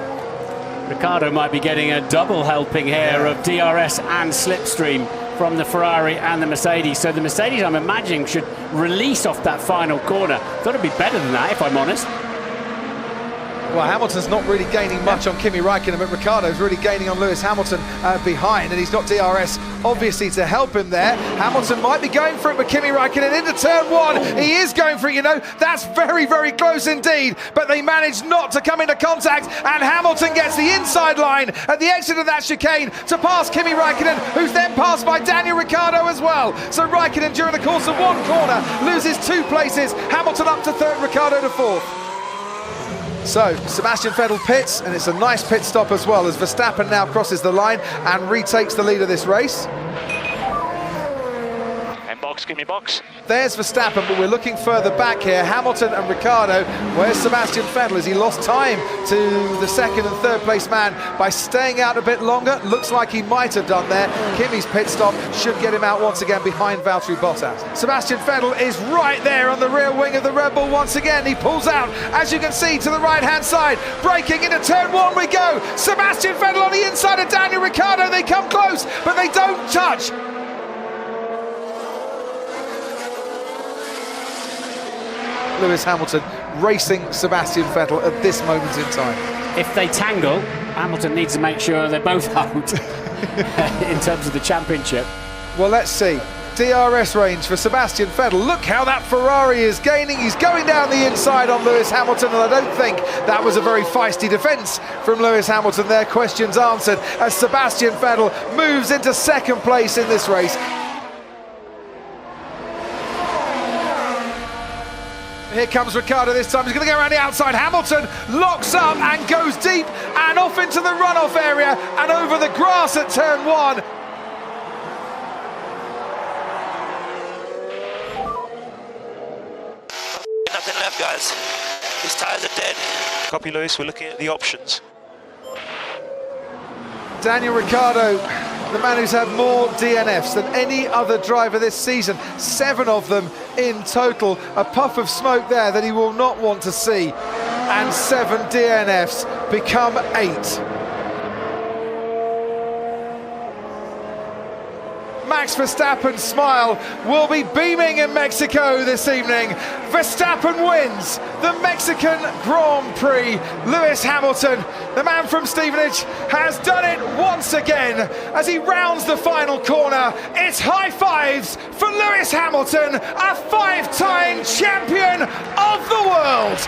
H: Ricciardo might be getting a double helping here of DRS and slipstream from the Ferrari and the Mercedes. So the Mercedes, I'm imagining, should release off that final corner. Thought it'd be better than that, if I'm honest.
G: Well, Hamilton's not really gaining much on Kimi Raikkonen, but Ricciardo's really gaining on Lewis Hamilton behind, and he's got DRS obviously to help him there. Hamilton might be going for it, but Kimi Raikkonen into turn 1. He is going for it, you know. That's very, very close indeed, but they managed not to come into contact, and Hamilton gets the inside line at the exit of that chicane to pass Kimi Raikkonen, who's then passed by Daniel Ricciardo as well. So Raikkonen, during the course of 1 corner, loses 2 places. Hamilton up to 3rd, Ricciardo to 4th. So, Sebastian Vettel pits, and it's a nice pit stop as well, as Verstappen now crosses the line and retakes the lead of this race.
V: Box, give me box.
G: There's Verstappen, but we're looking further back here. Hamilton and Ricciardo. Where's Sebastian Vettel? As he lost time to the 2nd and 3rd place man by staying out a bit longer? Looks like he might have done there. Kimi's pit stop should get him out once again behind Valtteri Bottas. Sebastian Vettel is right there on the rear wing of the Red Bull once again. He pulls out, as you can see, to the right-hand side. Braking into turn 1 we go. Sebastian Vettel on the inside of Daniel Ricciardo. They come close, but they don't touch. Lewis Hamilton racing Sebastian Vettel at this moment in time.
H: If they tangle, Hamilton needs to make sure they're both out in terms of the championship.
G: Well, let's see. DRS range for Sebastian Vettel. Look how that Ferrari is gaining. He's going down the inside on Lewis Hamilton, and I don't think that was a very feisty defence from Lewis Hamilton there. Questions answered as Sebastian Vettel moves into 2nd place in this race. Here comes Ricciardo this time. He's going to go around the outside. Hamilton locks up and goes deep and off into the runoff area and over the grass at turn 1.
R: Nothing left, guys. These tyres are dead.
V: Copy, Lewis. We're looking at the options.
G: Daniel Ricciardo, the man who's had more DNFs than any other driver this season, 7 of them in total. A puff of smoke there that he will not want to see, and 7 DNFs become 8. Max Verstappen's smile will be beaming in Mexico this evening. Verstappen wins the Mexican Grand Prix. Lewis Hamilton, the man from Stevenage, has done it once again as he rounds the final corner. It's high fives for Lewis Hamilton, a 5-time champion of the world.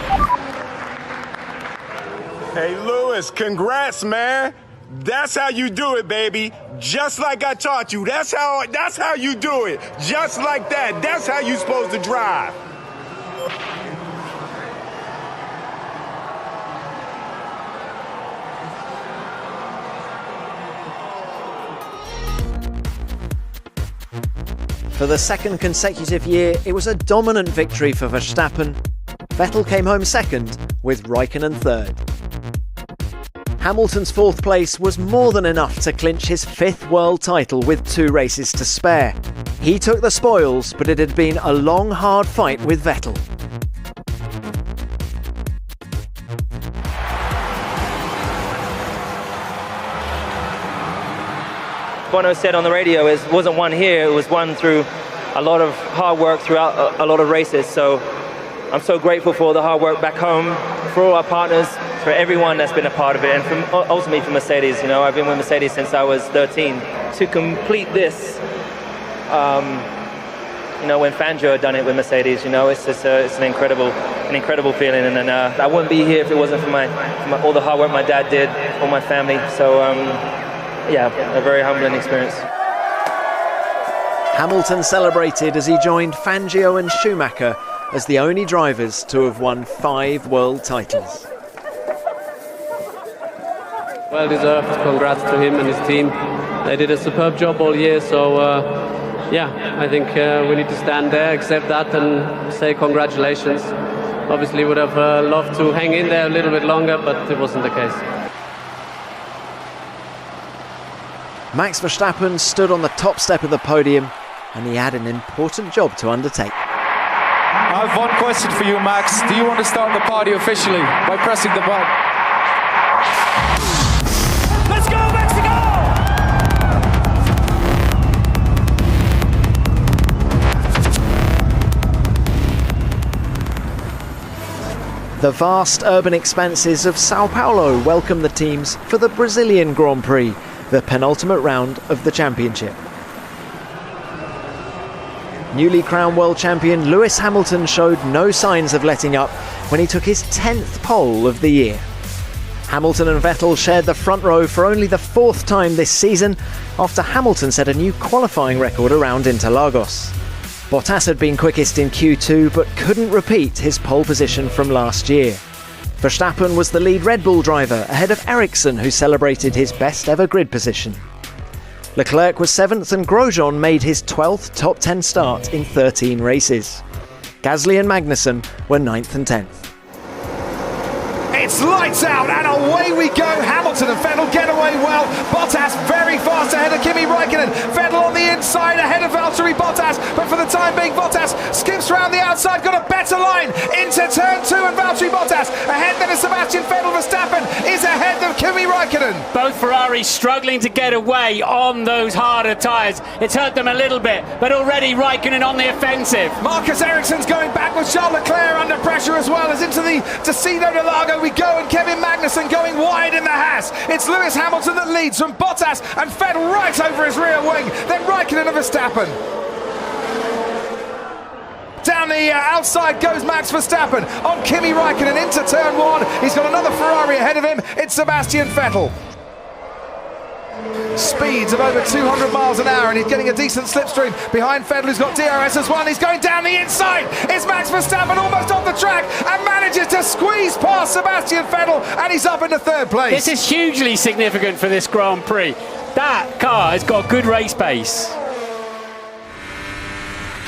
P: Hey Lewis, congrats, man. That's how you do it, baby. Just like I taught you. That's how you do it. Just like that. That's how you're supposed to drive.
A: For the second consecutive year, it was a dominant victory for Verstappen. Vettel came home second, with Raikkonen third. Hamilton's fourth place was more than enough to clinch his fifth world title with 2 races to spare. He took the spoils, but it had been a long, hard fight with Vettel.
C: Bono said on the radio, it wasn't won here, it was won through a lot of hard work throughout a lot of races. So I'm so grateful for the hard work back home, for all our partners, for everyone that's been a part of it, and ultimately for Mercedes. You know, I've been with Mercedes since I was 13. To complete this, you know, when Fangio had done it with Mercedes, you know, it's just it's an incredible feeling, and then I wouldn't be here if it wasn't for all the hard work my dad did, for my family. So yeah, a very humbling experience.
A: Hamilton celebrated as he joined Fangio and Schumacher as the only drivers to have won 5 world titles.
B: Well deserved. Congrats to him and his team. They did a superb job all year, so yeah, I think we need to stand there, accept that, and say congratulations. Obviously would have loved to hang in there a little bit longer, but it wasn't the case.
A: Max Verstappen stood on the top step of the podium, and he had an important job to undertake.
S: I have one question for you, Max. Do you want to start the party officially by pressing the button?
W: Let's go, Mexico!
A: The vast urban expanses of Sao Paulo welcome the teams for the Brazilian Grand Prix, the penultimate round of the championship. Newly crowned world champion Lewis Hamilton showed no signs of letting up when he took his 10th pole of the year. Hamilton and Vettel shared the front row for only the 4th time this season, after Hamilton set a new qualifying record around Interlagos. Bottas had been quickest in Q2 but couldn't repeat his pole position from last year. Verstappen was the lead Red Bull driver, ahead of Ericsson, who celebrated his best ever grid position. Leclerc was 7th and Grosjean made his 12th top 10 start in 13 races. Gasly and Magnussen were 9th and 10th.
G: It's lights out and away we go. Hamilton and Vettel get away well. Bottas very fast ahead of Kimi Raikkonen. Vettel on the inside ahead of Valtteri Bottas, but for the time being Bottas skips around the outside, got a better line into turn 2, and Valtteri Bottas ahead then of Sebastian Vettel. Verstappen is ahead of Kimi Raikkonen.
H: Both Ferraris struggling to get away on those harder tyres. It's hurt them a little bit, but already Raikkonen on the offensive.
G: Marcus Ericsson's going back with Charles Leclerc under pressure as well as into the Tocino de Lago we go, and Kevin Magnussen going wide in the Haas. It's Lewis Hamilton that leads from Bottas and Vettel right over his rear wing, then Raikkonen and Verstappen. Down the outside goes Max Verstappen on Kimi Raikkonen into turn 1. He's got another Ferrari ahead of him. It's Sebastian Vettel. Speeds of over 200 miles an hour, and he's getting a decent slipstream behind Vettel, who's got DRS as well. He's going down the inside. It's Max Verstappen almost on the track and manages to squeeze past Sebastian Vettel, and he's up into 3rd place.
H: This is hugely significant for this Grand Prix. That car has got good race pace.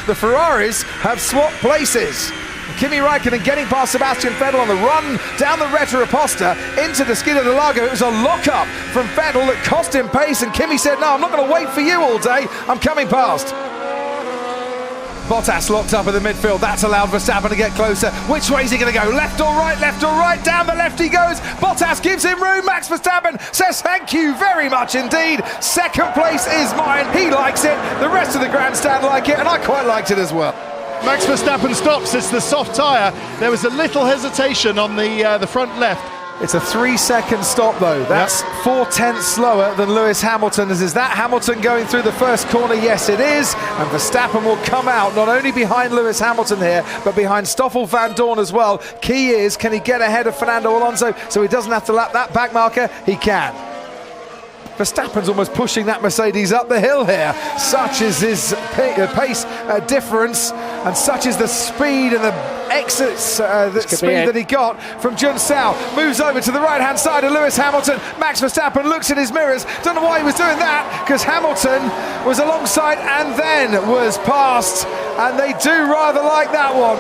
G: The Ferraris have swapped places. Kimi Raikkonen getting past Sebastian Vettel on the run down the Retta Reposta into the Tocino de Lago. It was a lock-up from Vettel that cost him pace, and Kimi said, no, I'm not going to wait for you all day, I'm coming past. Bottas locked up in the midfield. That's allowed Verstappen to get closer. Which way is he going to go? Left or right? Left or right? Down the left he goes. Bottas gives him room. Max Verstappen says thank you very much indeed. 2nd place is mine. He likes it. The rest of the grandstand like it, and I quite liked it as well.
F: Max Verstappen stops. It's the soft tyre. There was a little hesitation on the front left.
G: It's a 3-second stop though. That's 4/10 slower than Lewis Hamilton. Is that Hamilton going through the first corner? Yes, it is. And Verstappen will come out not only behind Lewis Hamilton here, but behind Stoffel Van Dorn as well. Key is, can he get ahead of Fernando Alonso so he doesn't have to lap that back marker? He can. Verstappen's almost pushing that Mercedes up the hill here. Such is his pace difference, and such is the speed and the exits, the speed that he got from Jun Sao. Moves over to the right-hand side of Lewis Hamilton. Max Verstappen looks in his mirrors. Don't know why he was doing that, because Hamilton was alongside and then was passed, and they do rather like that one.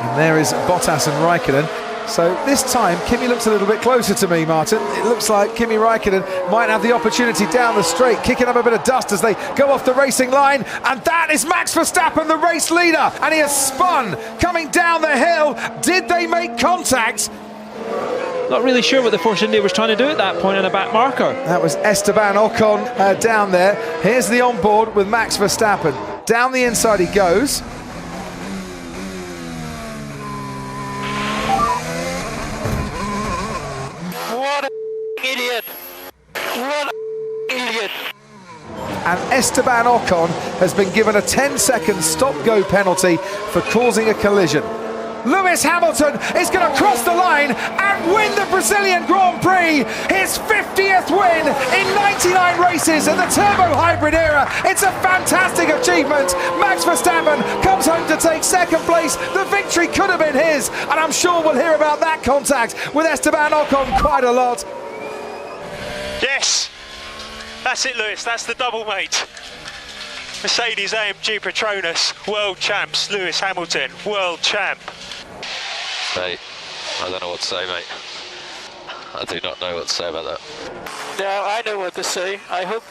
G: And there is Bottas and Raikkonen. So this time, Kimi looks a little bit closer to me, Martin. It looks like Kimi Raikkonen might have the opportunity down the straight, kicking up a bit of dust as they go off the racing line. And that is Max Verstappen, the race leader. And he has spun, coming down the hill. Did they make contact?
J: Not really sure what the Force India was trying to do at that point on a back marker.
G: That was Esteban Ocon down there. Here's the onboard with Max Verstappen. Down the inside he goes.
K: What an idiot! What an idiot!
G: And Esteban Ocon has been given a 10-second stop-go penalty for causing a collision. Lewis Hamilton is going to cross the line and win the Brazilian Grand Prix, his 50th win in 99 races in the turbo hybrid era. It's a fantastic achievement. Max Verstappen comes home to take second place. The victory could have been his, and I'm sure we'll hear about that contact with Esteban Ocon quite a lot.
V: Yes, that's it, Lewis. That's the double, mate. Mercedes AMG Petronas, world champs. Lewis Hamilton, world champ.
Q: Mate, I don't know what to say, mate. I do not know what to say about that.
K: Yeah, I know what to say. I hope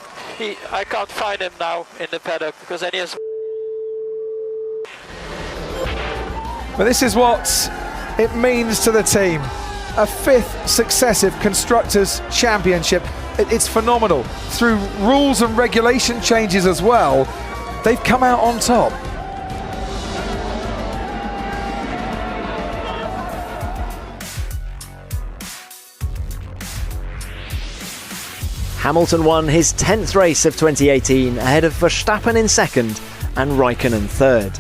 K: I can't find him now in the paddock, because then he has...
G: But this is what it means to the team. A 5th successive Constructors' Championship. It's phenomenal. Through rules and regulation changes as well, they've come out on top.
A: Hamilton won his 10th race of 2018 ahead of Verstappen in 2nd and Raikkonen 3rd.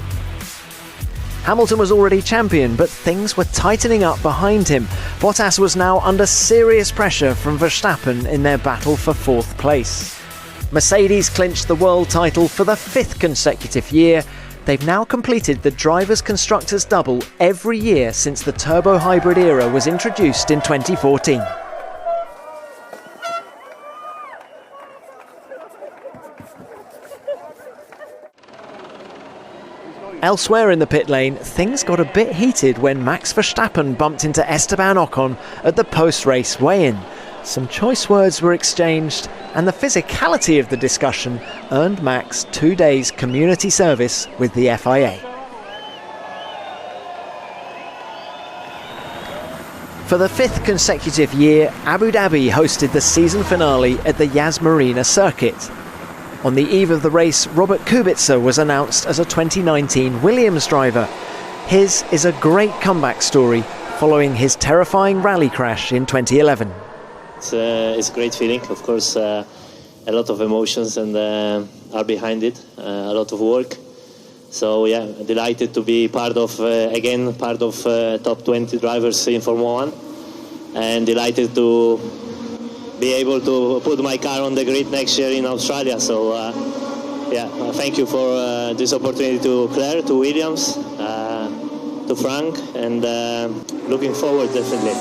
A: Hamilton was already champion, but things were tightening up behind him. Bottas was now under serious pressure from Verstappen in their battle for 4th place. Mercedes clinched the world title for the 5th consecutive year. They've now completed the Drivers' Constructors double every year since the turbo hybrid era was introduced in 2014. Elsewhere in the pit lane, things got a bit heated when Max Verstappen bumped into Esteban Ocon at the post-race weigh-in. Some choice words were exchanged, and the physicality of the discussion earned Max 2 days community service with the FIA. For the 5th consecutive year, Abu Dhabi hosted the season finale at the Yas Marina circuit. On the eve of the race, Robert Kubica was announced as a 2019 Williams driver. His is a great comeback story following his terrifying rally crash in 2011.
D: It's a great feeling, of course, a lot of emotions and are behind it, a lot of work. So yeah, delighted to be part of top 20 drivers in Formula 1, and delighted to be able to put my car on the grid next year in Australia. So yeah, thank you for this opportunity to Claire, to Williams, to Frank, and looking forward definitely.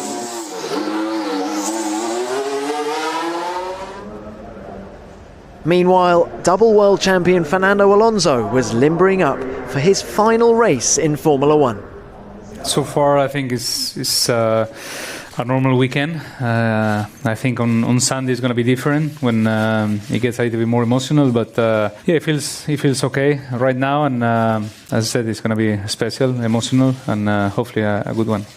A: Meanwhile, double world champion Fernando Alonso was limbering up for his final race in Formula 1.
E: So far, I think it's a normal weekend. I think on Sunday it's going to be different when it gets a little bit more emotional. But yeah, it feels okay right now, and as I said, it's going to be special, emotional, and hopefully a good one.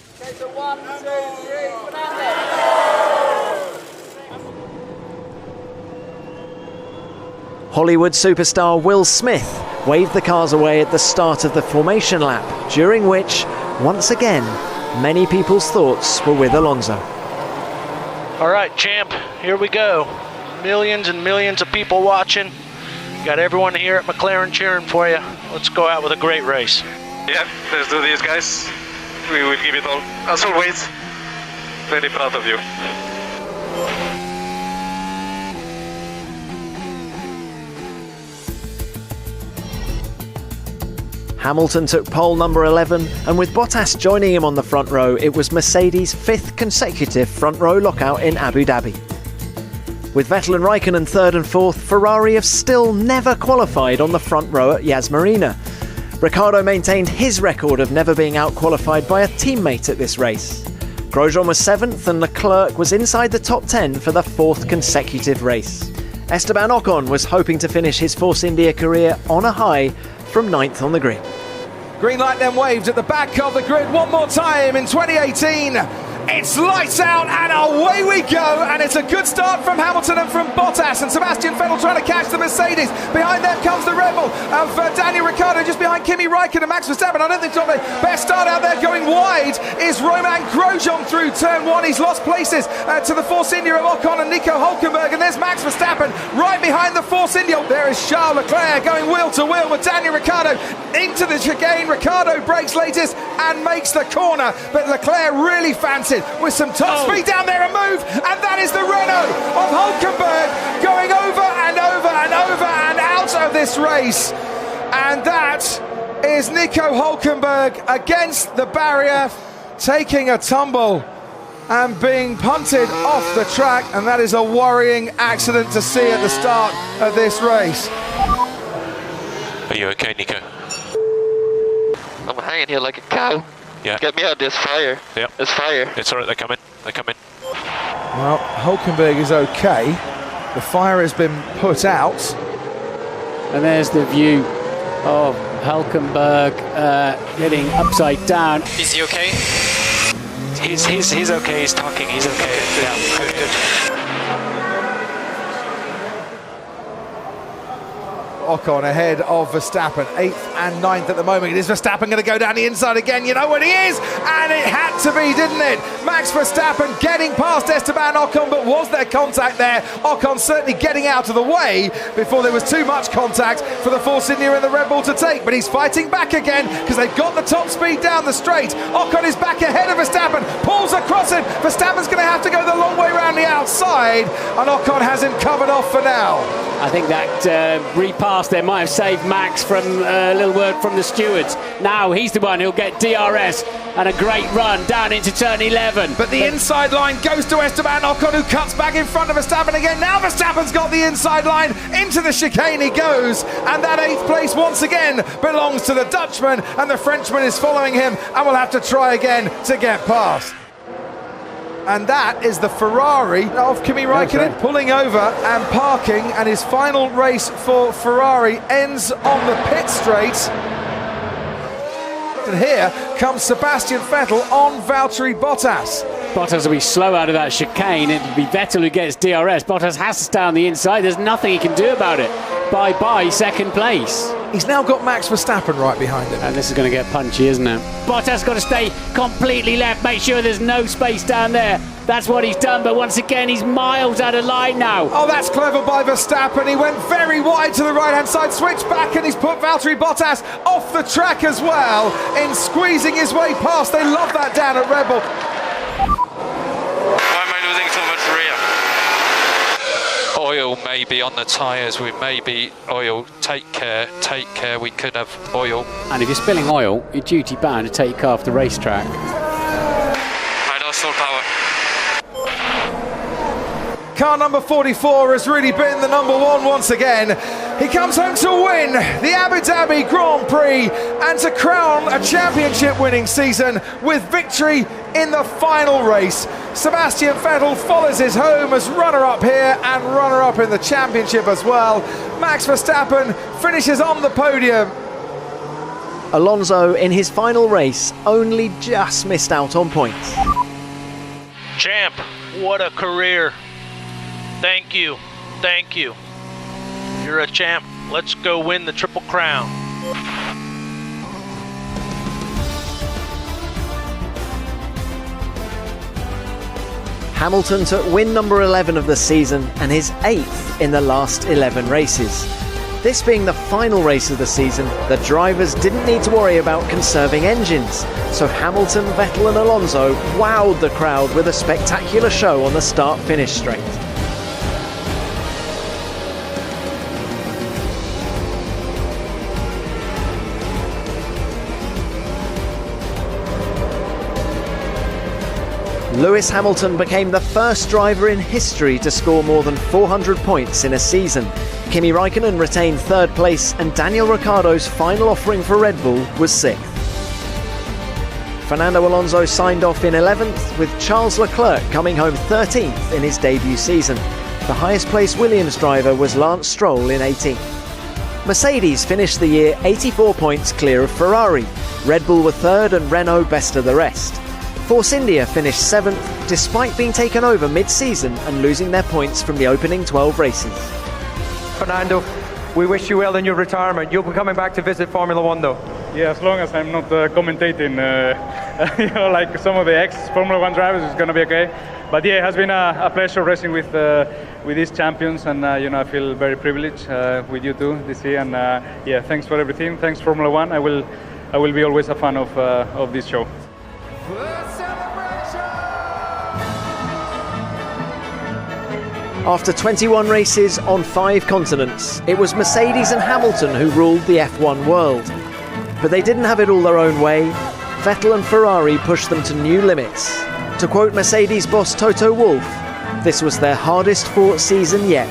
A: Hollywood superstar Will Smith waved the cars away at the start of the formation lap, during which, once again, many people's thoughts were with Alonso.
U: All right, champ, here we go. Millions and millions of people watching. Got everyone here at McLaren cheering for you. Let's go out with a great race.
X: Yeah, let's do this, guys. We will give it all. As always, very proud of you.
A: Hamilton took pole number 11, and with Bottas joining him on the front row, it was Mercedes' 5th consecutive front row lockout in Abu Dhabi. With Vettel and Raikkonen 3rd and 4th, Ferrari have still never qualified on the front row at Yas Marina. Ricciardo maintained his record of never being out-qualified by a teammate at this race. Grosjean was 7th and Leclerc was inside the top 10 for the 4th consecutive race. Esteban Ocon was hoping to finish his Force India career on a high from 9th on the grid.
G: Green light then waved at the back of the grid one more time in 2018. It's lights out and away we go, and it's a good start from Hamilton and from Bottas, and Sebastian Vettel trying to catch the Mercedes. Behind them comes the Red Bull of Daniel Ricciardo, just behind Kimi Raikkonen and Max Verstappen. I don't think the best start out there. Going wide is Romain Grosjean through turn 1. He's lost places to the Force India of Ocon and Nico Hülkenberg, and there's Max Verstappen right behind the Force India. There is Charles Leclerc going wheel to wheel with Daniel Ricciardo into the chicane. Ricciardo breaks latest and makes the corner, but Leclerc really fancied with some top speed down there, a move, and that is the Renault of Hülkenberg going over and over and over and out of this race, and that is Nico Hülkenberg against the barrier, taking a tumble and being punted off the track, and that is a worrying accident to see at the start of this race.
Q: Are you okay, Nico?
L: I'm hanging here like a cow.
Q: Yeah.
L: Get me out of this fire.
Q: Yeah.
L: There's fire.
Q: It's alright, they're coming. They're coming.
G: Well, Hülkenberg is okay. The fire has been put out.
H: And there's the view of Hülkenberg getting upside down.
V: Is he okay? He's okay. He's talking. He's okay. Yeah. Good.
G: Ocon ahead of Verstappen, 8th and 9th at the moment. Is Verstappen going to go down the inside again? You know what he is, and it had to be, didn't it? Max Verstappen getting past Esteban Ocon, but was there contact there? Ocon certainly getting out of the way before there was too much contact for the Force India and the Red Bull to take, but he's fighting back again because they've got the top speed down the straight. Ocon is back ahead of Verstappen, pulls across him. Verstappen's going to have to go the long way around the outside, and Ocon has him covered off for now.
H: I think that repass there might have saved Max from a little word from the stewards. Now he's the one who'll get DRS, and a great run down into turn 11.
G: But the inside line goes to Esteban Ocon, who cuts back in front of Verstappen again. Now Verstappen's got the inside line, into the chicane he goes, and that 8th place once again belongs to the Dutchman, and the Frenchman is following him and will have to try again to get past. And that is the Ferrari of Kimi Raikkonen pulling over and parking, and his final race for Ferrari ends on the pit straight. And here comes Sebastian Vettel on Valtteri Bottas.
H: Bottas will be slow out of that chicane. It'll be Vettel who gets DRS. Bottas has to stay on the inside. There's nothing he can do about it. Bye-bye, 2nd place.
G: He's now got Max Verstappen right behind him.
H: And this is going to get punchy, isn't it? Bottas got to stay completely left. Make sure there's no space down there. That's what he's done, but once again, he's miles out of line now.
G: Oh, that's clever by Verstappen. He went very wide to the right-hand side, switched back, and he's put Valtteri Bottas off the track as well in squeezing his way past. They love that down at Red Bull.
V: Why am I losing so much rear?
Q: Oil may be on the tyres. We may be oil. Take care. Take care. We could have oil.
H: And if you're spilling oil, you're duty bound to take your car off the racetrack.
V: I lost all power.
G: Car number 44 has really been the number one once again. He comes home to win the Abu Dhabi Grand Prix and to crown a championship winning season with victory in the final race. Sebastian Vettel follows his home as runner-up here and runner-up in the championship as well. Max Verstappen finishes on the podium.
A: Alonso, in his final race, only just missed out on points.
V: Champ, what a career. Thank you. Thank you. You're a champ. Let's go win the Triple Crown.
A: Hamilton took win number 11 of the season and his 8th in the last 11 races. This being the final race of the season, the drivers didn't need to worry about conserving engines, so Hamilton, Vettel and Alonso wowed the crowd with a spectacular show on the start-finish straight. Lewis Hamilton became the first driver in history to score more than 400 points in a season. Kimi Raikkonen retained third place, and Daniel Ricciardo's final offering for Red Bull was 6th. Fernando Alonso signed off in 11th, with Charles Leclerc coming home 13th in his debut season. The highest placed Williams driver was Lance Stroll in 18th. Mercedes finished the year 84 points clear of Ferrari. Red Bull were third and Renault best of the rest. Force India finished 7th, despite being taken over mid-season and losing their points from the opening 12 races.
M: Fernando, we wish you well in your retirement. You'll be coming back to visit Formula One though.
N: Yeah, as long as I'm not commentating, like some of the ex-Formula One drivers, it's going to be okay. But yeah, it has been a pleasure racing with these champions, and I feel very privileged with you too this year. And yeah, thanks for everything. Thanks Formula One. I will be always a fan of this show.
A: After 21 races on 5 continents, it was Mercedes and Hamilton who ruled the F1 world. But they didn't have it all their own way. Vettel and Ferrari pushed them to new limits. To quote Mercedes boss Toto Wolff, this was their hardest fought season yet.